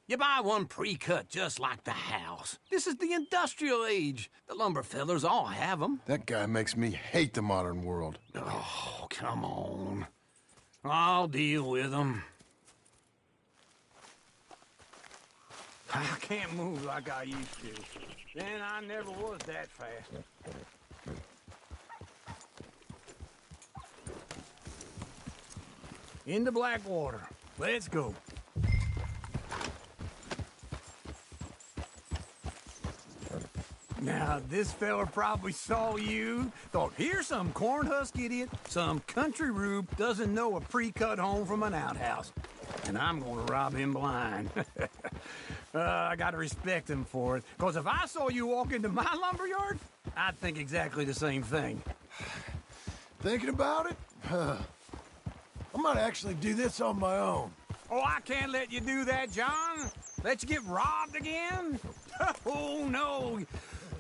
You buy one pre-cut just like the house. This is the industrial age. The lumber fellers all have them. That guy makes me hate the modern world. Oh, come on. I'll deal with them. I can't move like I used to. Then I never was that fast. Into Blackwater. Let's go. Now, This fella probably saw you, thought, here's some corn-husk idiot, some country rube doesn't know a pre-cut home from an outhouse. And I'm gonna rob him blind. I gotta respect him for it, because if I saw you walk into my lumberyard, I'd think exactly the same thing. Thinking about it? I might actually do this on my own. Oh, I can't let you do that, John. Let you get robbed again? Oh, no.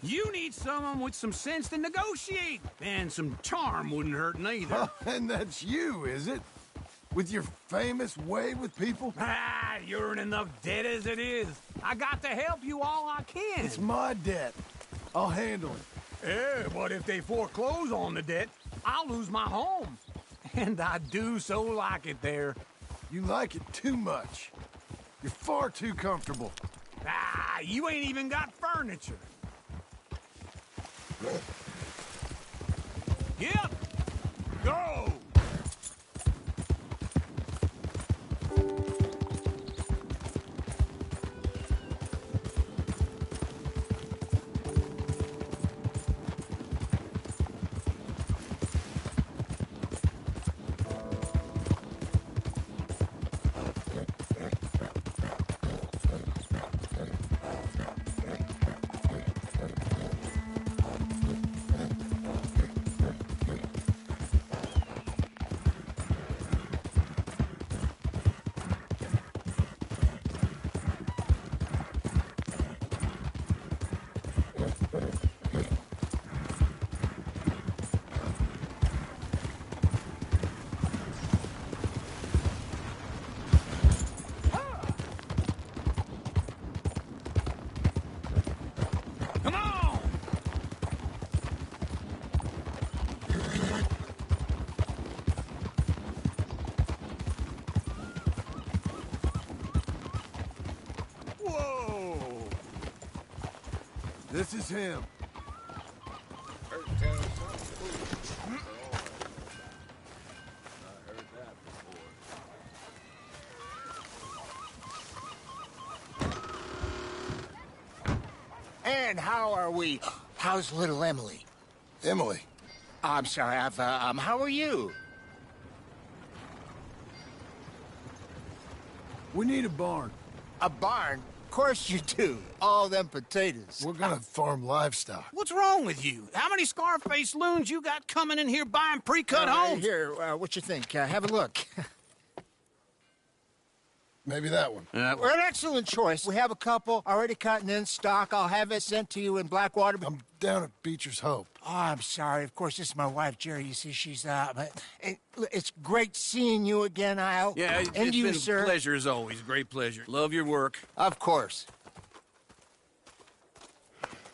You need someone with some sense to negotiate. And some charm wouldn't hurt neither. And that's you, is it? With your famous way with people? Ah, you're in enough debt as it is. I got to help you all I can. It's my debt. I'll handle it. Yeah, but if they foreclose on the debt, I'll lose my home. And I do so like it there. You like it too much. You're far too comfortable. Ah, you ain't even got furniture. Yep. Go! This is him. And how are we? How's little Emily? Emily? I'm sorry, how are you? We need a barn. A barn? Of course you do. All them potatoes. We're gonna farm livestock. What's wrong with you? How many Scarface loons you got coming in here buying pre-cut homes? Here, what you think? Have a look. Maybe that one. We're an excellent choice. We have a couple already cut and in stock. I'll have it sent to you in Blackwater. I'm down at Beecher's Hope. Oh, I'm sorry. Of course, this is my wife, Jerry. You see, she's but it's great seeing you again, Al. Yeah, and it's you, been sir. a pleasure as always. Great pleasure. Love your work. Of course.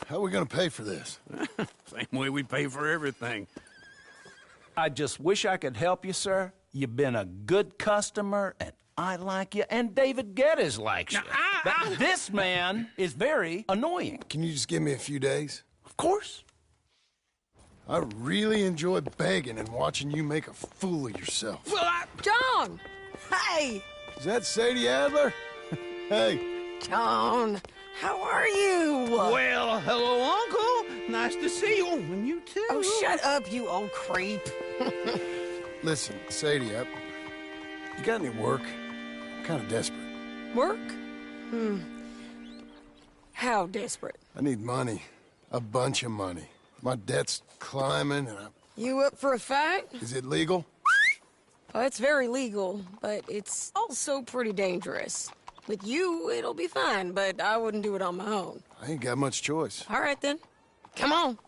How are we gonna pay for this? Same way we pay for everything. I just wish I could help you, sir. You've been a good customer, and I like you, and David Geddes likes you. But this man is very annoying. Can you just give me a few days? Of course. I really enjoy begging and watching you make a fool of yourself. John! Hey! Is that Sadie Adler? Hey. John, how are you? Well, hello, Uncle. Nice to see you. And you too. Oh, shut up, you old creep. Listen, Sadie, you got any work? I'm kind of desperate. Work? How desperate? I need money. A bunch of money. My debt's climbing and You up for a fight? Is it legal? Well, it's very legal, but it's also pretty dangerous. With you, it'll be fine, but I wouldn't do it on my own. I ain't got much choice. All right, then. Come on.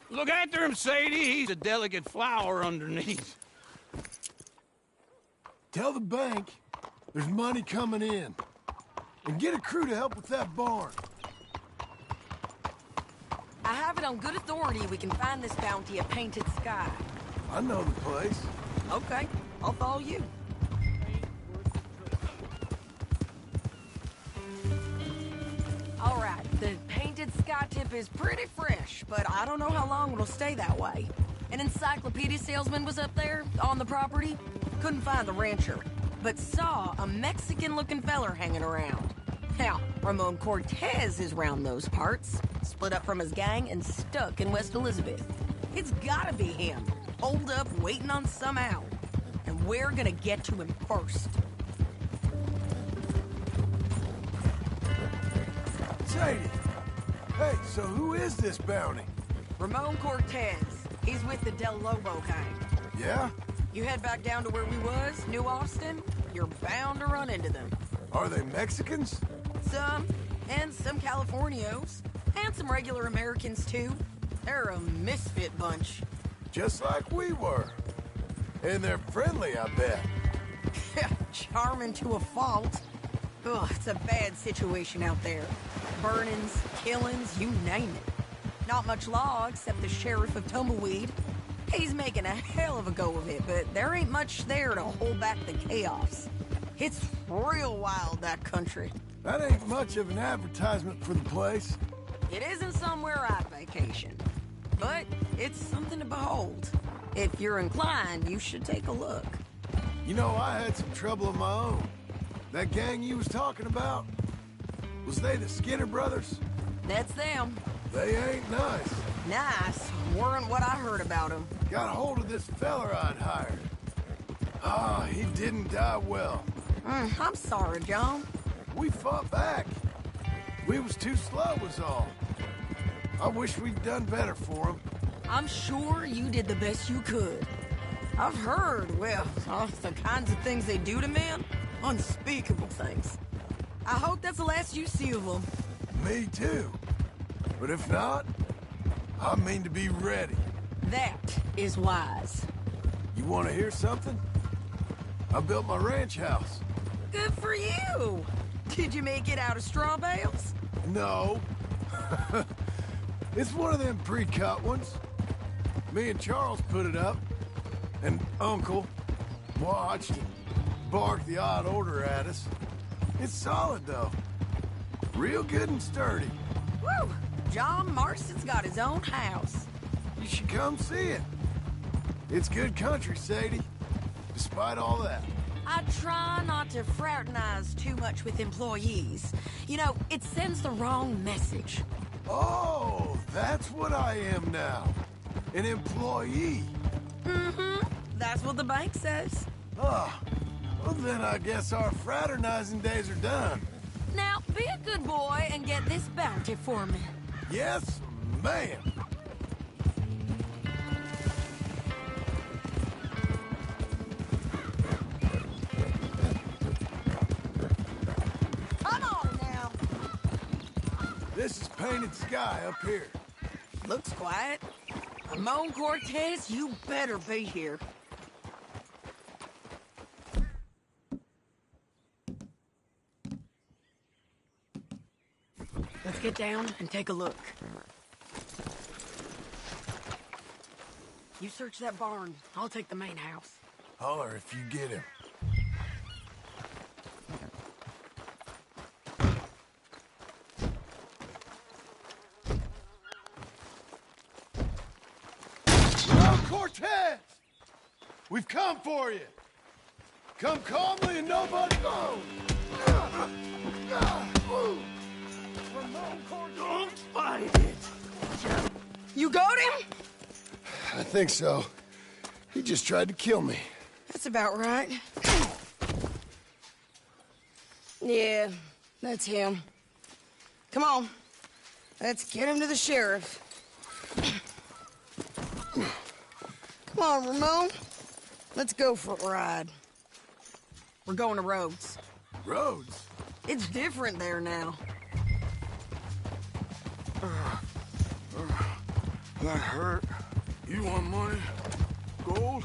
Look after him, Sadie. He's a delicate flower underneath. Tell the bank there's money coming in. And get a crew to help with that barn. I have it on good authority we can find this bounty at Painted Sky. I know the place. Okay, I'll follow you. All right, the Painted Sky tip is pretty fresh, but I don't know how long it'll stay that way. An encyclopedia salesman was up there on the property. Couldn't find the rancher, but saw a Mexican-looking feller hanging around. Now, Ramon Cortez is round those parts, split up from his gang and stuck in West Elizabeth. It's gotta be him, holed up waiting on some owl. And we're gonna get to him first. Sadie! Hey, so who is this bounty? Ramon Cortez. He's with the Del Lobo gang. Yeah? You head back down to where we was, New Austin, you're bound to run into them. Are they Mexicans? Some, and some Californios, and some regular Americans too. They're a misfit bunch. Just like we were. And they're friendly, I bet. Charming to a fault. Ugh, it's a bad situation out there. Burnings, killings, you name it. Not much law except the sheriff of Tumbleweed. He's making a hell of a go of it, but there ain't much there to hold back the chaos. It's real wild, that country. That ain't much of an advertisement for the place. It isn't somewhere I'd vacation, but it's something to behold. If you're inclined, you should take a look. You know, I had some trouble of my own. That gang you was talking about, was they the Skinner brothers? That's them. They ain't nice. Nice weren't what I heard about them. Got a hold of this feller I'd hired. Ah, he didn't die well. I'm sorry, John. We fought back. We was too slow was all. I wish we'd done better for him. I'm sure you did the best you could. I've heard, well, the kinds of things they do to men. Unspeakable things. I hope that's the last you see of them. Me too. But if not, I mean to be ready. That is wise. You want to hear something? I built my ranch house. Good for you. Did you make it out of straw bales? No. It's one of them pre-cut ones. Me and Charles put it up. And Uncle watched and barked the odd order at us. It's solid, though. Real good and sturdy. Woo! John Marston's got his own house. You should come see it. It's good country, Sadie. Despite all that. I try not to fraternize too much with employees. You know, it sends the wrong message. Oh, that's what I am now. An employee. Mm-hmm. That's what the bank says. Ah, well then I guess our fraternizing days are done. Now, be a good boy and get this bounty for me. Yes, ma'am. Come on now. This is painted sky up here. Looks quiet. Ramon Cortez, you better be here. Let's get down and take a look. You search that barn. I'll take the main house. Holler if you get him. Cortez! We've come for you. Come calmly and nobody knows. Don't fight it. You got him? I think so. He just tried to kill me. That's about right. Yeah, that's him. Come on. Let's get him to the sheriff. Come on, Ramon. Let's go for a ride. We're going to Rhodes. Rhodes? It's different there now. That hurt. You want money? Gold?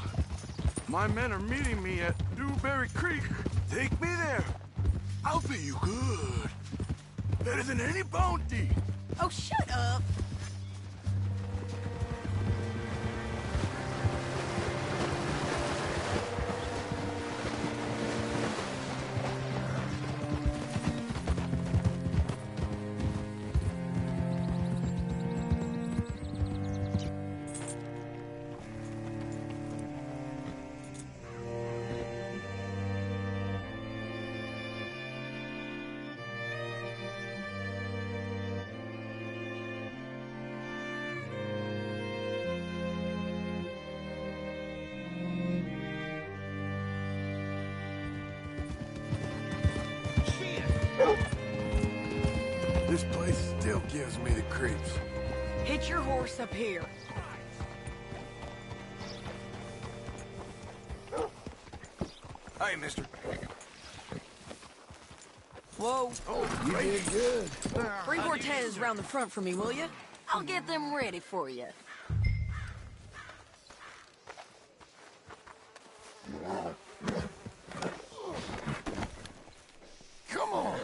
My men are meeting me at Dewberry Creek. Take me there. I'll pay you good. Better than any bounty. Oh, shut up. gives me the creeps. Hitch your horse up here. Hey, mister. Whoa. Oh, you did good. Bring Cortez around the front for me, will you? I'll get them ready for you. Come on.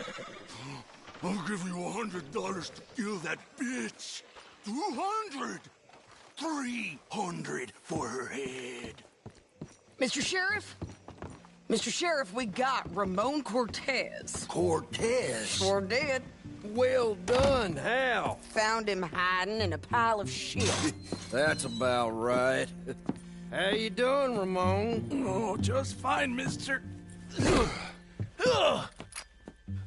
I'll give you $100 to kill that bitch. 200. 300 for her head. Mr. Sheriff? Mr. Sheriff, we got Ramon Cortez. Cortez? Sure did. Well done. How? Found him hiding in a pile of shit. That's about right. How you doing, Ramon? Oh, just fine, mister.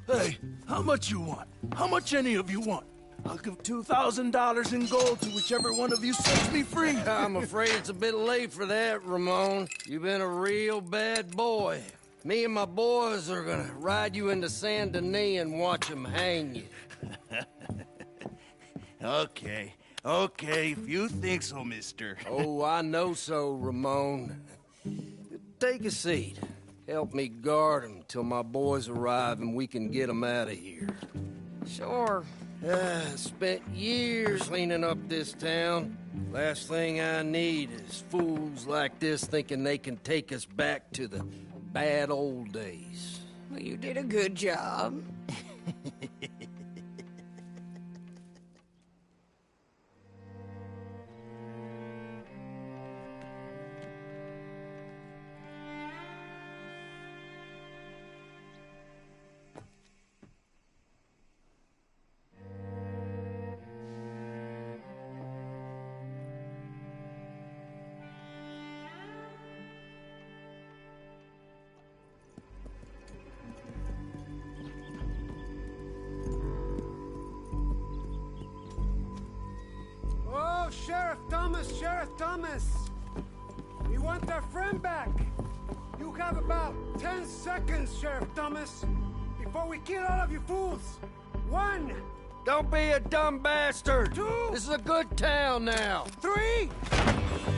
Hey, how much you want? How much any of you want? I'll give $2,000 in gold to whichever one of you sets me free. I'm afraid it's a bit late for that, Ramon. You've been a real bad boy. Me and my boys are gonna ride you into Saint Denis and watch them hang you. Okay, if you think so, mister. Oh, I know so, Ramon. Take a seat. Help me guard them till my boys arrive and we can get them out of here. Sure. Spent years cleaning up this town. Last thing I need is fools like this thinking they can take us back to the bad old days. Well, you did a good job. Oh, Sheriff Thomas! We want our friend back! You have about 10 seconds, Sheriff Thomas, before we kill all of you fools! 1! Don't be a dumb bastard! 2! This is a good town now! 3!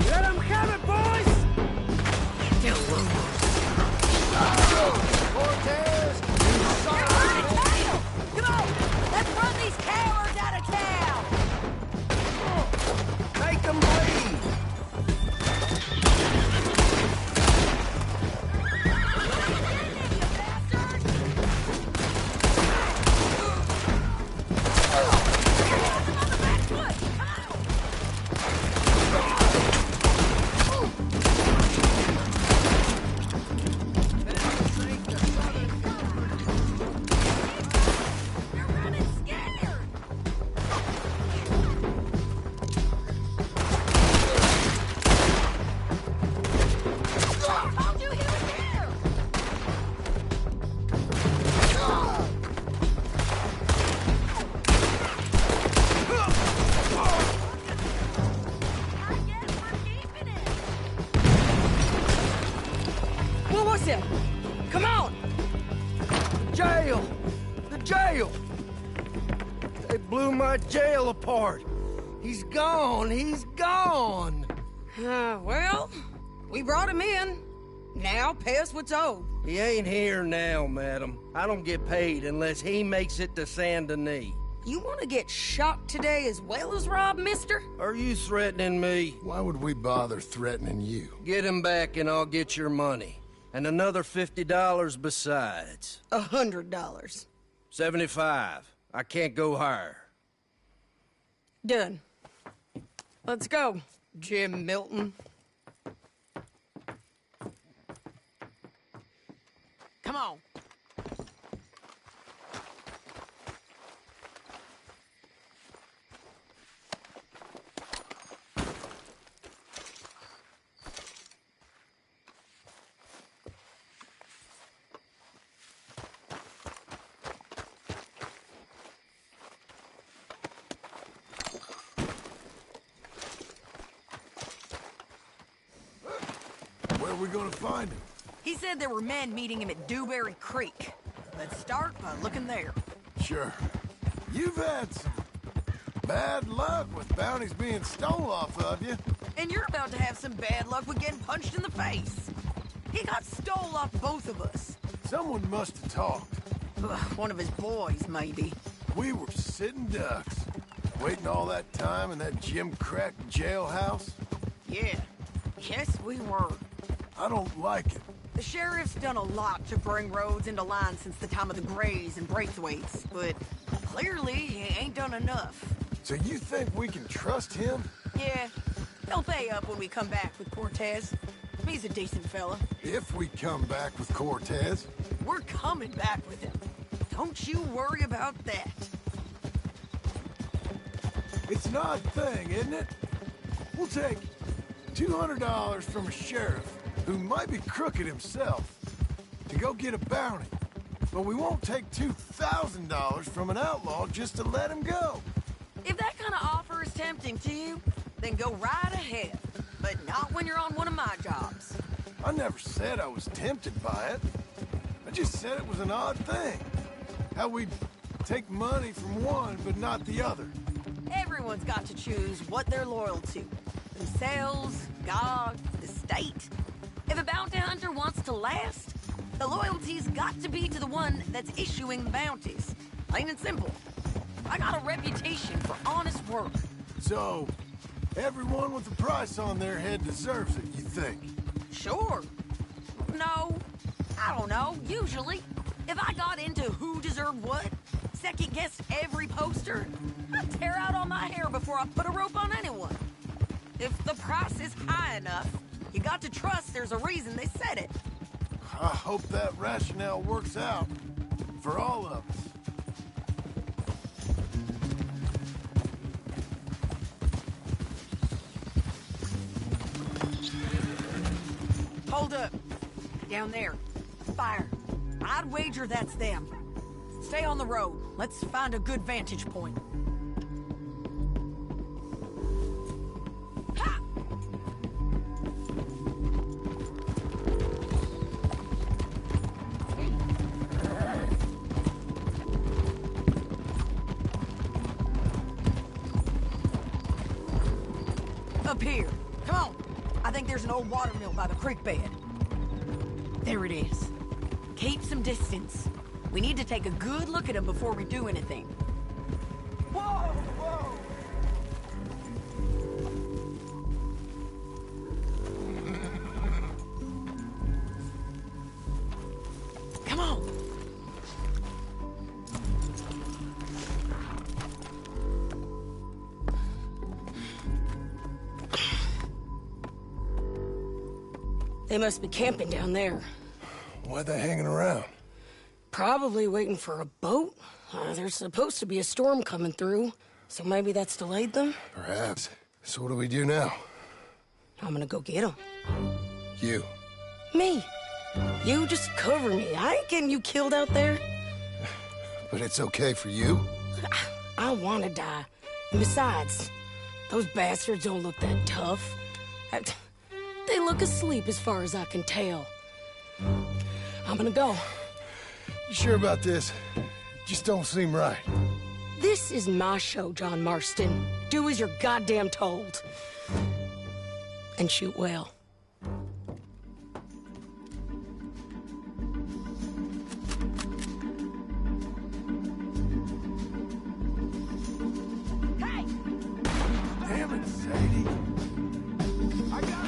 Let them have it, boys! Cortez! Come on! Let's run these cowards out of town! Make them bleed! What was it? Come on! Jail! The jail! They blew my jail apart. He's gone! He's gone! Well, we brought him in. Now pay us what's owed. He ain't here now, madam. I don't get paid unless he makes it to Saint Denis. You want to get shot today as well as Rob, mister? Are you threatening me? Why would we bother threatening you? Get him back and I'll get your money. And another $50 besides. $100. 75. I can't go higher. Done. Let's go, Jim Milton. Come on. Where are we gonna find him? He said there were men meeting him at Dewberry Creek. Let's start by looking there. Sure. You've had some Bad luck with bounties being stole off of you. And you're about to have some bad luck with getting punched in the face. He got stole off both of us. Someone must have talked. One of his boys, maybe. We were sitting ducks, waiting all that time in that gim-crack jailhouse. Yeah. Yes, we were. I don't like it. The sheriff's done a lot to bring roads into line since the time of the Grays and Braithwaites, but clearly he ain't done enough. So you think we can trust him? Yeah. He'll pay up when we come back with Cortez. He's a decent fella. If we come back with Cortez. We're coming back with him. Don't you worry about that. It's an odd thing, isn't it? We'll take $200 from a sheriff who might be crooked himself to go get a bounty. But we won't take $2,000 from an outlaw just to let him go. If that kind of offer is tempting to you, then go right ahead. But not when you're on one of my jobs. I never said I was tempted by it. I just said it was an odd thing. How we'd take money from one but not the other. Everyone's got to choose what they're loyal to. Themselves, God, the state. If a bounty hunter wants to last, the loyalty's got to be to the one that's issuing the bounties. Plain and simple. I got a reputation for honest work. So, everyone with a price on their head deserves it, you think? Sure. No, I don't know. Usually, if I got into who deserved what, second-guessed every poster, I'd tear out all my hair before I put a rope on anyone. If the price is high enough, you got to trust there's a reason they said it. I hope that rationale works out for all of us. Hold up. Down there. Fire. I'd wager that's them. Stay on the road. Let's find a good vantage point. Ha! Up here. Come on. I think there's an old water mill by the creek bed. There it is. Keep some distance. We need to take a good look at him before we do anything. Whoa! Whoa! Come on! They must be camping down there. Why they hanging around? Probably waiting for a boat. There's supposed to be a storm coming through, so maybe that's delayed them? Perhaps. So what do we do now? I'm gonna go get them. You. Me. You just cover me. I ain't getting you killed out there. But it's okay for you? I want to die. And besides, those bastards don't look that tough. They look asleep as far as I can tell. I'm gonna go. You sure about this? Just don't seem right. This is my show, John Marston. Do as you're goddamn told. And shoot well. Hey! Damn it, Sadie. I got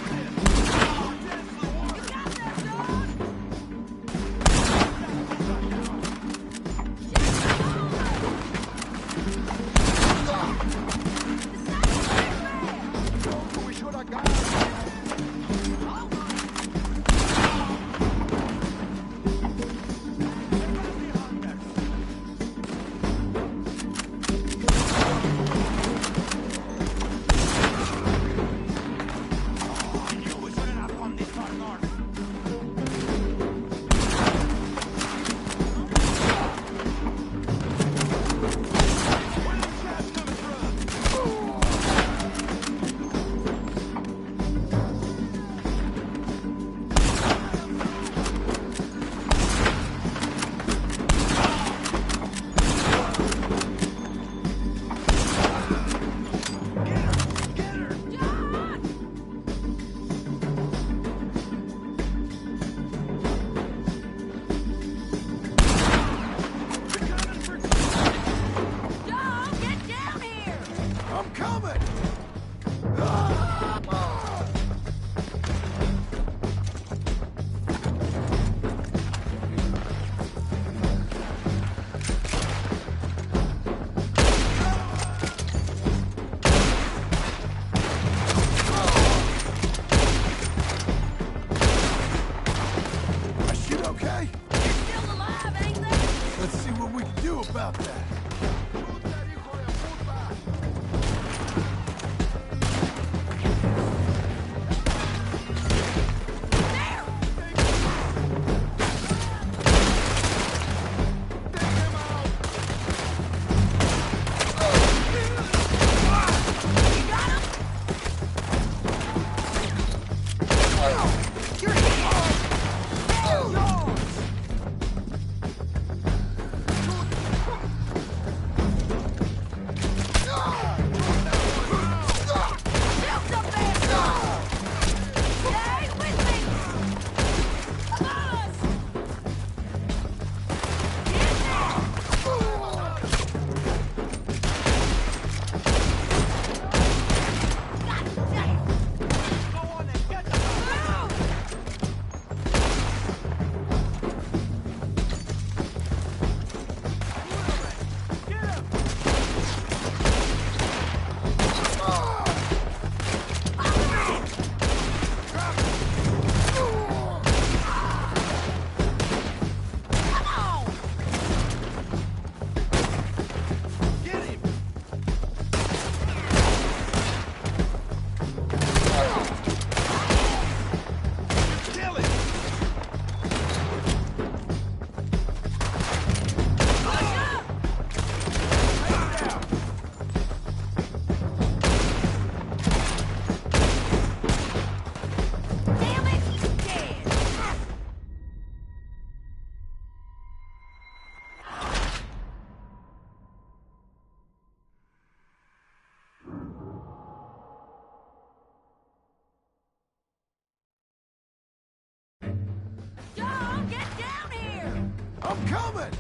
I'm coming!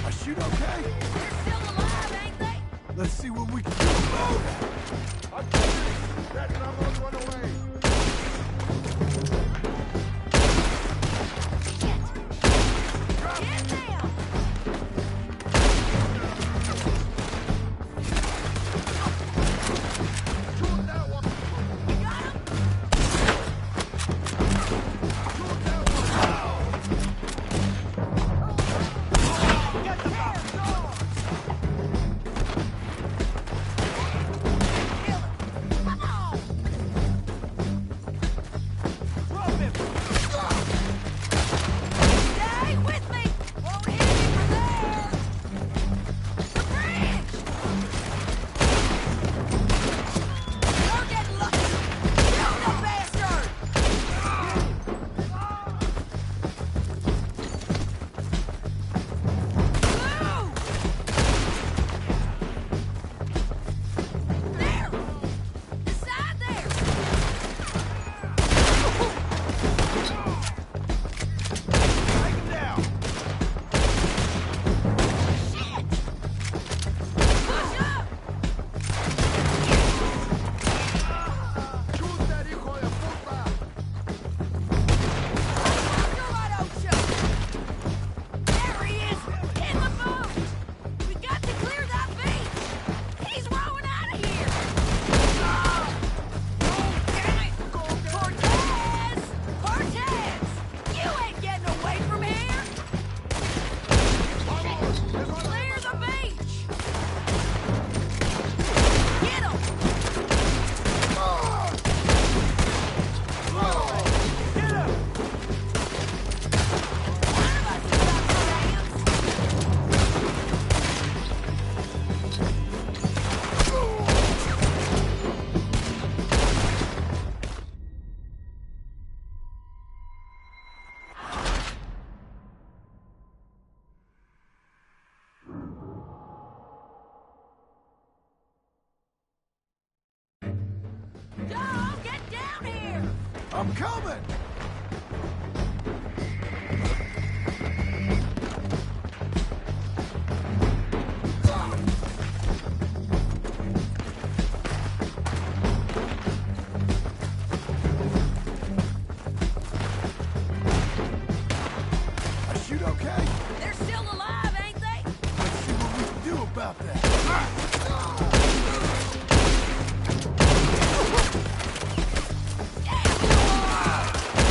I shoot okay? They're still alive, ain't they? Let's see what we can do about it. Let someone run away. Get them! Shoot that one. You got him? Shoot that Get the fire! Come on! Drop him! Stay with me! Won't hit me from there! The bridge! You're getting lucky! Shoot the bastard! Move! There! The side there! Take him down! Shit! Push up! Shoot that hijo de puta. You're right, Ocho! There he is! In the boat! We got to clear that beach! He's rowing out of here! Oh, damn it! Cortez! Cortez! You ain't getting away from here! Clear the beach! Get him! Get him! One of us has got some hands! Joe, get down here! I'm coming! I shoot okay? They're still alive, ain't they? Let's see what we can do about that. Damn you are!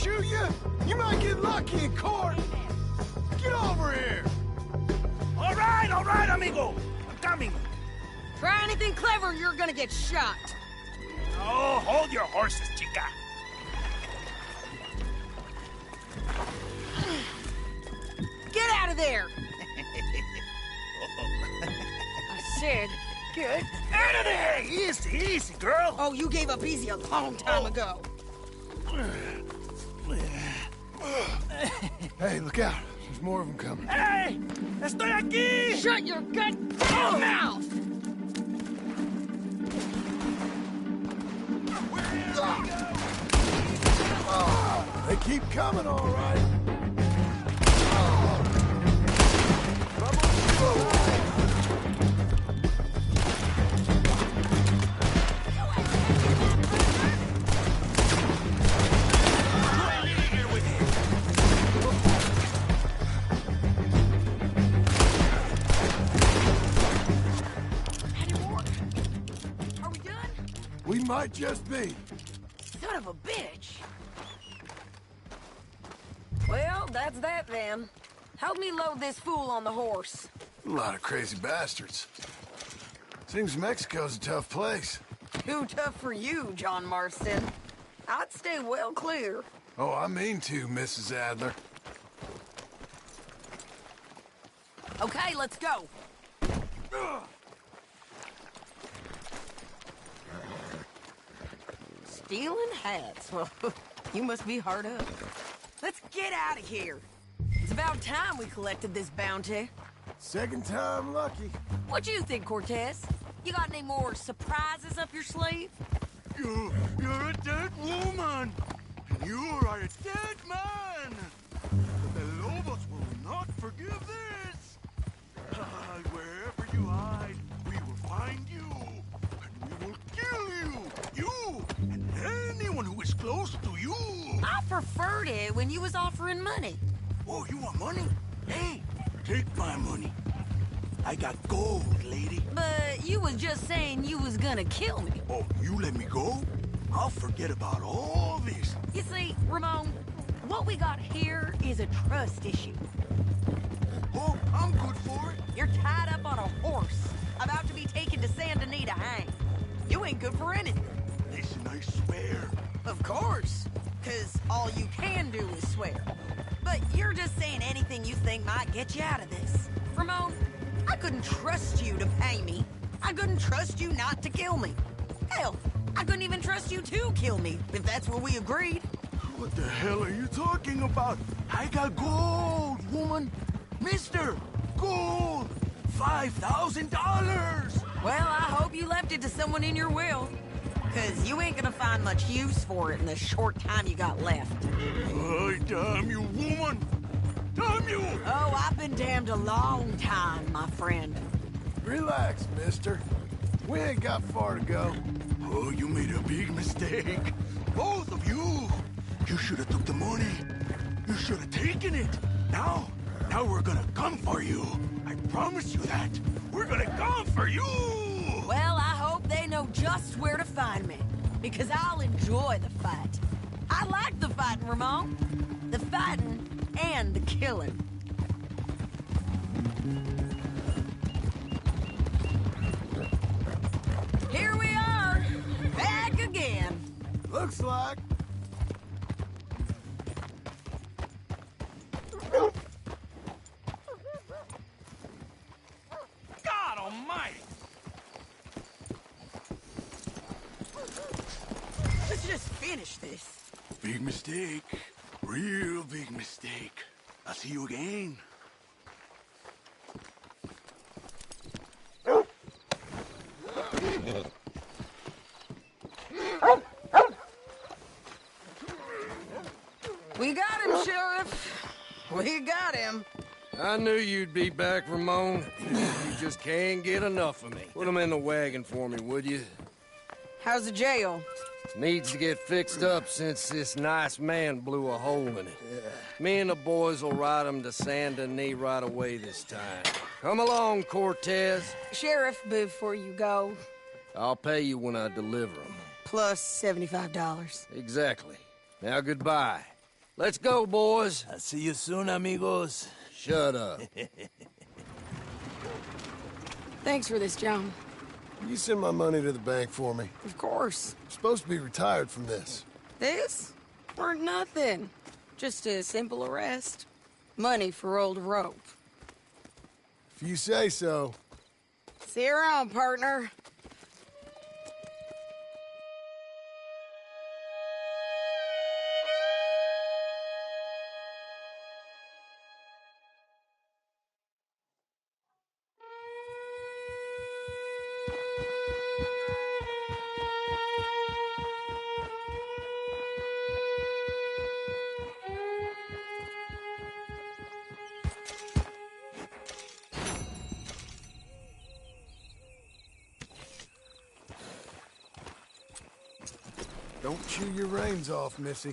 shoot you? You might get lucky in court. Get over here. All right, amigo. I'm coming. Try anything clever, you're gonna get shot. Oh, hold your horses, chica. Get out of there! I said, get out of there! Easy, easy, girl. Oh, you gave up easy a long time ago. Hey, look out. There's more of them coming. Hey! Estoy aquí! Shut your goddamn mouth! They keep coming, all right. Are we done? We might just be. Son of a bitch! Well, that's that then. Help me load this fool on the horse. A lot of crazy bastards. Seems Mexico's a tough place. Too tough for you, John Marston. I'd stay well clear. Oh, I mean to, Mrs. Adler. Okay, let's go. Stealing hats? Well, you must be hard up. Let's get out of here. It's about time we collected this bounty. Second time lucky. What you think, Cortez? You got any more surprises up your sleeve? You're a dead woman. And you are a dead man. The Lobos will not forgive this. Wherever you hide, we will find you. And we will kill you. You and anyone who is close to you. I preferred it when you was offering money. Oh, you want money? Hey, take my money. I got gold, lady. But you was just saying you was gonna kill me. Oh, you let me go? I'll forget about all this. You see, Ramon, what we got here is a trust issue. Oh, I'm good for it. You're tied up on a horse, about to be taken to Saint Denis to hang. You ain't good for anything. Listen, I swear. Of course, because all you can do is swear. But you're just saying anything you think might get you out of this. Ramon, I couldn't trust you to pay me. I couldn't trust you not to kill me. Hell, I couldn't even trust you to kill me, if that's what we agreed. What the hell are you talking about? I got gold, woman. Mister, gold. $5,000. Well, I hope you left it to someone in your will. Because you ain't gonna find much use for it in the short time you got left. Oh, damn you, woman. Damn you! Oh, I've been damned a long time, my friend. Relax, mister. We ain't got far to go. Oh, you made a big mistake. Both of you. You should have took the money. You should have taken it. Now we're gonna come for you. I promise you that. We're gonna come for you. Well, I hope they know just where to find me. Because I'll enjoy the fight. I like the fighting, Ramon. The fighting and the killing. Here we are, back again. Looks like. God almighty! Let's just finish this. Big mistake. Real big mistake. I'll see you again. We got him, Sheriff. We got him. I knew you'd be back, Ramon. You just can't get enough of me. Put him in the wagon for me, would you? How's the jail? Needs to get fixed up since this nice man blew a hole in it. Me and the boys will ride him to Saint Denis right away this time. Come along, Cortez. Sheriff, before you go, I'll pay you when I deliver him. plus $75. Exactly. Now, goodbye. Let's go, boys. I'll see you soon, amigos. Shut up. Thanks for this, John. You send my money to the bank for me. Of course. I'm supposed to be retired from this. This? Weren't nothing. Just a simple arrest. Money for old rope. If you say so. See you around, partner. Don't chew your reins off, Missy.